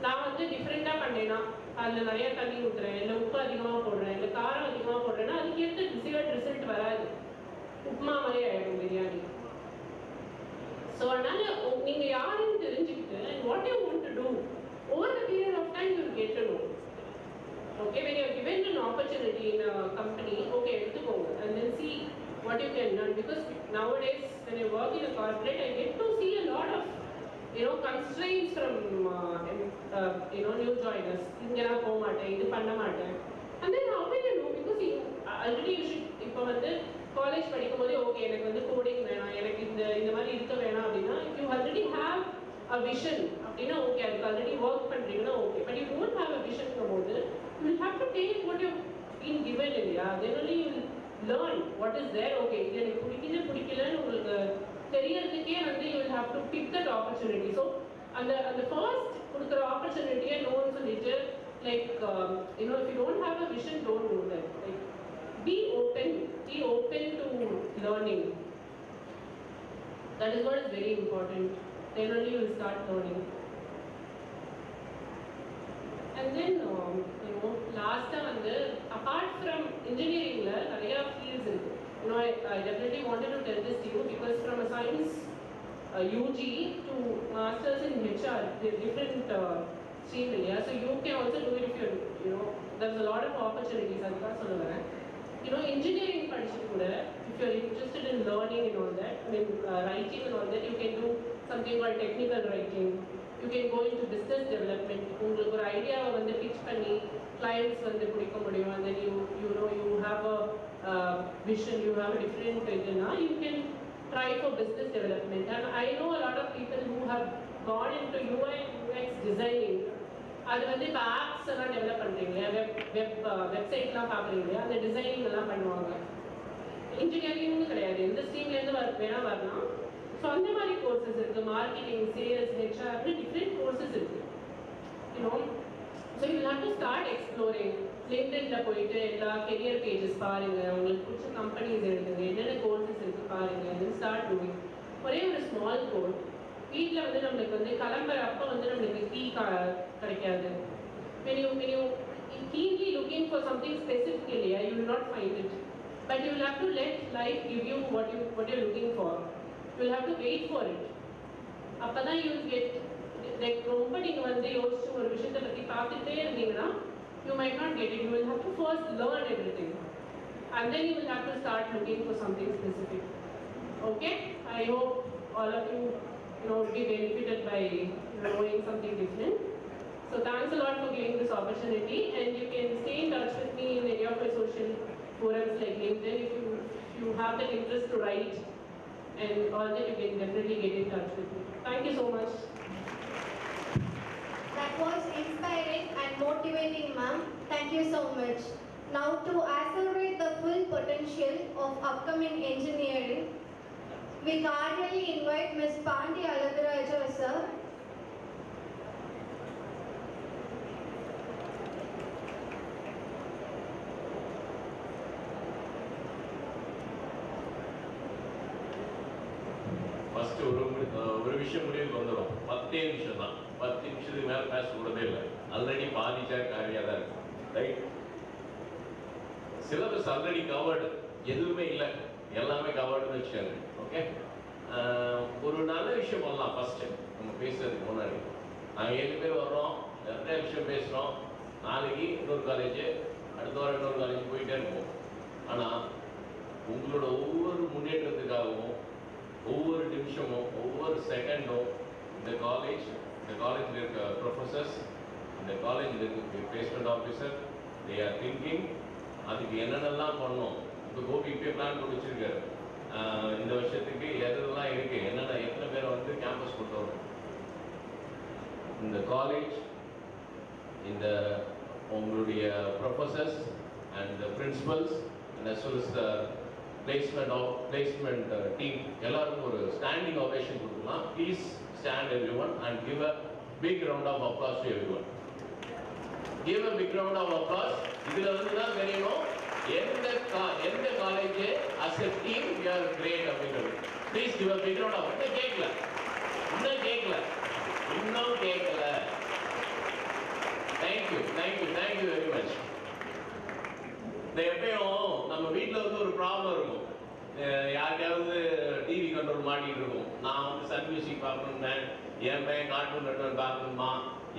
M: நான் வந்து டிஃப்ரெண்ட்டாக பண்ணேன்னா அதில் நிறைய தண்ணி ஊற்றுறேன், இல்லை உப்பு அதிகமாக போடுறேன், இல்லை காரம் அதிகமாக போடுறேன்னா அதுக்கேற்ற டிசைர்ட் ரிசல்ட் வராது, உப்புமா மாதிரி ஆகிடும் பிரியாணி. ஸோ அதனால் நீங்கள் யாருன்னு தெரிஞ்சுக்கிட்டு what you want to do over the period of time you will get to know. Okay, when you are given an opportunity in a company, okay, எடுத்துக்கோங்க and then see what you can learn, because nowadays when I work in a corporate I get to see a lot of constraints from new joiners. இங்க நான் போக மாட்டேன், இது பண்ண மாட்டேன், and then how will you know? Because already you should இப்போ வந்து college படிக்கும் போதே ஓகே எனக்கு வந்து கோடிங் வேணாம், எனக்கு இந்த மாதிரி இருக்க வேணாம் அப்படின்னா if you already have a vision அப்படின்னா ஓகே, அதுக்கு ஆல்ரெடி ஒர்க் பண்ணுறீங்கன்னா okay. But you don't have a vision போது you will have to take what you've been given இல்லையா? then only you will learn what is there. okay, இது எனக்கு பிடிக்கலன்னு உங்களுக்கு தெரியறதுக்கே வந்து you will have to pick that opportunity. so அந்த first கொடுக்குற opportunity-யை நோன்னு சொல்லிட்டு like if you don't have a vision, don't do that. like be open to learning. That is what is very important. then only you will start learning. And then last-ஆ வந்து apart from engineering-ல நிறைய fields இருக்கு. I definitely wanted to tell this to you because from a science UG to masters in HR, there are different stream இல்லையா? So you can also do it if there's a lot of opportunities. அதுக்காக சொல்ல வரேன். engineering படிச்சுட்டு கூட if you are interested in learning and all that, writing and all that, you can do something called technical writing. You can go into business development. உங்களுக்கு ஒரு ஐடியாவை வந்து pitch பண்ணி clients வந்து பிடிக்க முடியும். and then you have a vision, you have a different idea. You can try for business development. And I know a lot of people who have gone into UI UX designing. அது வந்து இப்போ apps எல்லாம் develop பண்ணுறீங்க, வெப்சைட்லாம் பார்க்குறீங்க, அந்த designing எல்லாம் பண்ணுவாங்க. இன்ஜினியரிங்னு கிடையாது, எந்த ஸ்ட்ரீம்லேருந்து வேணால் வரலாம். ஸோ அந்த மாதிரி கோர்சஸ் இருக்குது. மார்க்கெட்டிங், சேல்ஸ், ஹெச்ஆர், அப்படி டிஃப்ரெண்ட் கோர்சஸ் இருக்குது. So you have to start exploring. லிங்க்டின்ல போயிட்டு எல்லா கெரியர் பேஜஸ் பாருங்கள், உங்களுக்கு பிடிச்ச கம்பெனிஸ் எழுதுங்க, என்னென்ன கோர்சஸ் இருக்குது பாருங்கள், தென் ஸ்டார்ட் டூயிங். ஒரே ஒரு ஸ்மால் கோர்ஸ். வீட்டில் வந்து நம்மளுக்கு வந்து கிளம்புற அப்போ வந்து நம்மளுக்கு டீ கிடைக்காது. when you keenly looking for something specific இல்லையா, you will not find it, but you will have to let life give you what you're looking for. You will have to wait for it. அப்பதான் you will get like ரொம்ப நீங்க வந்து யோசிச்சு ஒரு விஷயத்தை பற்றி பார்த்துட்டே இருந்தீங்கன்னா you might not get it. You will have to first learn everything and then you will have to start looking for something specific. Okay, I hope all of you would be benefited by knowing something different. So thanks a lot for giving this opportunity, and you can stay in touch with me in any of my social forums like LinkedIn. If you have that interest to write and all that, you can definitely get in touch with me. Thank you so much.
C: That was inspiring and motivating, ma'am. Thank you so much. Now to accelerate the full potential of upcoming engineering, we cordially invite Ms. Pandi Aladaraja, sir.
N: First ஒரு விஷயம் முடிவுக்கு வந்துடும். 10 நிமிஷம் தான், 10 நிமிஷத்துக்கு மேலே பேசக்கூடவே இல்லை. Already பாதிச்சா காரியாக தான் இருக்கு. ரைட், சிலபஸ் ஆல்ரெடி கவர்டு, எதுவுமே இல்லை. எல்லாமே கவர்டுன்னு வச்சுக்கோங்க. ஓகே, ஒரு நல்ல விஷயம் பண்ணலாம். ஃபஸ்ட்டு நம்ம பேசுறதுக்கு முன்னாடி நாங்கள் 7 பேர் வர்றோம், நிறைய விஷயம் பேசுகிறோம். நாளைக்கு இன்னொரு காலேஜ், அடுத்த வாரம் இன்னொரு காலேஜ் போயிட்டே இருப்போம். ஆனால் உங்களோட ஒவ்வொரு முன்னேற்றத்துக்காகவும் ஒவ்வொரு நிமிஷமும் ஒவ்வொரு செகண்டும் இந்த காலேஜில் இருக்க ப்ரொஃபஸர்ஸ், இந்த காலேஜில் இருக்க placement officer, they are thinking அதுக்கு என்னென்னலாம் பண்ணணும். இப்போ கோபி இப்பயே பிளான் பண்ணி வச்சிருக்காரு. இந்த வருஷத்துக்கு எதெல்லாம் இருக்கு, என்னென்ன எத்தனை பேரை வந்து கேம்பஸ் கொண்டு வரும். இந்த காலேஜ், இந்த உங்களுடைய professors and principles and as well as the placement team எல்லாருக்கும் ஒரு ஸ்டாண்டிங் ஓவேஷன் கொடுக்கலாம். Please stand everyone and give a big round of applause to everyone. Give a big round of applause. இதுல வந்து தான் தெரியணும் எந்த college as a team we are great அப்படிங்கிறது. Please give a big round of applause. இன்னும் கேட்கல. Thank you very much. எப்பயும் நம்ம வீட்டில் வந்து ஒரு ப்ராப்ளம் இருக்கும். யாருக்காவது டிவி கண்ட்ரோல் மாட்டிகிட்டு இருக்கும். நான் வந்து சன் மியூசிக் பார்க்கணும்னு, என் பையன் கார்ட்டூன் நெட்வொர்க் பார்க்கணுமா,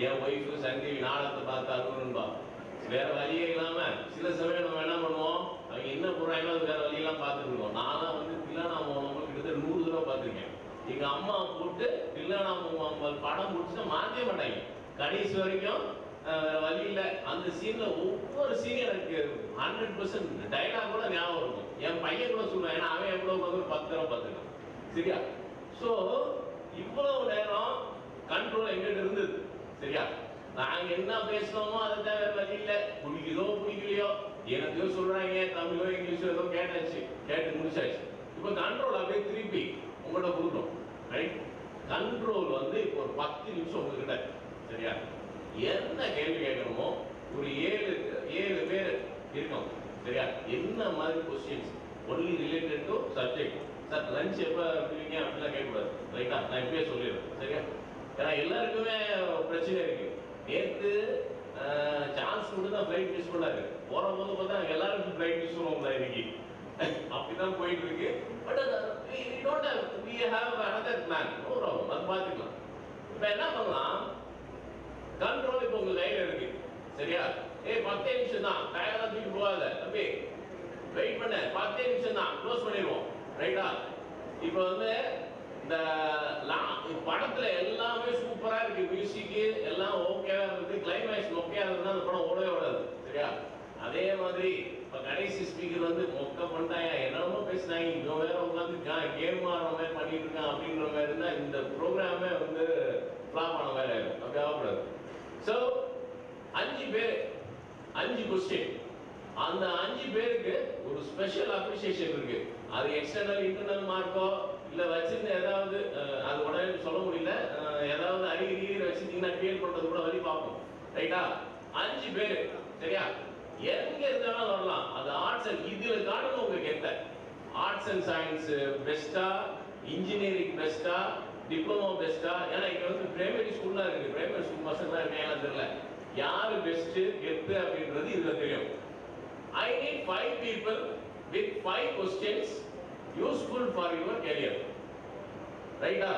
N: என் ஒய்ஃபு சன் டிவி நாடகத்தை பார்த்து அழுகணும்பா. வேற வழியே இல்லாமல் சில சமயம் நம்ம என்ன பண்ணுவோம், அவங்க என்ன போகிறாங்களோ அது வேற வழியெல்லாம் பார்த்துட்டு இருக்கோம். நான்லாம் வந்து தில்லானாம கிட்டத்தட்ட 100 தடவை பார்த்துருக்கேன். எங்கள் அம்மா போட்டு தில்லானாம படம் முடிச்சுன்னா மாற்றவே மாட்டாங்க. கடைசி வரைக்கும் வழி இல்லை. அந்த சீனில் ஒவ்வொரு சீனும் எனக்கு 100% டைலாக் கூட ஞாபகம் இருக்கும். என் பையன் கூட சொல்லுவேன், ஏன்னா அவன் எவ்வளோ வந்து 10 தடவை பார்த்துருக்கான். சரியா? ஸோ இவ்வளவு நேரம் கண்ட்ரோல் எங்கிட்ட இருந்தது. சரியா? நாங்கள் என்ன பேசுகிறோமோ அதை தவிர வழி இல்லை. பிடிக்கலையோ எனக்கோ சொல்கிறாங்க, தமிழோ இங்கிலீஷோ ஏதோ கேட்டு முடிச்சாச்சு. இப்போ கண்ட்ரோல் அப்படியே திருப்பி உங்கள்கிட்ட கொடுக்கணும். ரைட்? கண்ட்ரோல் வந்து இப்போ ஒரு 10 நிமிஷம் உங்ககிட்ட. சரியா? என்ன கேள்வி கேட்கணுமோ ஒரு 7 பேர் இருக்கோம். சரியா? என்ன மாதிரி questions only related to subject. Sir lunch எப்போ பண்ணுவீங்க அப்படிலாம் கேட்கக்கூடாது. ரைட்டா? நான் இப்பயே சொல்லிடுறேன். சரியா? ஏன்னா எல்லாருக்குமே பிரச்சனை இருக்கு. நேற்று சான்ஸ் மட்டும் தான் ஃப்ளைட் மிஸ் பண்ணாரு. போகும்போது பார்த்தா எல்லாருக்கும் ஃப்ளைட் மிஸ் பண்ணுவோம்ல இன்னைக்கு. அப்படிதான் போயிட்டு இருக்கு. But we have another plan. No problem, அது பார்த்துக்கலாம். இப்போ என்ன பண்ணலாம், கண்ட்ரோல் இப்போ உங்க கையில இருக்கு. சரியா? 10 நிமிஷம் தான், கையெல்லாம் தூக்கி போகாத தம்பி, வெயிட் பண்ண, 10 நிமிஷம் தான், க்ளோஸ் பண்ணிடுவோம். ரைட்டா? இப்போ வந்து இந்த படத்துல எல்லாமே சூப்பரா இருக்கு, மியூசிக்கு எல்லாம் ஓகேவா இருக்கு, கிளைமேக்ஸ் ஓகேவா இருந்தா அந்த படம் ஓடவே ஓடாது. சரியா? அதே மாதிரி இப்போ கடைசி ஸ்பீக்கர் வந்து மொக்க பண்ணிட்டாங்க, என்னென்னமோ பேசினாங்க, இவன் வேற உட்காந்து கேம் ஆடுற மாதிரி பண்ணிட்டு இருக்கான் அப்படின்ற மாதிரி இருந்தா இந்த ப்ரோக்ராமே வந்து ஃபிளாப் ஆன மாதிரி ஆயிடும். அப்படி ஆகக்கூடாது. ஸோ 5 பேர் 5 கொஸ்டின். அந்த 5 பேருக்கு ஒரு ஸ்பெஷல் அப்ரிசியேஷன் இருக்கு. அது எக்ஸ்டர்னல் இன்டர்னல் மார்க்கோ இல்லை வச்சிருந்த ஏதாவது அது உடனே சொல்ல முடியல, ஏதாவது அறிகுறி வச்சிருந்தீங்கன்னா கிளியர் பண்றது கூட வழி பார்ப்போம். ரைட்டா? 5 பேர். சரியா? எங்க இருந்தாலும் வரலாம். அது ஆர்ட்ஸ் அண்ட் இதுல காட்டணும் உங்க கெட்ட. ஆர்ட்ஸ் அண்ட் சயின்ஸ் பெஸ்டா, இன்ஜினியரிங் பெஸ்டா, டிப்ளமோ பெஸ்டா? ஏன்னா இங்க வந்து பிரைமரி ஸ்கூல்லாம் இருக்கு, பிரைமரி ஸ்கூல் பசங்க இருக்காங்க தெரியல. யாரு பெஸ்ட் கெத்து அப்படின்றது இதுல தெரியும். I need 5 people with 5 questions useful for your career. ரைட்டா?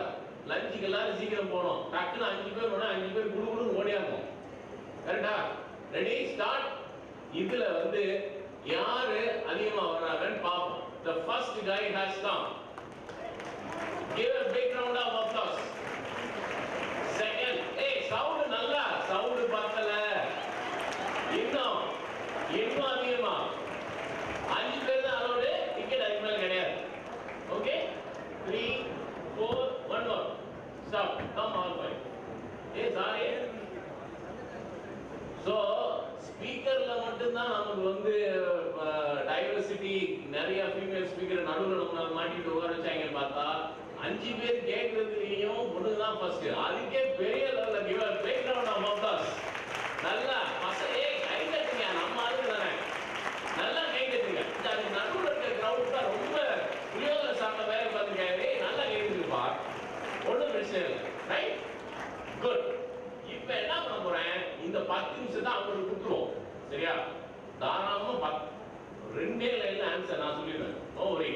N: லஞ்சுக்கு எல்லாரும் சீக்கிரம் போகணும். டக்குன்னு 5 பேர் போனா 5 பேர் குடுகுடுன்னு ஓடியாகும். கரெக்டா? Ready, start. இதுல வந்து யாரு அதிகமா வர்றாங்கன்னு பாப்போம். The first guy has come. Give a big round of applause. Second, sound நல்லா, சவுண்ட் பத்தல, இன்னும் அதிகமா 5 பேர் தான் அலோடு, டிக்கெட் அதுக்கு மேல கிடையாது. Okay, 3, 4, 1 more. Stop. Come all 5. Sorry. So ஸ்பீக்கர்ல மட்டும்தான் நமக்கு வந்து டைவர்சிட்டி, நிறைய ஃபீமேல் ஸ்பீக்கர் நடுவில் நம்ம மாட்டிட்டு உட்கார வச்சாங்கன்னு பார்த்தா 5 பேர் கேட்கறதுலையும் ஒன்று தான் ஃபர்ஸ்ட். அதுக்கே பெரிய லெவலில் give a big round of applause. நல்லா பசங்க கை தட்டுங்க, நம்ம ஆளுங்க தானே, நல்லா கை தட்டுங்க. அதுக்கு நடுவில் இருக்க கிரவுண்ட் தான் ரொம்ப புளியோதரை சாப்பிட்ட வேலை பார்த்துருக்காரு, நல்லா கை தட்டுப்பா, ஒன்றும் பிரச்சனை இல்லை. Right, good. இப்போ என்ன பண்ண போறேன், இந்த 10 நிமிஷம் தான் அவங்களுக்கு கொடுத்துருவோம். சரியா? தாராளமாக 2 லைன்ல ஆன்சர் நான் சொல்லிடுவேன். நோ வரி.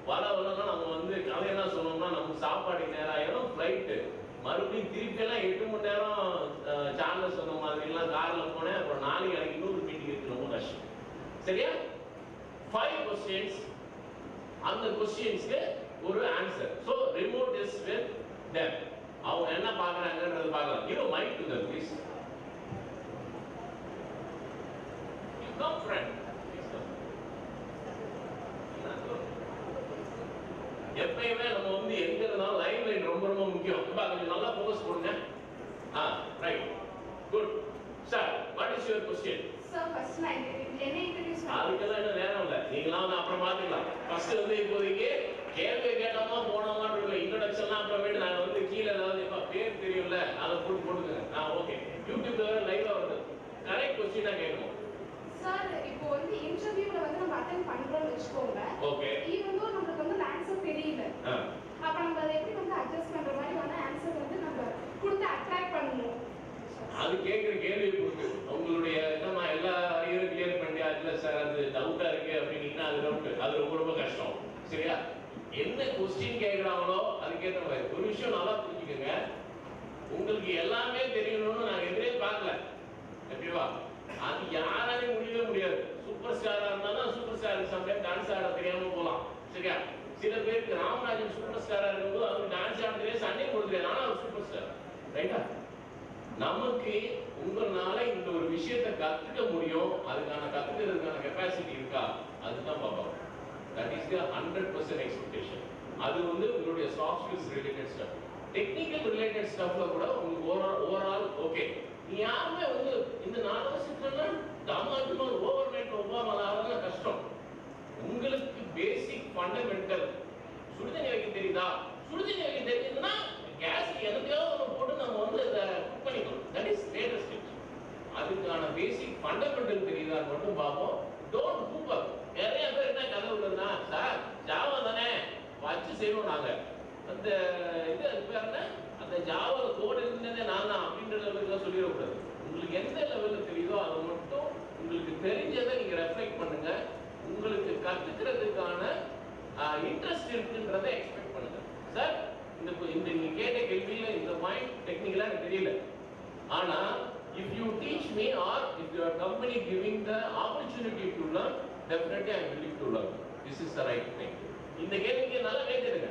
N: வரவனா நம்ம வந்து கதையெல்லாம் சொன்னோம்னா நமக்கு சாப்பாடு நேரம் ஆயிரும், ஃப்ளைட்டு மறுபடியும் திருப்பியெல்லாம் 8 மணி நேரம் சார்ல சொன்ன மாதிரிலாம் கார்ல போனேன். அப்புறம் நாளைக்கு எனக்கு இன்னொரு மீட்டிங் இருக்கு, ரொம்ப கஷ்டம். சரியா? 5 கொஸ்டின்ஸ், அந்த கொஸ்டின்ஸ்க்கு ஒரு answer. So remote is with them. அவங்க என்ன பார்க்குறாங்கன்றது பார்க்கலாம். Give mic to them please. You come friend. எப்பயுமே நம்ம வந்து எங்க இருந்தாலும் லைன் லைன் ரொம்ப ரொம்ப முக்கியம். கொஞ்சம் நல்லா ஃபோக்கஸ் பண்ணுங்க. Right, good. Sir, what is your question?
C: Sir, first நான் என்ன இன்ட்ரோ듀ஸ்
N: அதுக்கெல்லாம் இன்னும் நேரம் இல்லை, நீங்களாம் வந்து அப்புறம் பார்த்துக்கலாம். ஃபர்ஸ்ட் வந்து இப்போதைக்கு கேள்வி கேட்டோமா போனோமான்னு இல்லை, இன்ட்ரோடக்ஷன்லாம் அப்புறமேட்டு நாங்கள் வந்து கீழே ஏதாவது இப்போ பேர் தெரியும்ல அதை போட்டுக்கோங்க. ஓகே, யூடியூப்ல லைவாக வருது. கரெக்ட் கொஸ்டினாக கேட்கணும்.
C: சார், இப்போ வந்து இன்டர்வியூல வந்து நம்ம அட்டெண்ட் பண்றோம்னு வெச்சுக்கோங்க.
N: ஓகே.
C: ஈவன் தோ நமக்கு வந்து ஆன்சர் தெரியல. அப்ப நம்ம அதை எப்படி வந்து அட்ஜஸ்ட் பண்ற மாதிரி வந்து ஆன்சர் வந்து நம்ம கொடுத்து அட்ராக்ட் பண்ணணும்.
N: அது கேட்குற கேள்வியை பொறுத்து உங்களுடைய என்னமா எல்லா அரியரும் கிளியர் பண்ணியா இல்லை சார் அது டவுட்டா இருக்கு அப்படின்னீங்கன்னா அது டவுட், அது ரொம்ப ரொம்ப கஷ்டம். சரியா? என்ன கொஸ்டின் கேட்குறாங்களோ அதுக்கேற்ற மாதிரி ஒரு விஷயம் நல்லா புரிஞ்சுக்கோங்க. உங்களுக்கு எல்லாமே தெரியணும்னு நாங்கள் எதிரே பார்க்கல. ஓகேவா? அது யாராலையும் முடியவே முடியாது. சூப்பர் ஸ்டாரா இருந்தாலும் சூப்பர் ஸ்டாருக்கு சம்டைம் டான்ஸ் ஆட தெரியாம போகலாம். சரியா? சில பேருக்கு ராமராஜன் சூப்பர் ஸ்டாரா இருக்கும்போது அவருக்கு டான்ஸ் ஆட தெரியாது, சண்டை போட தெரியாது, ஆனா அவர் சூப்பர் ஸ்டார். ரைட்டா? நமக்கு உங்களால இந்த ஒரு விஷயத்தை கத்துக்க முடியும், அதுக்கான கத்துக்கிறதுக்கான கெப்பாசிட்டி இருக்கா, அதுதான் பார்ப்போம். That is the 100% expectation. அது வந்து உங்களுடைய soft skills related stuff. Technical related ஸ்டஃப்ல கூட உங்களுக்கு ஓவரால் ஓகே. நீ யாருமே வந்து இந்த 4 வருஷத்துல டமாட்டுமா ஓவர்நைட் ஒவ்வாமலாம் கஷ்டம். உங்களுக்கு பேசிக் ஃபண்டமெண்டல் சுடுதண்ணி வைக்க தெரியுதா? சுடுதண்ணி வைக்க தெரியுதுன்னா கேஸ் எதுக்காவது போட்டு நம்ம வந்து அதை குக் பண்ணிக்கணும். That is latest step. அதுக்கான பேசிக் ஃபண்டமெண்டல் தெரியுதான்னு மட்டும் பார்ப்போம். டோன்ட் ஹூப் அப். நிறைய பேர் என்ன கதை உள்ளதுன்னா, சார் ஜாவா தானே வச்சு செய்வோம் நாங்க, அந்த இது அது பேர் என்ன, அந்த ஜாவா கோட் இருந்ததே நான் தான் அப்படின்ற லெவலுக்கு சொல்லிடக்கூடாது. உங்களுக்கு எந்த லெவலில் தெரியுதோ அதை மட்டும் உங்களுக்கு தெரிஞ்சதை நீங்க ரெஃப்ளெக்ட் பண்ணுங்க. உங்களுக்கு கத்துக்கிறதுக்கான இன்ட்ரெஸ்ட் இருக்குன்றதை எக்ஸ்பெக்ட் பண்ணுங்க. சார் இந்த நீங்க கேட்ட கேள்வியில இந்த பாயிண்ட் டெக்னிக்கலா எனக்கு தெரியல, ஆனா if you teach me or if your company giving the opportunity to learn, definitely I am willing to learn. This is the right thing. இந்த கேள்விக்கு நல்லா கேட்குறீங்க.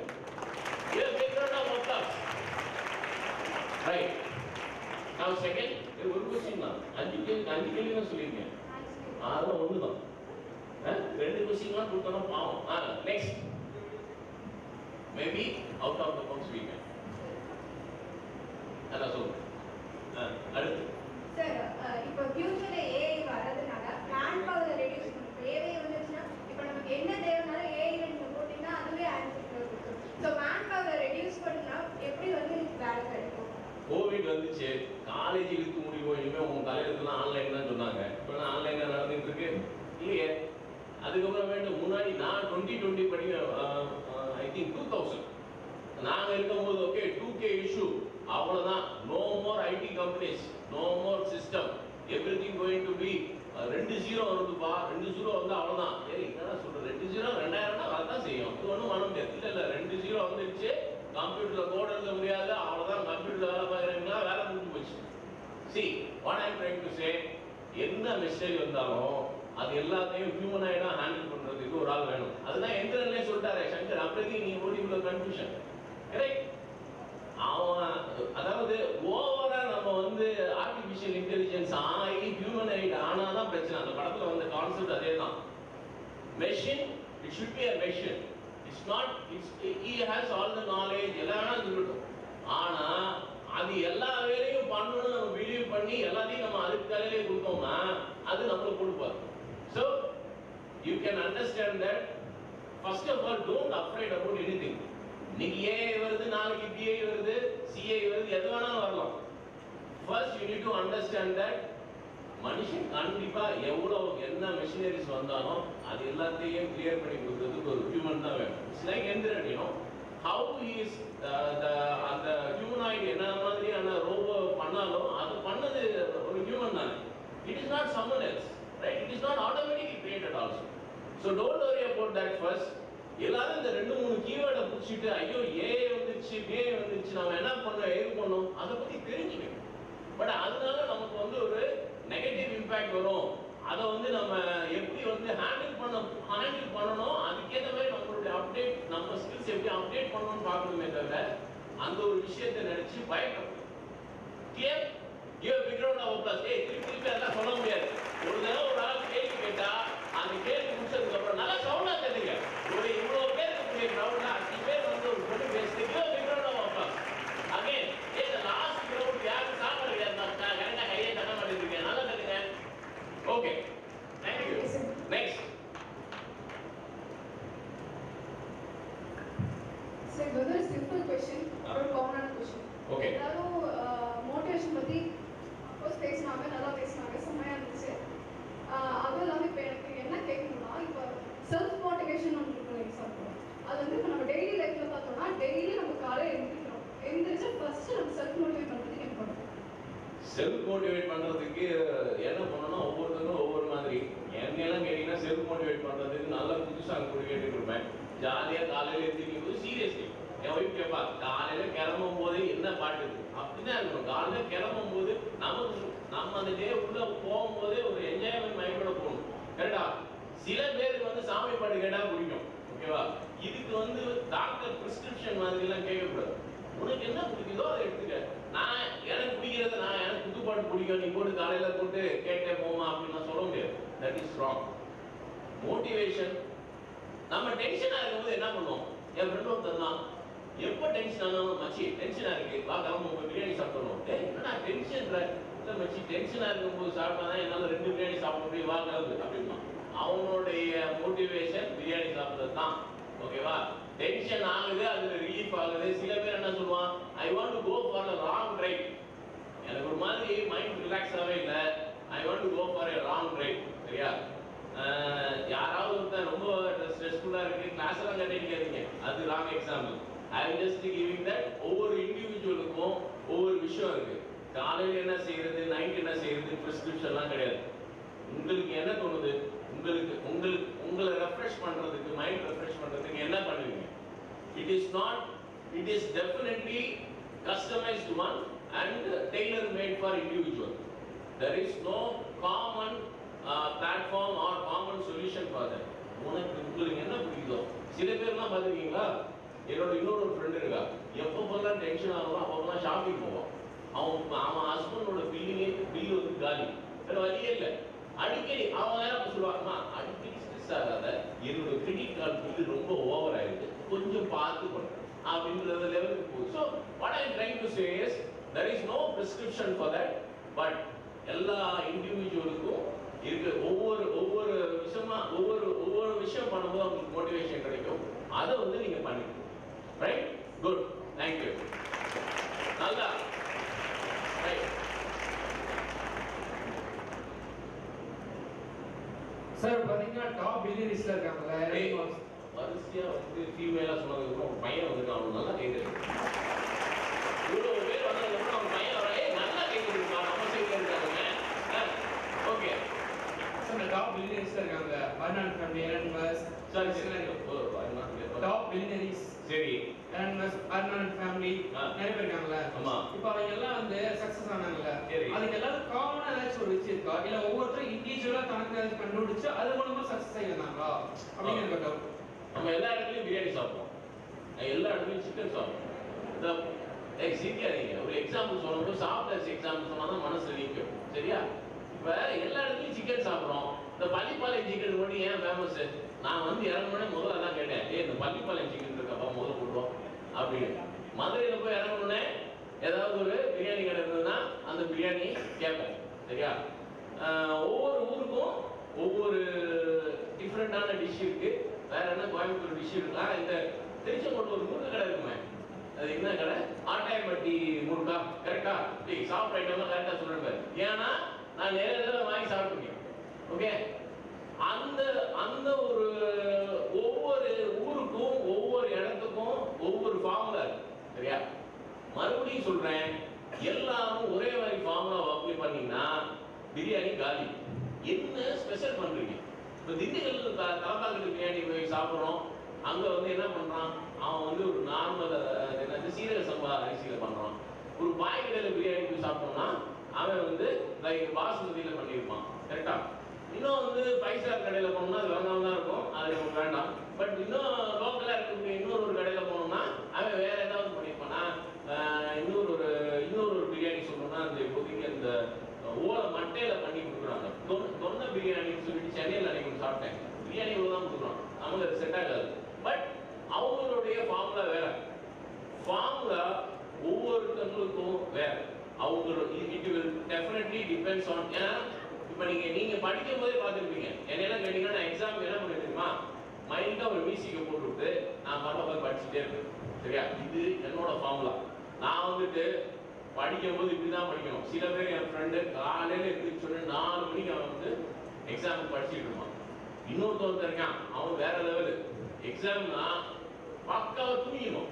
N: You have taken out of class. Right. Now second, ஒரு question தான். 5 கேள்வி தான் சொல்லிருக்கேன். அதெல்லாம் ஒண்ணுதான். 2 क्वेश्चनலாம் கொடுத்தா பாவம். Next. Maybe out of the box we can. அதான் சொல்லுங்க. அடுத்து.
C: சார், இப்போ ஃபியூச்சர்ல ஏஐ வரதுனால மேன் பவர் ரெடியூஸ் பண்ணும். ஏஐ வந்துச்சுன்னா இப்போ நமக்கு என்ன தேவைனாலும் ஏஐ நீங்க போட்டீங்கன்னா அதுவே ஆன்சர் கொடுக்கும். ஸோ மேன் பவர் ரெடியூஸ் பண்ணா எப்படி வந்து வேலை கிடைக்கும்?
N: கோவிட் வந்துச்சு, காலேஜ் இழுத்து முடியும், இனிமேல் உங்க தலைவருக்குலாம் ஆன்லைன் தான் சொன்னாங்க. இப்போ ஆன்லைன்ல நடந்துட்டு இருக்கு இல்லையே. அதுக்கப்புறமேட்டு முன்னாடி நான் 2020 படி ஐ திங்க் 2000 நாங்க இருக்கும்போது ஓகே 2K இஷ்யூ அவ்வளவுதான். No more IT companies, no more system, everything going to be 2-0 வருதுப்பா. 2-0 வந்து அவ்வளவுதான். என்னடா சொல்ற, 2-0 2000 வரதான் செய்யும், இது ஒன்றும் பண்ண முடியாது. இல்ல 2-0 வந்துருச்சு, கம்ப்யூட்டர்ல கோட் எழுத முடியாது, அவ்வளவுதான். கம்ப்யூட்டர்ல வேலை பார்க்குறீங்களா, வேலை முடிஞ்சு போச்சு. See what I am trying to say, என்ன மெசேஜ் வந்தாலும் அது எல்லாத்தையும் ஹியூமனாயிடா ஹேண்டில் பண்றதுக்கு ஒரு ஆள் வேணும். அதுதான் எந்திரனே சொல்லிட்டாரு சங்கர். அப்படியே நீ ஓடி உள்ள கன்ஃபியூஷன் கரெக்ட். அவன் அதாவது ஓவரா நம்ம வந்து ஆர்டிபிஷியல் இன்டெலிஜென்ஸ் ஆகி ஹியூமனாயிட் ஆனாதான் பிரச்சனை. அந்த படத்துல வந்த கான்செப்ட் அதே தான். Machine, it should be a machine. It's not, he has all the knowledge, எல்லாம் இருக்கட்டும். ஆனா அது எல்லா வேலையும் பண்ணணும்னு நம்ம பிலீவ் பண்ணி எல்லாத்தையும் நம்ம அதுக்கு தலையிலே கொடுத்தோம்னா அது நம்மளுக்கு கொடுப்பாரு. So you can understand that first of all don't afraid about anything. இன்னைக்கு AI வருது, நாளைக்கு BI வருது, CA வருது, எது வேணாலும் வரலாம். First you need to understand that மனுஷன் கண்டிப்பா எவ்வளவு என்ன மெஷினரிஸ் வந்தாலும் அது எல்லாத்தையும் கிளியர் பண்ணி கொடுக்கிறதுக்கு ஒரு ஹியூமன் தான் வேணும். It's like Enthiran, you know how he is அந்த ஹியூமனாய்டு என்ன மாதிரியான ரோபோ பண்ணாலும் அது பண்ணது ஒரு ஹியூமன் தானே. It is not someone else, right? It is not automatically created also. So don't worry about that first. எல்லாரும் இந்த 2-3 கீவேர்டை பிடிச்சிட்டு ஐயோ ஏ வந்துருச்சு பே வந்துருச்சு நம்ம என்ன பண்ணோம் ஏது பண்ணோம் அதை பத்தி தெரிஞ்சுக்கணும். பட் அதனால நமக்கு வந்து ஒரு நெகட்டிவ் இம்பாக்ட் வரும். அதை வந்து நம்ம எப்படி வந்து ஹேண்டில் பண்ணணும் அதுக்கேற்ற மாதிரி நம்மளுடைய அப்டேட் நம்ம ஸ்கில்ஸ் எப்படி அப்டேட் பண்ணணும்னு பார்க்கணுமே தவிர அந்த ஒரு விஷயத்தை நினைச்சு பயப்படணும். Clear? Give a big round of applause. திருப்பி எல்லாம் சொல்ல முடியாது. ஒரு தடவை ஒரு ஆள் கேள்வி கேட்டா அந்த கேள்வி முடிச்சதுக்கு அப்புறம் நல்லா சவுண்டா கேளுங்க. ஒரு இவ்வளவு பேர் இருக்கக்கூடிய கிரவுண்ட்ல 5 பேர் வந்து ஒரு பொண்ணு பேசிட்டு give a big round of applause. Again, இந்த லாஸ்ட் கிரவுண்ட் யாரும் சாப்பிட கிடையாது. நான் கரெக்டா கையை தட்ட மாட்டேங்கிறீங்க. நல்லா கேளுங்க. Okay. Thank you. Next.
L: So, this is a simple question or a common question.
N: Okay.
L: எல்லாரும் மோட்டிவேஷன் பத்தி அப்போஸ் பேசினாங்க, நல்லா பேசினாங்க, செம்மையா இருந்துச்சு. அதுவும் இல்லாமல் இப்போ எனக்கு என்ன கேட்கணும்னா, இப்போ செல்ஃப் மோட்டிவேஷன் ஒன்று இருக்கும் எக்ஸாம்பிள். அது வந்து இப்போ நம்ம டெய்லி லைஃப்பில் பார்த்தோம்னா டெய்லி நம்ம காலையில் எழுந்திரிச்சு ஃபர்ஸ்ட் நம்ம செல்ஃப் மோட்டிவேட் பண்ணுறதுக்கு என்ன பண்ணணும்?
N: செல்ஃப் மோட்டிவேட் பண்றதுக்கு என்ன பண்ணணும், ஒவ்வொருத்தரும் ஒவ்வொரு மாதிரி. என்னெல்லாம் கேட்டீங்கன்னா செல்ஃப் மோட்டிவேட் பண்றதுக்கு நல்லா புதுசாக கூட கேட்டுட்டு இருப்பேன். ஜாலியாக காலையில் எழுந்திரிக்கும் போது சீரியஸ்லி என் ஒய்ஃப் கேட்பா காலையில கிளம்பும் போது என்ன பாட்டு அப்படிதான் இருக்கணும். காலையில கிளம்பும் போது நம்ம அந்த டே உள்ள போகும்போதே ஒரு என்ஜாய்மெண்ட் மைண்டோட போகணும். கரெக்டா? சில பேருக்கு வந்து சாமி பாட்டு கேட்டா பிடிக்கும். ஓகேவா? இதுக்கு வந்து டாக்டர் பிரிஸ்கிரிப்ஷன் மாதிரி எல்லாம் கேட்கக்கூடாது. உனக்கு என்ன பிடிக்குதோ அதை எடுத்துக்க. நான் எனக்கு பிடிக்கிறது எனக்கு புது பாட்டு பிடிக்கும் நீ போட்டு காலையில போட்டு கேட்டே போமா அப்படின்னு நான் சொல்ல முடியாது. That is wrong. மோட்டிவேஷன் நம்ம டென்ஷனா இருக்கும்போது என்ன பண்ணுவோம்? என் ஃப்ரெண்ட் ஒருத்தர் தான் எப்போ டென்ஷன் ஆனாலும் மச்சி டென்ஷனா இருக்கு வா கிளம்ப பிரியாணி சாப்பிடணும். என்னடா டென்ஷன் இல்லை மச்சி டென்ஷனா இருக்கும்போது சாப்பிட்டாதான் என்னால் 2 பிரியாணி சாப்பிட முடியும் வா கிளம்பு அப்படின்னா அவனுடைய மோட்டிவேஷன் பிரியாணி சாப்பிட்றது தான். ஓகேவா? டென்ஷன் ஆகுது அதுல ரிலீஃப் ஆகுது. சில பேர் என்ன சொல்லுவான் I want to go for a long drive. எனக்கு ஒரு மாதிரி மைண்ட் ரிலாக்ஸ் ஆகவே இல்லை I want to go for a long drive. சரியா? யாராவது ஒருத்தர் ரொம்ப ஸ்ட்ரெஸ்ஃபுல்லா இருக்கு கிளாஸ் எல்லாம் கட்டிக்காதீங்க. அது wrong example. I am just giving that ஒவ்வொரு இண்டிவிஜுவலுக்கும் ஒவ்வொரு விஷயம் இருக்கு. காலையில் என்ன செய்யறது நைட் என்ன செய்யறது பிரிஸ்கிரிப்ஷன்லாம் கிடையாது. உங்களுக்கு என்ன தோணுது உங்களை ரெஃப்ரெஷ் பண்றதுக்கு மைண்ட் ரெஃப்ரெஷ் பண்றதுக்கு என்ன பண்ணுவீங்க? It is definitely customized one and tailor made for individual. There is no common platform or common solution for that. உங்களுக்கு என்ன பிடிக்குதோ சில பேர்லாம் பார்த்துருக்கீங்களா? என்னோட இன்னொரு ஃப்ரெண்டு இருக்கா எப்பப்பெல்லாம் டென்ஷன் ஆகும் அப்பப்பெல்லாம் ஷாப்பிங் போவோம். அவன் ஹஸ்பண்டோட பில்லு வந்து காலி வேற வழியே இல்லை. அடிக்கடி அவன் வேற சொல்லுவாங்கம்மா அடிக்கடி ஸ்ட்ரெஸ் ஆகாத என்னோட கிரெடிட் கார்டு பில்லு ரொம்ப ஓவர் ஆயிடுது கொஞ்சம் பார்த்து பண்ணுறேன் அப்படின்ற லெவலுக்கு போகுது. So what I am trying to say is there is no prescription for that, but எல்லா இண்டிவிஜுவலுக்கும் இருக்கு. ஒவ்வொரு விஷயம் பண்ணும்போது உங்களுக்கு மோட்டிவேஷன் கிடைக்கும். அதை வந்து நீங்க பண்ணிக்கணும். ரைட்? குட். Thank you. நல்லா ரைட்.
O: சார் பாத்தீங்கன்னா டாப் பில்லியனர்ஸ்ல இருக்காங்கல்ல
N: வரிசையா வந்து ஃபீமேலா சொன்னதுக்கு ஒரு பையன் வந்து அவன் நல்லா கேட்குறது. இவ்வளவு பேர் வந்ததுக்கு அவன் பையன் வர நல்லா கேட்குறதுப்பா நம்ம சைட்ல இருக்காங்க. ஓகே
O: சார் இந்த டாப் பில்லியனர்ஸ்ல இருக்காங்க Bernard family Elon Musk top billionaires சரி எலன் மஸ்க் பர்னார்ட் ஃபேமிலி நிறைய பேர் இருக்காங்கல்ல.
N: ஆமா.
O: இப்போ அவங்க எல்லாம் வந்து சக்சஸ் ஆனாங்கல்ல. அதுக்கு எல்லாரும் காமனா ஏதாச்சும் ஒரு விஷயம் இருக்கா இல்ல ஒவ்வொருத்தரும் இண்டிவிஜுவலா தனக்கு கண்டுபிடிச்சு அது மூலமா சக்சஸ் ஆகி வந்தாங்களா அப்படிங்கிற டவுட்.
N: நம்ம எல்லா இடத்துலையும் பிரியாணி சாப்பிடுவோம் எல்லா இடத்துலையும் சிக்கன் சாப்பிடுவோம். சிரிக்காதீங்க. ஒரு எக்ஸாம்பிள் சொல்லும்போது சாப்பிட்ட எக்ஸாம்பிள் சொன்னா தான் மனசு நிற்கும். சரியா? இப்போ எல்லா இடத்துலையும் சிக்கன் சாப்பிட்றோம். இந்த பள்ளிப்பாளையம் சிக்கன் மட்டும் ஏன் ஃபேமஸ்? நான் வந்து இறங்கணுன்னே முதல்ல தான் கேட்டேன் இந்த பள்ளிப்பாளையம் சிக்கன் இருக்கப்பா முதல்ல கொடுப்போம் அப்படின்னு. மதுரையில் போய் இறங்கணுன்னே ஏதாவது ஒரு பிரியாணி கடை இருந்ததுன்னா அந்த பிரியாணி கேட்போம். சரியா? ஒவ்வொரு ஊருக்கும் ஒவ்வொரு டிஃப்ரெண்டான டிஷ் இருக்கு. வேற என்ன கோயம்புத்தூர் டிஷ் இருக்கலாம். இந்த திருச்செங்கோட்டில் ஒரு முருங்கை கடை இருக்குமே அது என்ன கடை? ஆட்டாயப்பட்டி முருங்கா. கரெக்டா? சாப்பிட்ற ஐட்டம்லாம் கரெக்டாக சொல்றேன். ஏன்னா நான் நிறைய தடவை வாங்கி சாப்பிட்டுருக்கேன். ஓகே? அந்த ஒரு ஒவ்வொரு ஊருக்கும் ஒவ்வொரு இடத்துக்கும் ஒவ்வொரு ஃபார்முலா இருக்கு. சரியா? மறுபடியும் சொல்றேன் எல்லாரும் ஒரே மாதிரி ஃபார்முலா அப்ளை பண்ணீங்கன்னா பிரியாணி காலி. என்ன ஸ்பெஷல் பண்றீங்க? இப்போ திண்டுக்கல் தலப்பாக்கட்டு பிரியாணி போய் சாப்பிட்றோம். அங்கே வந்து என்ன பண்ணுறான், அவன் வந்து ஒரு நார்மல் என்னது சீரக சம்பா அரிசியில் பண்ணுறான். ஒரு பாய் கடையில் பிரியாணி போய் சாப்பிட்டோம்னா அவன் வந்து லைக் பாசுமதியில் பண்ணியிருப்பான். கரெக்டாக. இன்னும் வந்து 5 ஸ்டார் கடையில் போனோம்னா அது வேணாம் தான் இருக்கும், அது நமக்கு வேண்டாம். பட் இன்னும் லோக்கலாக இருக்கக்கூடிய இன்னொரு கடையில் போனோம்னா அவன் வேற ஏதாவது பண்ணியிருப்பானா. இன்னொரு பிரியாணி சொல்லணும்னா அந்த இப்போதைக்கு அந்த ஓலை மட்டையில் பண்ணி கொடுக்குறாங்க. தொன்ன பிரியாணின்னு சொல்லிட்டு சென்னையில் அன்னைக்கு சாப்பிட்டேன். பிரியாணி தான் கொடுக்குறான், நமக்கு அது செட் ஆகாது. பட் அவங்களுடைய ஃபார்முலா வேற. ஃபார்முலா ஒவ்வொருத்தங்களுக்கும் வேற. அவங்களோட it will definitely depends on. ஏன்னா இப்போ நீங்கள் படிக்கும் போதே பார்த்துருப்பீங்க. என்னெல்லாம் கேட்டீங்கன்னா நான் எக்ஸாம் என்ன பண்ணி தெரியுமா, மைண்டாக ஒரு மியூசிக்கை போட்டுவிட்டு நான் பரவாயில்ல படிச்சுட்டே இருப்பேன். சரியா, இது என்னோட ஃபார்முலா. நான் வந்துட்டு படிக்கும் போது இப்படி தான் படிக்கணும். சில பேர் என் ஃப்ரெண்டு காலையில் எடுத்துன்னு சொல்லி 4 மணிக்கு அவன் வந்து எக்ஸாமுக்கு படிச்சுட்டு இருப்பான். இன்னொருத்தவன் இருக்கான், அவன் வேற லெவலு. எக்ஸாம்னா பக்காவாக தூங்கிடும்.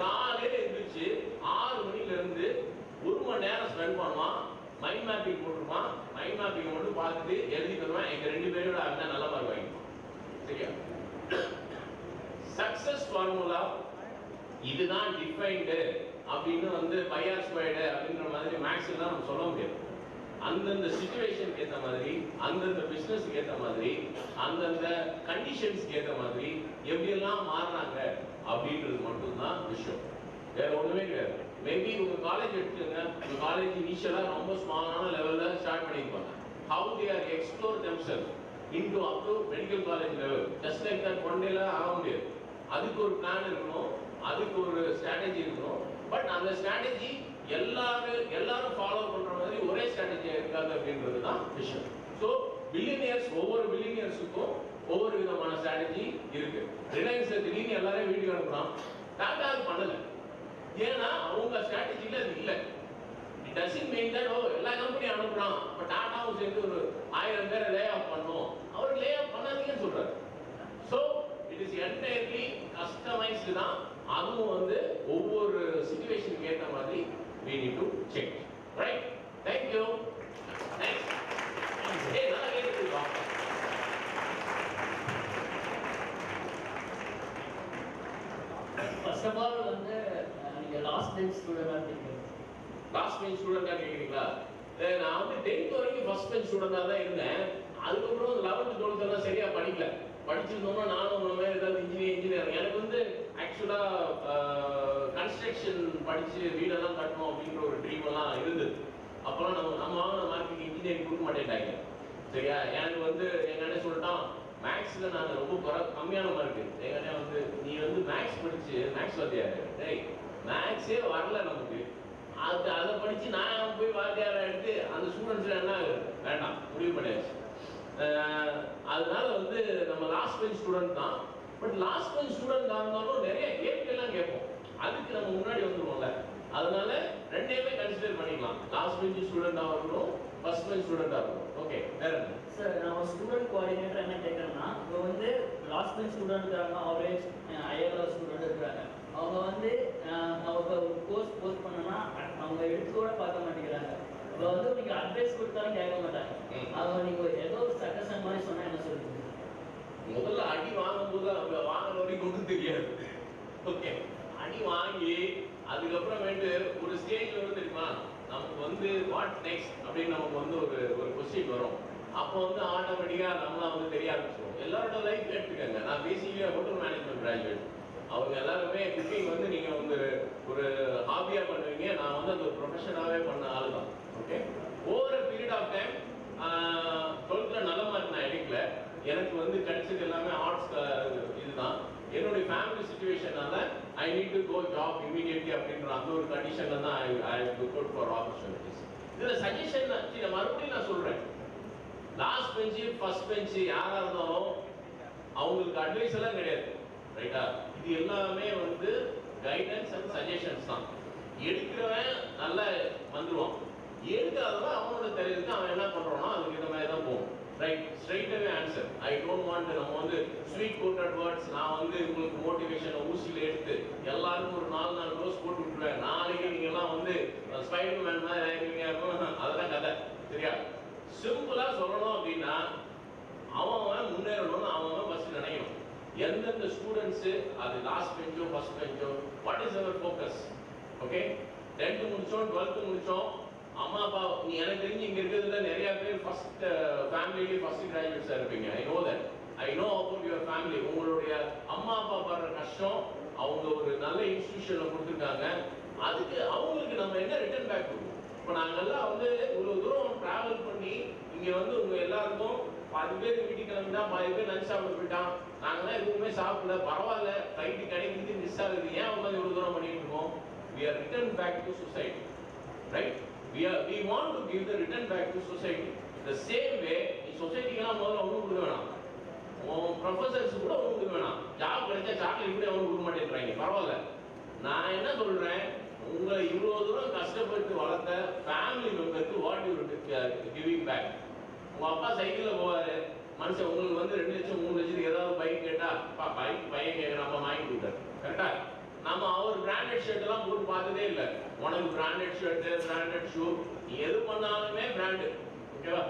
N: காலையில் எழுந்திரிச்சு 6 மணிலேருந்து 1 மணி நேரம் ஸ்பெண்ட் பண்ணுவான். மைண்ட் மேப்பிங் போட்டுருப்பான். மைண்ட் மேப்பிங்கை மட்டும் பார்த்துட்டு எழுதி தருவான். எங்கள் 2 பேரோட அவன் நல்ல மார்க் வாங்கிப்பான். சரியா, சக்சஸ் ஃபார்முலா இதுதான் டிஃபைன்டு அப்படின்னு வந்து பையார் ஸ்கொயர்டு அப்படின்ற மாதிரி மேக்ஸில் தான் நம்ம சொல்ல முடியாது. அந்தந்த சிச்சுவேஷனுக்கு ஏற்ற மாதிரி, அந்தந்த பிஸ்னஸ்க்கு ஏற்ற மாதிரி, அந்தந்த கண்டிஷன்ஸ்க்கு ஏற்ற மாதிரி எப்படியெல்லாம் மாறுறாங்க அப்படின்றது மட்டும்தான் விஷயம். வேற ஒன்றுமே கிடையாது. மேபி உங்கள் காலேஜ் எடுத்துக்கோங்க. உங்கள் காலேஜ் இனிஷியலாக ரொம்ப ஸ்மாலான லெவலில் ஸ்டார்ட் பண்ணியிருப்பாங்க. How they are explore themself into up to medical college level. Just like that one டேல ஆக முடியாது. அதுக்கு ஒரு பிளான் இருக்கணும், அதுக்கு ஒரு ஸ்ட்ராட்டஜி இருக்கணும். பட் அந்த ஸ்ட்ராட்டஜி எல்லாரும் ஃபாலோ பண்ற மாதிரி ஒரே ஸ்ட்ராட்டஜியா இருக்காது அப்படின்றது தான் விஷயம். ஸோ ஒவ்வொரு பில்லியனியர்ஸுக்கும் ஒவ்வொரு விதமான ஸ்ட்ராட்டஜி இருக்கு. ரிலையன்ஸ் திடீர்னு எல்லாரும் வீடியோ அனுப்புறான், டாடா அது பண்ணல. ஏன்னா அவங்க ஸ்ட்ராட்டஜில அது இல்லை. இட் டசன்ட் மீன் தட் எல்லா கம்பெனியும் அனுப்புறான், இப்போ டாடாவும் சேர்ந்து ஒரு 1000 பேரை லே ஆஃப் பண்ணும், அவர் லே ஆஃப் பண்ணாதீங்கன்னு சொல்றாரு. So it is entirely customised தான். அதுவும் வந்து ஒவ்வொரு சிச்சுவேஷனுக்கு ஏற்ற மாதிரி we need to change. Right? Thank you. Next. Hey, நல்லா கேட்டுக்கோங்க.
P: First of all, வந்து நீங்க லாஸ்ட் பெஞ்ச் ஸ்டூடெண்டா இருக்கீங்க.
N: லாஸ்ட் பெஞ்ச் ஸ்டூடெண்டா கேக்குறீங்களா? நான் வந்து 10th வரைக்கும் ஃபர்ஸ்ட் பெஞ்ச் ஸ்டூடெண்டா தான் இருந்தேன். அதுக்கப்புறம் 11th 12th எல்லாம் சரியா படிக்கல. படிச்சிருந்தோம்னா நானும் உங்களை மாதிரி ஏதாவது இன்ஜினியர். எனக்கு வந்து ஆக்சுவலா கன்ஸ்ட்ரக்ஷன் படிச்சு வீடெல்லாம் கட்டணும் அப்படின்ற ஒரு ட்ரீம் எல்லாம் இருந்தது. அப்போலாம் நம்ம வாங்கின மார்க்குக்கு இன்ஜினியரிங் கொடுக்க மாட்டேன்ட்டாங்க. சரியா, எனக்கு வந்து எங்க அண்ணன் சொல்லிட்டான், மேக்ஸ்ல நான் ரொம்ப கம்மியான மார்க்கு. எங்க அண்ணன் வந்து நீ வந்து மேக்ஸ் படிச்சு மேக்ஸ் வாத்தியாரு, டேய் மேக்ஸே வரல நமக்கு, அதை படிச்சு நான் போய் வாத்தியாரை எடுத்து அந்த ஸ்டூடெண்ட்ஸ் என்ன வேண்டாம் முடிவு பண்ணியாச்சு. அதனால வந்து நம்ம லாஸ்ட் பெஞ்ச் ஸ்டூடெண்ட் தான். பட் லாஸ்ட் பெஞ்ச் ஸ்டூடெண்ட் இருந்தாலும் நிறைய கேள்விகள்லாம் கேட்போம். அதுக்கு நம்ம முன்னாடி வந்துருவோம்ல, அதனால ரெண்டையுமே கன்சிடர் பண்ணிக்கலாம். லாஸ்ட் பெஞ்ச் ஸ்டூடெண்டாக இருக்கணும், ஃபர்ஸ்ட் பெஞ்ச் ஸ்டூடெண்டாக இருக்கணும். ஓகே, வேற என்ன
P: சார்? நான் ஸ்டூடெண்ட் கோஆர்டினேட்டர் என்ன கேட்குறேன்னா, இப்போ வந்து லாஸ்ட் பெஞ்ச் ஸ்டூடெண்ட் இருக்காங்க, ஆவரேஜ் ஹையர் லெவல் ஸ்டூடெண்ட் இருக்கிறாங்க. அவங்க வந்து அவங்க ஒரு கோர்ஸ் போஸ்ட் பண்ணோம்னா அவங்க எடுத்து கூட பார்க்க மாட்டேங்கிறாங்க. இப்போ வந்து நீங்கள் அட்வைஸ் கொடுத்தாலும் கேட்க மாட்டாங்க. அவங்க நீங்கள் ஏதோ ஒரு சஜஷன் மாதிரி சொன்னால் என்ன சொல்லுங்க?
N: முதல்ல அடி வாங்கும்போது அவங்க வாங்குற வரைக்கும் ஒன்றும் தெரியாது. ஓகே, அடி வாங்கி அதுக்கப்புறமேட்டு ஒரு ஸ்டேஜ் வரும் தெரியுமா, நமக்கு வந்து வாட் நெக்ஸ்ட் அப்படின்னு நமக்கு வந்து ஒரு கொஸ்டின் வரும். அப்போ வந்து ஆட்டோமேட்டிக்காக நம்மளாம் வந்து தெரிய ஆரம்பிச்சிடும். எல்லாரோட லைஃப் எடுத்துக்கங்க. நான் பேசிக்கலியாக ஹோட்டல் மேனேஜ்மெண்ட் கிராஜுவேட். அவங்க எல்லாருமே குக்கிங் வந்து நீங்கள் வந்து ஒரு ஹாபியாக பண்ணுவீங்க. நான் வந்து அது ஒரு ப்ரொஃபஷனாகவே பண்ண ஆள் தான். Okay, over period of time 12th நல்ல மார்க் நான் எடுக்கல. எனக்கு வந்து கிடைச்சது எல்லாமே ஆர்ட்ஸ் இதுதான். என்னுடைய ஃபேமிலி சிச்சுவேஷனால I need to go job immediately அப்படின்ற அந்த ஒரு கண்டிஷனில் தான் ஐ லுக் ஃபார் ஆப்பர்ச்சுனிட்டிஸ். இதில் சஜஷன் நான் மறுபடியும் நான் சொல்கிறேன், லாஸ்ட் பெஞ்சு ஃபர்ஸ்ட் பெஞ்சு யாராக இருந்தாலும் அவங்களுக்கு அட்வைஸ் எல்லாம் கிடையாது. ரைட்டா, இது எல்லாமே வந்து கைடன்ஸ் அண்ட் சஜஷன்ஸ் தான். எடுக்கிறவன் நல்லா வந்துடுவான், எடுக்காதவன் அவனோட தெரியுதுக்கு அவன் என்ன பண்ணுறானோ அதுக்கு இந்த மாதிரி தான் போகும். Right, straight away answer. I don't want நம்ம வந்து ஸ்வீட் கோட்டட் வேர்ட்ஸ். நான் வந்து உங்களுக்கு மோட்டிவேஷனை ஊசியில் எடுத்து எல்லாருக்கும் ஒரு 4 டோஸ் போட்டு விட்டுருவேன். நாளைக்கு நீங்கள்லாம் வந்து ஸ்பைடர் மேன் மாதிரி ஆகிருவீங்க, அதெல்லாம் கதை. சரியா, சிம்பிளாக சொல்லணும் அப்படின்னா அவன் முன்னேறணும்னு அவன் ஃபர்ஸ்ட் நினைக்கணும். எந்தெந்த ஸ்டூடெண்ட்ஸ் அது லாஸ்ட் பெஞ்சோ ஃபர்ஸ்ட் பெஞ்சோ, what is our focus? Okay, 10th முடிச்சோம் 12th முடிச்சோம், அம்மா அப்பா நீ எனக்கு தெரிஞ்சு இங்க இருக்கிறதுல நிறைய பேர் ஃபர்ஸ்ட் ஃபேமிலியிலே ஃபர்ஸ்ட் கிராஜுவேட்ஸா இருப்பீங்க. I know that, I know about your family. உங்களுடைய அம்மா அப்பா படுற கஷ்டம், அவங்க ஒரு நல்ல இன்ஸ்டிடியூஷன்ல கொடுத்துருக்காங்க, அதுக்கு அவங்களுக்கு நம்ம என்ன ரிட்டர்ன் பேக் கொடுப்போம்? இப்போ நாங்கெல்லாம் வந்து இவ்வளவு தூரம் டிராவல் பண்ணி இங்க வந்து உங்க எல்லாருக்கும் 10 பேர் வீட்டுக்கு கிளம்பிட்டா 10 பேர் லஞ்ச் சாப்பிட போயிட்டான், நாங்களாம் எதுவுமே சாப்பிடல, பரவாயில்ல ஃப்ளைட்டு கிடைக்குது மிஸ் ஆகுது, ஏன் உட்காந்து இவ்வளவு தூரம் பண்ணிட்டு இருக்கோம்? We are returned back to society, right? We want to give the return back to society. The same way, in society la modala onnu kudu vena, professors kuda onnu kudu vena, job kadicha chocolate kuda onnu kudu maattenranga, paravalla. நான் என்ன சொல்றேன், உங்களை இவ்வளவு தூரம் கஷ்டப்பட்டு வளர்த்த family மெம்பருக்கு what you giving back? உங்க அப்பா சைக்கிள்ல போவாரு, மனுஷன் உங்களுக்கு வந்து 2 லட்சம் 3 லட்சத்துக்கு ஏதாவது பைக் கேட்டா, பைக் பையன் கேட்கற நம்ம வாங்கி கொடுத்தாரு, கரெக்டா? நம்ம அவர் பிராண்டட் ஷர்ட் எல்லாம் போட்டு பார்த்ததே இல்லை. உனக்கு பிராண்டட் ஷர்ட், பிராண்டட் ஷூ, நீ எது பண்ணாலுமே பிராண்டு, ஓகேவா?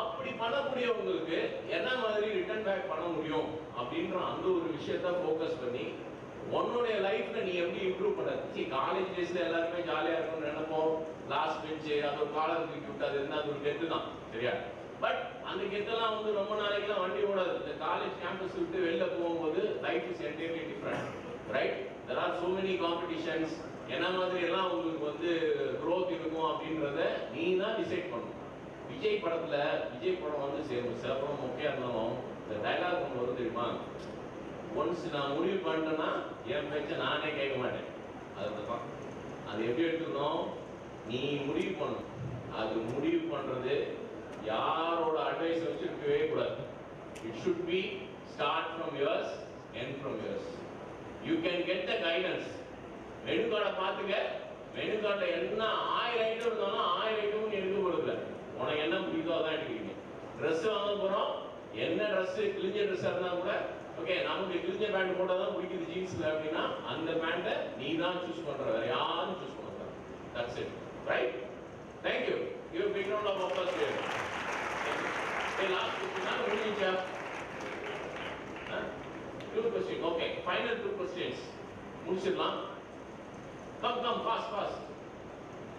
N: அப்படி பண்ணக்கூடியவங்களுக்கு என்ன மாதிரி ரிட்டர்ன் பேக் பண்ண முடியும் அப்படின்ற அந்த ஒரு விஷயத்த ஃபோக்கஸ் பண்ணி உன்னுடைய லைஃப்ல நீ எப்படி இம்ப்ரூவ் பண்ண. காலேஜ் டேஸ்ல எல்லாருமே ஜாலியா இருக்கும்னு நினைப்போம், லாஸ்ட் பெஞ்சு அது ஒரு காலர் தூக்கி விட்டு அது என்ன அது ஒரு கெத்து தான், சரியா? பட் அந்த கெத்தெல்லாம் வந்து ரொம்ப நாளைக்குலாம் வண்டி ஓடாது. இந்த காலேஜ் கேம்பஸ் விட்டு வெளில போகும்போது life is entirely different, right? There are so many competitions. என்ன மாதிரி எல்லாம் உங்களுக்கு வந்து growth இருக்கும் அப்படின்றத நீ தான் டிசைட் பண்ணணும். விஜய் படத்துல, விஜய் படம் வந்து சில படம் முக்கியம் இருந்தாலும் இந்த டைலாக் ஒன்று வரும் தெரியுமா? ஒன்ஸ் நான் முடிவு பண்ணிட்டேன்னா என் பேச்ச நானே கேட்க மாட்டேன். அதுதான் அது எப்படி எடுத்துக்கணும், நீ முடிவு பண்ணணும். அது முடிவு பண்றது யாரோட அட்வைஸ் வச்சு இருக்கவே கூடாது. It should be start from yours, end from yours. You can get the guidance. Menu கார்டை பார்த்துக்க, மெனு கார்டில் என்ன 1000 ஐட்டம் இருந்தாலும் 1000 ஐட்டமும் எடுக்க கொடுக்கல, உனக்கு என்ன பிடிக்கோ அதான் எடுக்கிறீங்க. ட்ரெஸ் வாங்க போகிறோம், என்ன ட்ரெஸ் கிழிஞ்ச ட்ரெஸ்ஸாக இருந்தால் கூட ஓகே, நமக்கு கிழிஞ்ச பேண்ட் போட்டால் தான் பிடிக்குது ஜீன்ஸில் அப்படின்னா அந்த பேண்ட்டை நீ தான் சூஸ் பண்ணுற, வேற யாரும் சூஸ் பண்ண போகிறேன். That's it, right? Thank you. You big round of applause here. Last question முடிஞ்சா? 2 questions. Okay, final 2 questions. முடிச்சிடலாம். Come, fast.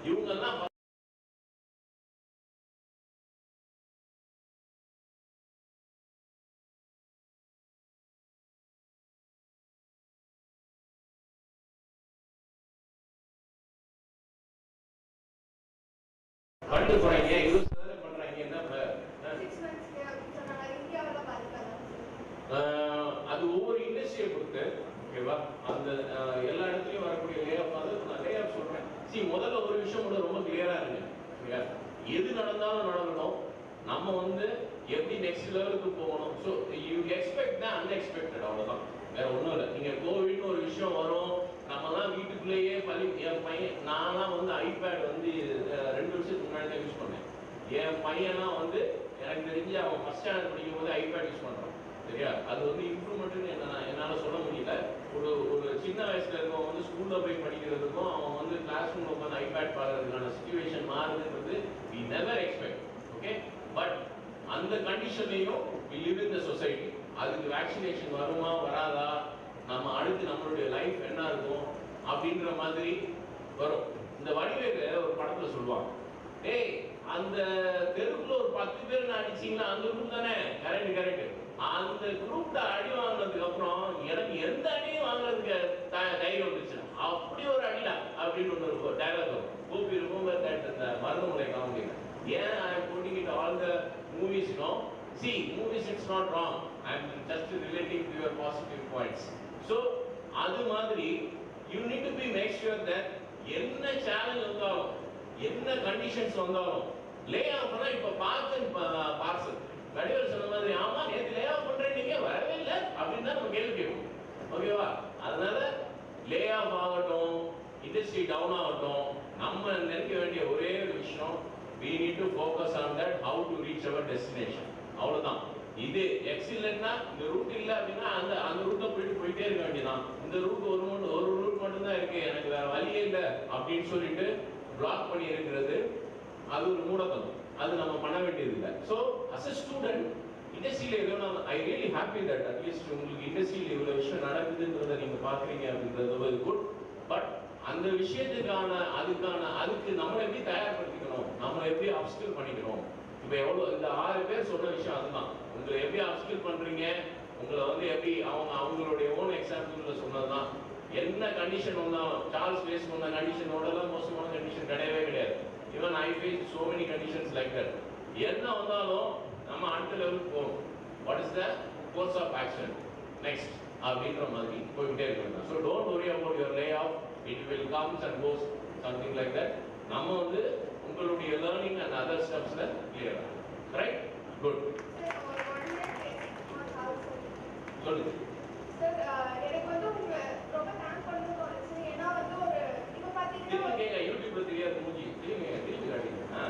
N: இவங்கெல்லாம் பட்டு போறாங்க, 20 பண்றாங்க, என்ன
C: 6 months சொன்னாங்க இந்தியாவுல பாதிக்கலாம்.
N: அது ஒவ்வொரு இண்டஸ்ட்ரியை பொறுத்து, ஓகேவா? அந்த எல்லா இடத்துலயும் வரக்கூடிய லே ஆஃப் வந்து நான் லே ஆஃப் சொல்றேன். முதல்ல ஒரு விஷயம் கூட ரொம்ப கிளியரா இருங்க, சரியா? எது நடந்தாலும் நடக்கணும், நம்ம வந்து எப்படி நெக்ஸ்ட் லெவலுக்கு போகணும். So you expect the unexpected, அவ்வளோதான், வேற ஒன்றும் இல்லை. நீங்கள் கோவிட்னு ஒரு விஷயம் வரும், நம்மலாம் வீட்டுக்குள்ளேயே என் பையன் நான்லாம் வந்து ஐபேட் வந்து 2 வருஷத்துக்கு முன்னாடி தான் யூஸ் பண்ணேன். என் பையன்லாம் வந்து எனக்கு தெரிஞ்சு அவன் ஃபர்ஸ்ட் ஸ்டாண்டர்ட் படிக்கும் போது ஐபேட் யூஸ் பண்ணுறான், சரியா? அது வந்து இம்ப்ரூவ்மெண்ட்னு என்னால் சொல்ல முடியல. ஒரு சின்ன வயசுல இருக்கவன் வந்து ஸ்கூல்ல போய் படிக்கிறதுக்கும் அவன் வந்து கிளாஸ் ரூம்ல உட்காந்து ஐபேட் பார்க்கறதுக்கான சிச்சுவேஷன் மாறுதுன்றது we never expect, okay? But அந்த கண்டிஷன்லையும் we live in the society. அதுக்கு வேக்சினேஷன் வருமா வராதா, நம்ம அடுத்து நம்மளுடைய லைஃப் என்ன இருக்கும் அப்படின்ற மாதிரி வரும். இந்த வடிவேலு ஒரு படத்துல சொல்லுவாங்க, டேய் அந்த தெருவுக்குள்ள ஒரு 10 பேர் அடிச்சீங்களா அந்த குரூப் தானே, கரெக்ட். அந்த குரூப்ல அடி வாங்கினதுக்கு அப்புறம் எனக்கு எந்த அடியும் வாங்குறதுக்கு தைரியம் வந்துச்சு, அப்படி ஒரு அடிடா அப்படின்னு ஒரு டைலாக் வரும். கோபி ரிமெம்பர் தட் இந்த மருதமுறை காமெடி. ஏன் ஐ am putting it all the movies, no? See, movies it's not wrong. I am just relating to your positive points. So அது மாதிரி you need to be make sure that என்ன challenge வந்தாலும் என்ன conditions வந்தாலும் லே ஆஃப்னா இப்ப parcel Vadivel சொன்ன மாதிரி, ஆமா நேற்று லே ஆஃப் பண்றேன் நீங்க வரவே இல்லை அப்படின்னு தான் நம்ம கேள்வி கேட்போம், ஓகேவா? அதனால லே ஆஃப் ஆகட்டும், இண்டஸ்ட்ரி டவுன் ஆகட்டும், நம்ம நினைக்க வேண்டிய ஒரே ஒரு விஷயம், we need to focus on that, how to reach our destination. அவ்வளவுதான். இது எக்ஸிலென்ட்னா இந்த ரூட் இல்லை அப்படின்னா அந்த ரூட்டை போயிட்டே இருக்க வேண்டியதான். இந்த ரூட் ஒரு ரூட் மட்டும்தான் இருக்கு, எனக்கு வேற வழியே இல்லை அப்படின்னு சொல்லிட்டு பிளாக் பண்ணி இருக்கிறது அது ஒரு மூடத்தனம். அது நம்ம பண்ண வேண்டியது இல்லை. So as a student industry இண்டஸ்ட்ரியில் I really happy that at least உங்களுக்கு இண்டஸ்ட்ரியில் இவ்வளோ விஷயம் நடக்குதுன்றதை நீங்கள் பார்க்குறீங்க அப்படின்றது குட். பட் அந்த விஷயத்துக்கான அதுக்கு நம்மளை எப்படி தயார்படுத்திக்கணும், நம்மளை எப்படி அப்ஸ்கில் பண்ணிக்கணும். இப்போ எவ்வளோ இந்த 6 பேர் சொன்ன விஷயம் அதுதான். உங்களை எப்படி அப்ஸ்கில் பண்ணுறீங்க, உங்களை வந்து எப்படி அவங்களுடைய ஓன் எக்ஸாம்பிளில் சொன்னதுதான். என்ன கண்டிஷன் வந்தாலும் சார்ல்ஸ் ஃபேஸ் பண்ண கண்டிஷனோடலாம் மோசமான கண்டிஷன் கிடையவே கிடையாது. Even I face so many conditions like that. என்ன வந்தாலும் நம்ம அடுத்த லெவலுக்கு போகணும். What is the course of action next அப்படின்ற மாதிரி போய்கிட்டே இருக்கணும். So don't worry about your lay off, it will comes and goes something like that. நம்ம வந்து உங்களுடைய லேர்னிங் அண்ட் அதர் ஸ்டெப்ஸில் கிளியர் ஆகும். Right, good. சொல்லுங்க
C: சார். எனக்கு வந்து உங்க ரொம்ப தேங்க் பண்ணணும்னு தோணுச்சு. ஏன்னா வந்து ஒரு இப்போ பார்த்தீங்கன்னா
N: யூடியூப்ல தெரியாது மூஞ்சி திருப்பி காட்டிங்க.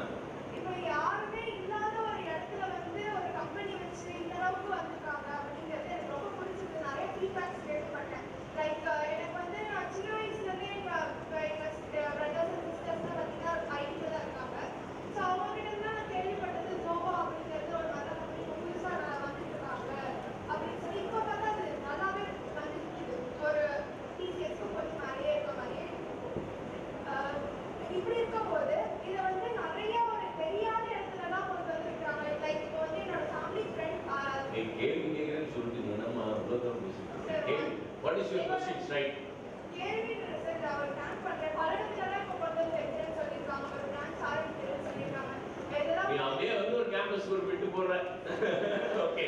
C: இப்போ யாருமே இல்லாத ஒரு இடத்துல வந்து ஒரு கம்பெனி வச்சு இந்த அளவுக்கு வந்திருக்காங்க அப்படிங்கிறது எனக்கு ரொம்ப பிடிச்சிருக்கு. நிறைய ஃபீட்பேக்ஸ் கேள்விப்பட்டேன். லைக் எனக்கு வந்து நான் சின்ன வயசுலேருந்தே எங்கள் பிரதர்ஸ் அண்ட் சிஸ்டர்ஸ்லாம் பார்த்தீங்கன்னா ஐடியில் தான் இருக்காங்க. ஸோ அவங்ககிட்ட தான் நான் கேள்விப்பட்டது ஜோவா அப்படிங்கிறது ஒரு நல்ல கம்பெனி புதுசாக வந்துட்டு இருக்காங்க அப்படின்னு சொல்லி. இப்போ பார்த்தா அது நல்லாவே வந்துருக்கு. ஒரு டிசிஎஸ்க்கு கொஞ்சம் நிறைய இருக்க மாதிரியே இப்படி இருக்கும்போது இதை வந்து நிறைய ஒரு தெரியாத இடத்துலலாம் கொண்டு வந்துருக்காங்க. லைக் இப்போ வந்து என்னோட ஃபேமிலி ஃப்ரெண்ட்
N: கேள்வி கேட்குறேன்னு சொல்லிட்டு நம்ம அவ்வளோதான் பேசிக்கிறோம். What is your question right?
C: கேள்வி சார் அவர் தேங்க் பண்ணுறேன். பல இடத்துலலாம் இப்போ கொண்டு வந்து வைக்கிறேன்னு சொல்லியிருக்காங்க. ஒரு பிரான்ச் ஆரம்பிக்கிறேன்னு சொல்லியிருக்காங்க. இதெல்லாம்
N: நீ அப்படியே வந்து ஒரு கேம்பஸ் ஒரு விட்டு போடுறேன். Okay,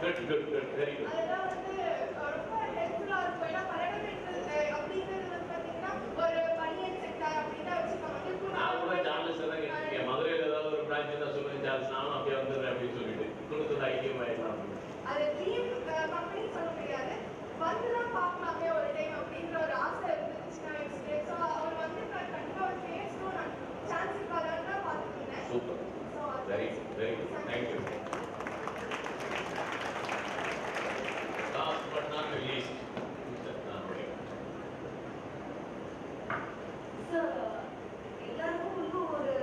N: good good good, very good.
C: அதெல்லாம் வந்து ரொம்ப ஹெல்ப்ஃபுல்லாக இருக்கும். ஏன்னா பல இடங்கள் அப்படிங்கிறது வந்து பார்த்தீங்கன்னா ஒரு பனியன் செக்டார் அப்படின்னு தான் வச்சுக்கோங்க.
N: நான் கூட சார்லஸ் தான் கேட்டிருக்கேன். மதுரையில் ஏதாவது ஒரு பிரான்ச் தான் சொல்லுங்க சார்லஸ், நானும் அப்படியே வந்துடுறேன் அப்படின்னு சொல்லிட்டு கொடுத்து ஐக்கியம் ஆயிடலாம்.
C: அது ட்ரீம் கம்பெனி சொல்ல முடியாது, வந்து தான் பார்க்கலாமே ஒரு டைம் அப்படின்ற ஒரு ஆசை இருந்துச்சுன்னா எனக்கு. ஸோ அவர் வந்து கண்டிப்பாக ஒரு பேசணும் நான் சான்ஸ் இருக்காதான்னு தான் பார்த்துருந்தேன்.
N: Super, very very good, thank you. Last but not least,
Q: sir, எல்லாருக்கும் வந்து ஒரு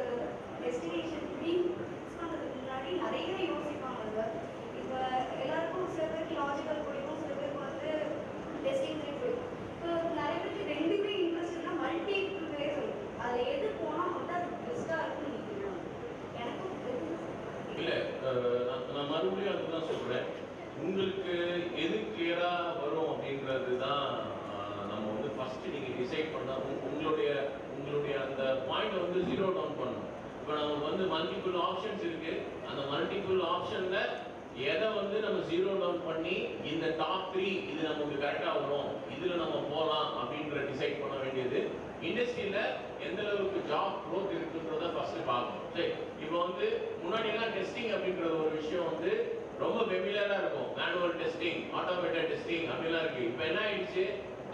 Q: டெஸ்டினேஷன் ட்ரீம் ஃபிக்ஸ் பண்ணுறதுக்கு முன்னாடி நிறைய யோசிப்பாங்க சார். இப்போ எல்லாருக்கும் சில பேருக்கு லாஜிக்கல் பிடிக்கும், சில பேருக்கு வந்து டெஸ்டிங் பிடிக்கும். இப்போ நிறைய பேருக்கு ரெண்டுமே இன்ட்ரெஸ்ட்னா மல்டி ப்ரிப்பரேஷன், அதில் எது போனால் வந்து அது பெஸ்ட்டாக இருக்குன்னு நினைக்கிறேன். எனக்கும்
N: இல்லை, நான் மறுபடியும் அதுதான் சொல்கிறேன். உங்களுக்கு எது கிளியராக வரும் அப்படின்றது தான் நம்ம வந்து ஃபஸ்ட்டு நீங்கள் டிசைட் பண்ணால் உங்களுடைய அந்த பாயிண்டை வந்து ஜீரோ டவுன் பண்ணணும். இப்போ நமக்கு வந்து மல்டிபிள் ஆப்ஷன்ஸ் இருக்குது. அந்த மல்டிபிள் ஆப்ஷனில் எதை வந்து நம்ம ஜீரோ டவுன் பண்ணி இந்த டாப் 3 இது நமக்கு கரெக்டாக வரும், இதில் நம்ம போகலாம் அப்படின்ற டிசைட் பண்ண வேண்டியது. இண்டஸ்ட்ரியில் எந்த அளவுக்கு ஜாப் க்ரோத் இருக்குன்றத ஃபஸ்ட்டு பார்க்கணும். சரி, இப்போ வந்து முன்னாடிலாம் டெஸ்டிங் அப்படின்ற ஒரு விஷயம் வந்து ரொம்ப ஃபெமிலியராக இருக்கும். மேனுவல் டெஸ்டிங், ஆட்டோமேட்டட் டெஸ்டிங் அப்படிலாம் இருக்குது. இப்போ என்ன ஆயிடுச்சு,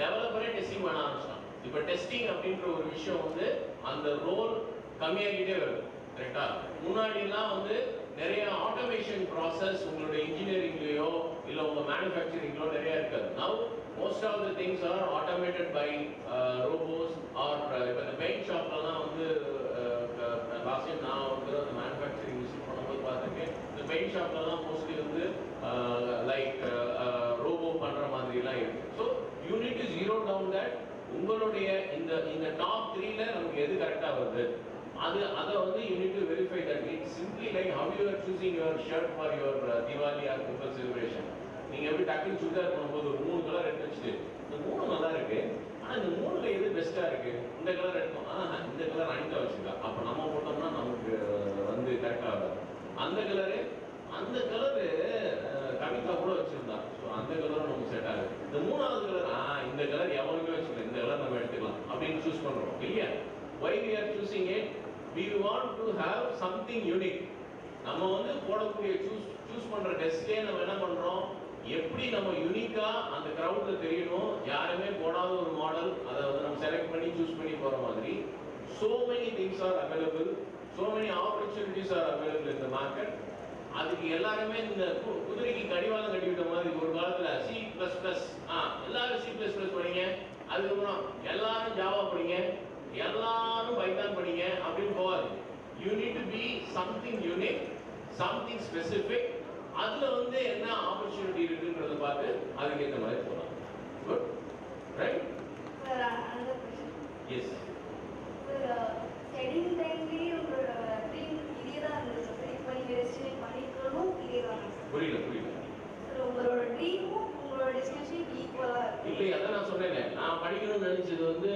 N: டெவலப்பரே டெஸ்டிங் பண்ண ஆரம்பிச்சிட்டான். இப்போ டெஸ்டிங் அப்படின்ற ஒரு விஷயம் வந்து அந்த ரோல் கம்மியாகிட்டே வருது. கரெக்டா? முன்னாடிலாம் வந்து நிறைய ஆட்டோமேஷன் ப்ராசஸ் உங்களுடைய இன்ஜினியரிங்லேயோ இல்லை உங்கள் மேனுஃபேக்சரிங்லோ நிறைய இருக்காது. Now most of the things are automated by robots or இப்போ இந்த பெயிண்ட் ஷாப்லலாம் வந்து லாஸ்ட் டைம் நான் வந்து அந்த மேனுஃபேக்சரிங் விசிட் பண்ணும்போது பார்த்துருக்கேன். இந்த பெயிண்ட் ஷாப்லலாம் மோஸ்ட்லி வந்து லைக் ரோபோ பண்ணுற மாதிரிலாம் இருக்குது. So you need to zero down that உங்களுடைய இந்த டாப் 3ல நமக்கு எது கரெக்டாக வருது, அதை வந்து you need to verify that. It's simply like how you are choosing your shirt for your Diwali or Pongal celebration. நீங்க எப்படி டக்குன்னு சுடிதார் பண்ணும்போது ஒரு 3 கலர் எடுத்து வச்சுட்டு இந்த 3 நல்லா இருக்கு, ஆனா இந்த 3ல எது பெஸ்டா இருக்கு, இந்த கலர் எடுத்தோம், இந்த கலர் அனிதா வச்சுக்கலாம், அப்ப நம்ம போட்டோம்னா நமக்கு வந்து கரெக்டா வரும். அந்த கலரு கவிதா கூட வச்சிருந்தா, ஸோ அந்த கலரும் நமக்கு செட் ஆகுது. இந்த 3வது கலர் இந்த கலர் எவனுமே வச்சுக்கலாம், இந்த கலர் நம்ம எடுத்துக்கலாம் அப்படின்னு சூஸ் பண்றோம் இல்லையா? Why we are choosing it? We want to have something unique. நம்ம வந்து போடக்கூடிய சூஸ் பண்ற டெஸ்ட்லே நம்ம என்ன பண்றோம், எப்படி நம்ம யூனிக்கா அந்த கிரவுட்ல தெரியணும், யாருமே போடாத ஒரு மாடல் அதை வந்து நம்ம செலக்ட் பண்ணி சூஸ் பண்ணி போற மாதிரி. So many things are available, so many opportunities are available in the market. அதுக்கு எல்லாருமே இந்த குதிரைக்கு கடிவாளம் கட்டிவிட்ட மாதிரி ஒரு காலத்துல C++, எல்லாரும் C++ படிங்க, அதுக்கப்புறம் எல்லாரும் ஜாவா படிங்க, எல்லாரும் பைத்தான் படிங்க அப்படின்னு போகாது. You need to be something unique, something specific. அதுல வந்து என்ன ஆப்பர்ச்சுனிட்டி இருக்குன்றத பார்த்து அதுக்கு ஏற்ற மாதிரி போகலாம். Good, right?
Q: Sir another question.
N: Yes
Q: sir studying டைம்லயே உங்களோட ட்ரீம் இதே தான் இருந்துச்சு சார். இப்போ நீங்க டெஸ்டினேட் பண்ணிருக்கணும் இதே தான் சார்.
N: புரியல
Q: சார் உங்களோட ட்ரீமும் உங்களோட டெஸ்டினேஷன் ஈக்குவலா இருக்கு.
N: இல்லை, அதான் நான் சொன்னேன். நான் படிக்கணும்னு நினைச்சது வந்து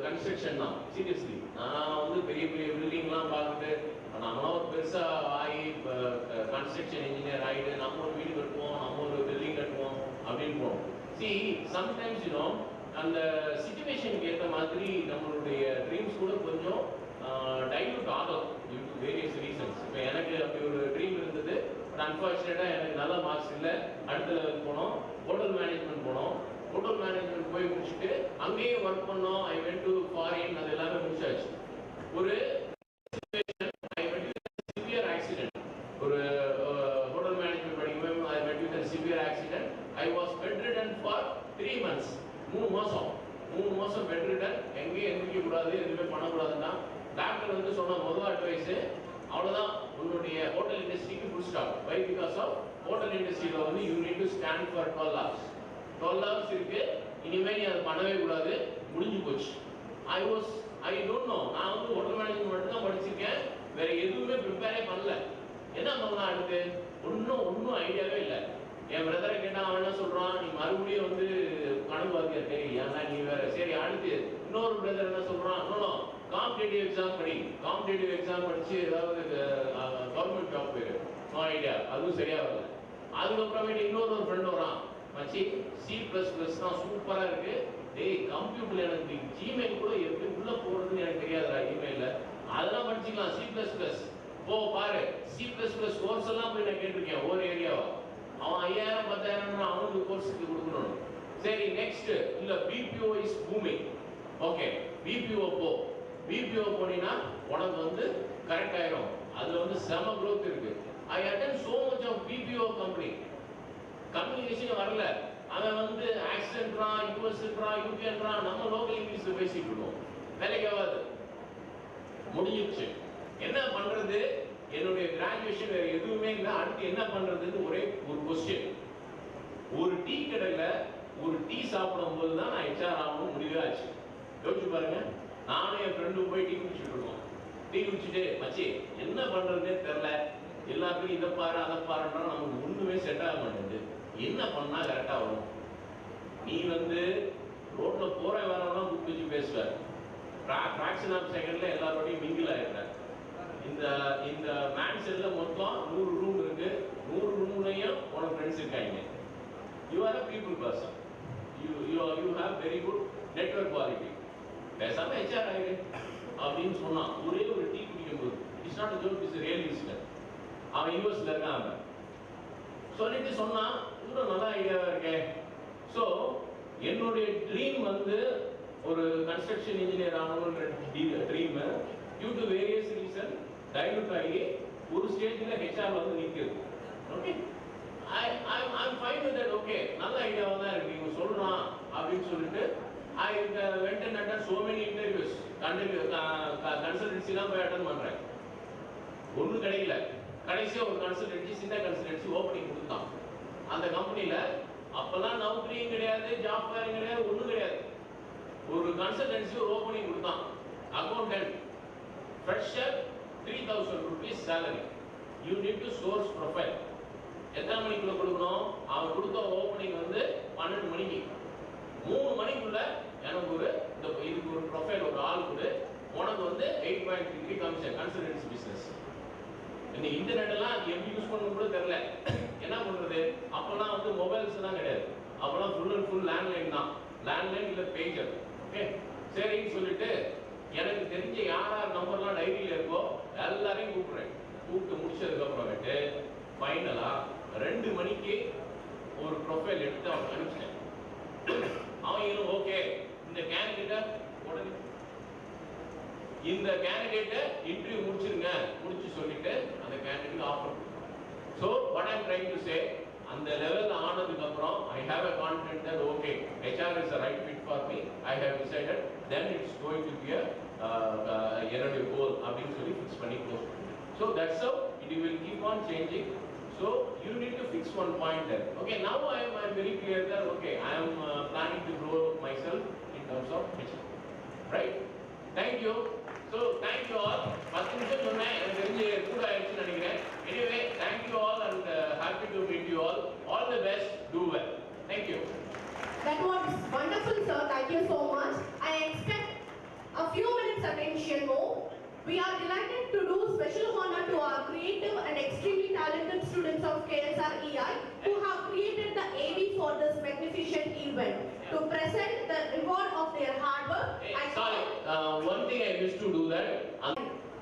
N: கன்ஸ்ட்ரக்ஷன் தான். சீரியஸ்லி நான் வந்து பெரிய பெரிய பில்டிங்லாம் பார்த்துட்டு நம்மளாம் ஒரு பெருசா ஆகி கன்ஸ்ட்ரக்ஷன் இன்ஜினியர் ஆகிட்டு நம்ம ஒரு வீடு கட்டுவோம், நம்ம ஒரு பில்டிங் கட்டுவோம் அப்படின்னு போவோம். See, sometimes அந்த சிச்சுவேஷனுக்கு ஏற்ற மாதிரி நம்மளுடைய ட்ரீம்ஸ் கூட கொஞ்சம் டைல்யூட் ஆகும் due to various reasons. இப்போ எனக்கு அப்படி ஒரு ட்ரீம் இருந்தது, பட் அன்ஃபார்ச்சுனேட்டாக எனக்கு நல்ல மார்க்ஸ் இல்லை. அடுத்த லெவல் போனோம், ஹோட்டல் மேனேஜ்மெண்ட் போனோம். ஹோட்டல் மேனேஜ்மெண்ட் போய் முடிச்சுட்டு அங்கேயே ஒர்க் பண்ணோம். ஐ வென்ட் டு ஃபாரின், அது எல்லாமே முடிச்சாச்சு. ஒரு சிவியர் ஆக்சிடென்ட், ஒரு ஹோட்டல் மேனேஜ்மெண்ட் படிக்கும்போது I went with severe accident. I was bedridden for 3 months. 3 மாசம் பெட்ரிடன். எங்கேயும் எந்திரிக்க கூடாது, எதுவுமே பண்ணக்கூடாதுன்னா டாக்டர் வந்து சொன்ன முதல் அட்வைஸ் அவ்வளோதான், உன்னுடைய ஹோட்டல் இண்டஸ்ட்ரிக்கு full stop. Why? Because of hotel இண்டஸ்ட்ரியில் வந்து you need to stand for 12 hours. 12 hours இருக்கு, இனிமேல் நீ அதை பண்ணவே கூடாது, முடிஞ்சு போச்சு. ஐ டோன்ட் நோ. நான் வந்து ஹோட்டல் மேனேஜ்மெண்ட் மட்டும் தான் படிச்சிருக்கேன், வேற எதுவுமே ப்ரிப்பேரே பண்ணல. என்ன பண்ணலாம் அடுத்து? ஒன்றும் ஐடியாவே இல்லை. என் பிரதரை கேட்டால் அவன் என்ன சொல்கிறான், நீ மறுபடியும் வந்து கணக்கு வாக்கியிருக்கே, ஏன்னா நீ வேற. சரி, அடுத்து இன்னொரு பிரதர் என்ன சொல்கிறான், இன்னொன்னும் காம்படேட்டிவ் எக்ஸாம் படி, காம்படேட்டிவ் எக்ஸாம் படித்து ஏதாவது கவர்மெண்ட் ஜாப் போயிரு. நோ ஐடியா, அதுவும் சரியாக வரல. அதுக்கப்புறமேட்டு இன்னொரு ஃப்ரெண்ட் வரான், மச்சி C++ தான் சூப்பராக இருக்குது. டேய், கம்ப்யூட்டரில் எனக்கு ஜிமெயில் கூட எப்படி உள்ளே போகிறதுன்னு எனக்கு தெரியாதுடா, இமெயிலில் அதெல்லாம் படிச்சுக்கலாம். C++ போ பாரு. C++ கோர்ஸ் எல்லாம் போய் நான் கேட்டிருக்கேன் ஒரு ஏரியாவா. அவன் 5000 10,000 அவனுக்கு கோர்ஸுக்கு கொடுக்கணும். சரி, நெக்ஸ்ட் இல்லை BPO is booming. Okay, BPO போ. BPO போனீங்கன்னா உனக்கு வந்து கரெக்ட் ஆயிரும். அதில் வந்து செம க்ரோத் இருக்கு. I attend so much of BPO company. Communication வரல. அவன் வந்து ஆக்சிடென்ட்றான், யூஎஸ்ன்றான், யூகேன்றான், நம்ம லோக்கல் இங்கிலீஷில் பேசிட்டு இருக்கோம். வேலைக்கு ஆகாது, முடிஞ்சிடுச்சு. என்ன பண்றது? என்னுடைய கிராஜுவேஷன் வேற எதுவுமே இல்லை. அடுத்து என்ன பண்றதுன்னு ஒரே ஒரு கொஸ்டின். ஒரு டீ கடையில் ஒரு டீ சாப்பிடும் போது தான் நான் HR ஆகணும் முடிவே ஆச்சு. யோசிச்சு பாருங்க. நானும் என் ஃப்ரெண்டும் போய் டீ குடிச்சுட்டு இருக்கோம். டீ குடிச்சுட்டு, மச்சி என்ன பண்றதுன்னே தெரில, எல்லாத்துக்கும் இதை பாரு அதை பாருன்னா நமக்கு ஒன்றுமே செட் ஆக மாட்டேங்குது. என்ன பண்ணா கரெக்டாக வரும்? நீ வந்து ரோட்ல போற வரவெல்லாம் கூப்பிட்டு வச்சு பேசுவ. ஃபிராக்ஷன் ஆஃப் செகண்ட்ல எல்லாரோடையும் மிங்கிள் ஆயிடுற. இந்த மேன் செல்ல மொத்தம் 100 ரூம் இருக்கு. 100 ரூம்லையும் உனக்கு ஃப்ரெண்ட்ஸ் இருக்காங்க. You are a people person. You have very good network quality. பேசாம HR ஆயிடு அப்படின்னு சொன்னான். ஒரே ஒரு டீ குடிக்கும் போது, it's not a joke, it's real incident. அவன் யூஎஸ்ல இருக்கான். அவன் சொல்லிட்டு சொன்னா, இன்னும் நல்ல ஐடியாவா இருக்கே. ஸோ என்னுடைய ட்ரீம் வந்து ஒரு கன்ஸ்ட்ரக்ஷன் இன்ஜினியர் ஆகணுன்ற dream due to various reason dilute ஆகி ஒரு ஸ்டேஜில் HR வந்து நிற்கிறது. Okay, I'm fine with that. Okay, நல்ல ஐடியாவாக தான் இருக்கு இவங்க சொல்றான் அப்படின்னு சொல்லிட்டு I went and attended so many interviews. கன்சல்டன்சிலாம் போய் அட்டன் பண்றேன். ஒன்றும் கிடைக்கல. கடைசியாக ஒரு கன்சல்டன்சி, சின்ன கன்சல்டன்சி ஓப்பனிங் கொடுத்தான். அந்த கம்பெனியில் அப்பெல்லாம் நௌக்கரியும் கிடையாது, ஜாப் ஃபேரும் கிடையாது, ஒன்றும் கிடையாது. ஒரு கன்சல்டன்சி ஒரு ஓப்பனிங் கொடுத்தான். Accountant fresher 3,000 rupees salary. You need to source profile. எத்தனை மணிக்குள்ள கொடுக்கணும்? அவன் கொடுத்த ஓப்பனிங் வந்து 12 மணிக்கு. 3 மணிக்குள்ள எனக்கு ஒரு இதுக்கு ஒரு ப்ரொஃபைல் ஒரு ஆள் கொடு, உனக்கு வந்து 8.33 கமிஷன். Consultancy business. இன்னைக்கு இன்டர்நெட் எல்லாம் எப்படி யூஸ் பண்ணணும் கூட தெரியல. என்ன பண்றது? அப்பெல்லாம் வந்து மொபைல்ஸ் தான் கிடையாது. அப்பெல்லாம் ஃபுல் அண்ட் ஃபுல் லேண்ட்லைன் தான். லேண்ட்லைன் இல்லை பேஜர். ஓகே, சரின்னு சொல்லிட்டு எனக்கு தெரிஞ்ச யார் நம்பர்லாம் டைரியில் இருக்கோ எல்லாரையும் கூப்பிடுறேன். கூப்பிட்டு முடிச்சதுக்கு அப்புறமேட்டு ஃபைனலா 2 மணிக்கு ஒரு ப்ரொஃபைல் எடுத்து அவன் அனுப்பிச்சிட்டேன். அவங்களும் ஓகே, இந்த கேண்டிடேட்டை உடனே இந்த கேண்டிடேட்டை இன்டர்வியூ முடிச்சிருங்க, முடிச்சு சொல்லிட்டு அந்த candidate offer. So what I am trying to say, அந்த லெவல் ஆனதுக்கு அப்புறம் I have a confidence that okay, HR is the right fit for me. I have decided then it's going to be a என்னுடைய கோல் அப்படின்னு சொல்லி fix பண்ணி close. So that's how it will keep on changing. So you need to fix one point there. Okay, now I'm very clear that okay, I am planning to grow myself in terms of mission. Right? Thank you. So thank you all. Anyway, thank you all and happy to meet you all. All the best. Do well. Thank you.
E: That was wonderful, sir. Thank you so much. I expect a few minutes attention more. We are delighted to do special honor to our creative and extremely talented students of KSREI who have created the AV for this magnificent event. To present the reward of their hard work,
N: One thing I wish to do that.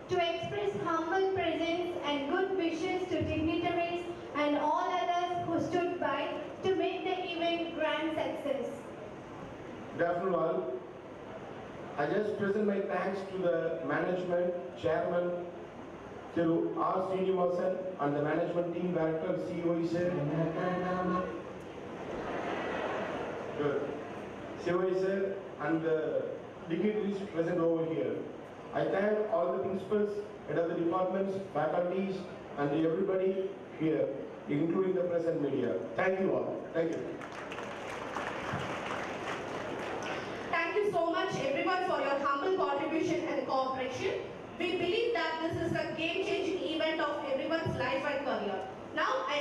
C: To express humble presence and good wishes to dignitaries and all others who stood by to make the event grand success.
R: Good afternoon all. I just present my thanks to the management, chairman, to R. Srinivasan and the management team, director, CEO, sir. Good. CEO, sir, and the dignitaries present over here. I thank all the principals, head of the departments, faculties, and everybody here, including the press and media. Thank you all. Thank you.
E: thank you so much everyone for your humble contribution and cooperation. We believe that this is a game-changing event of everyone's life and career. Now I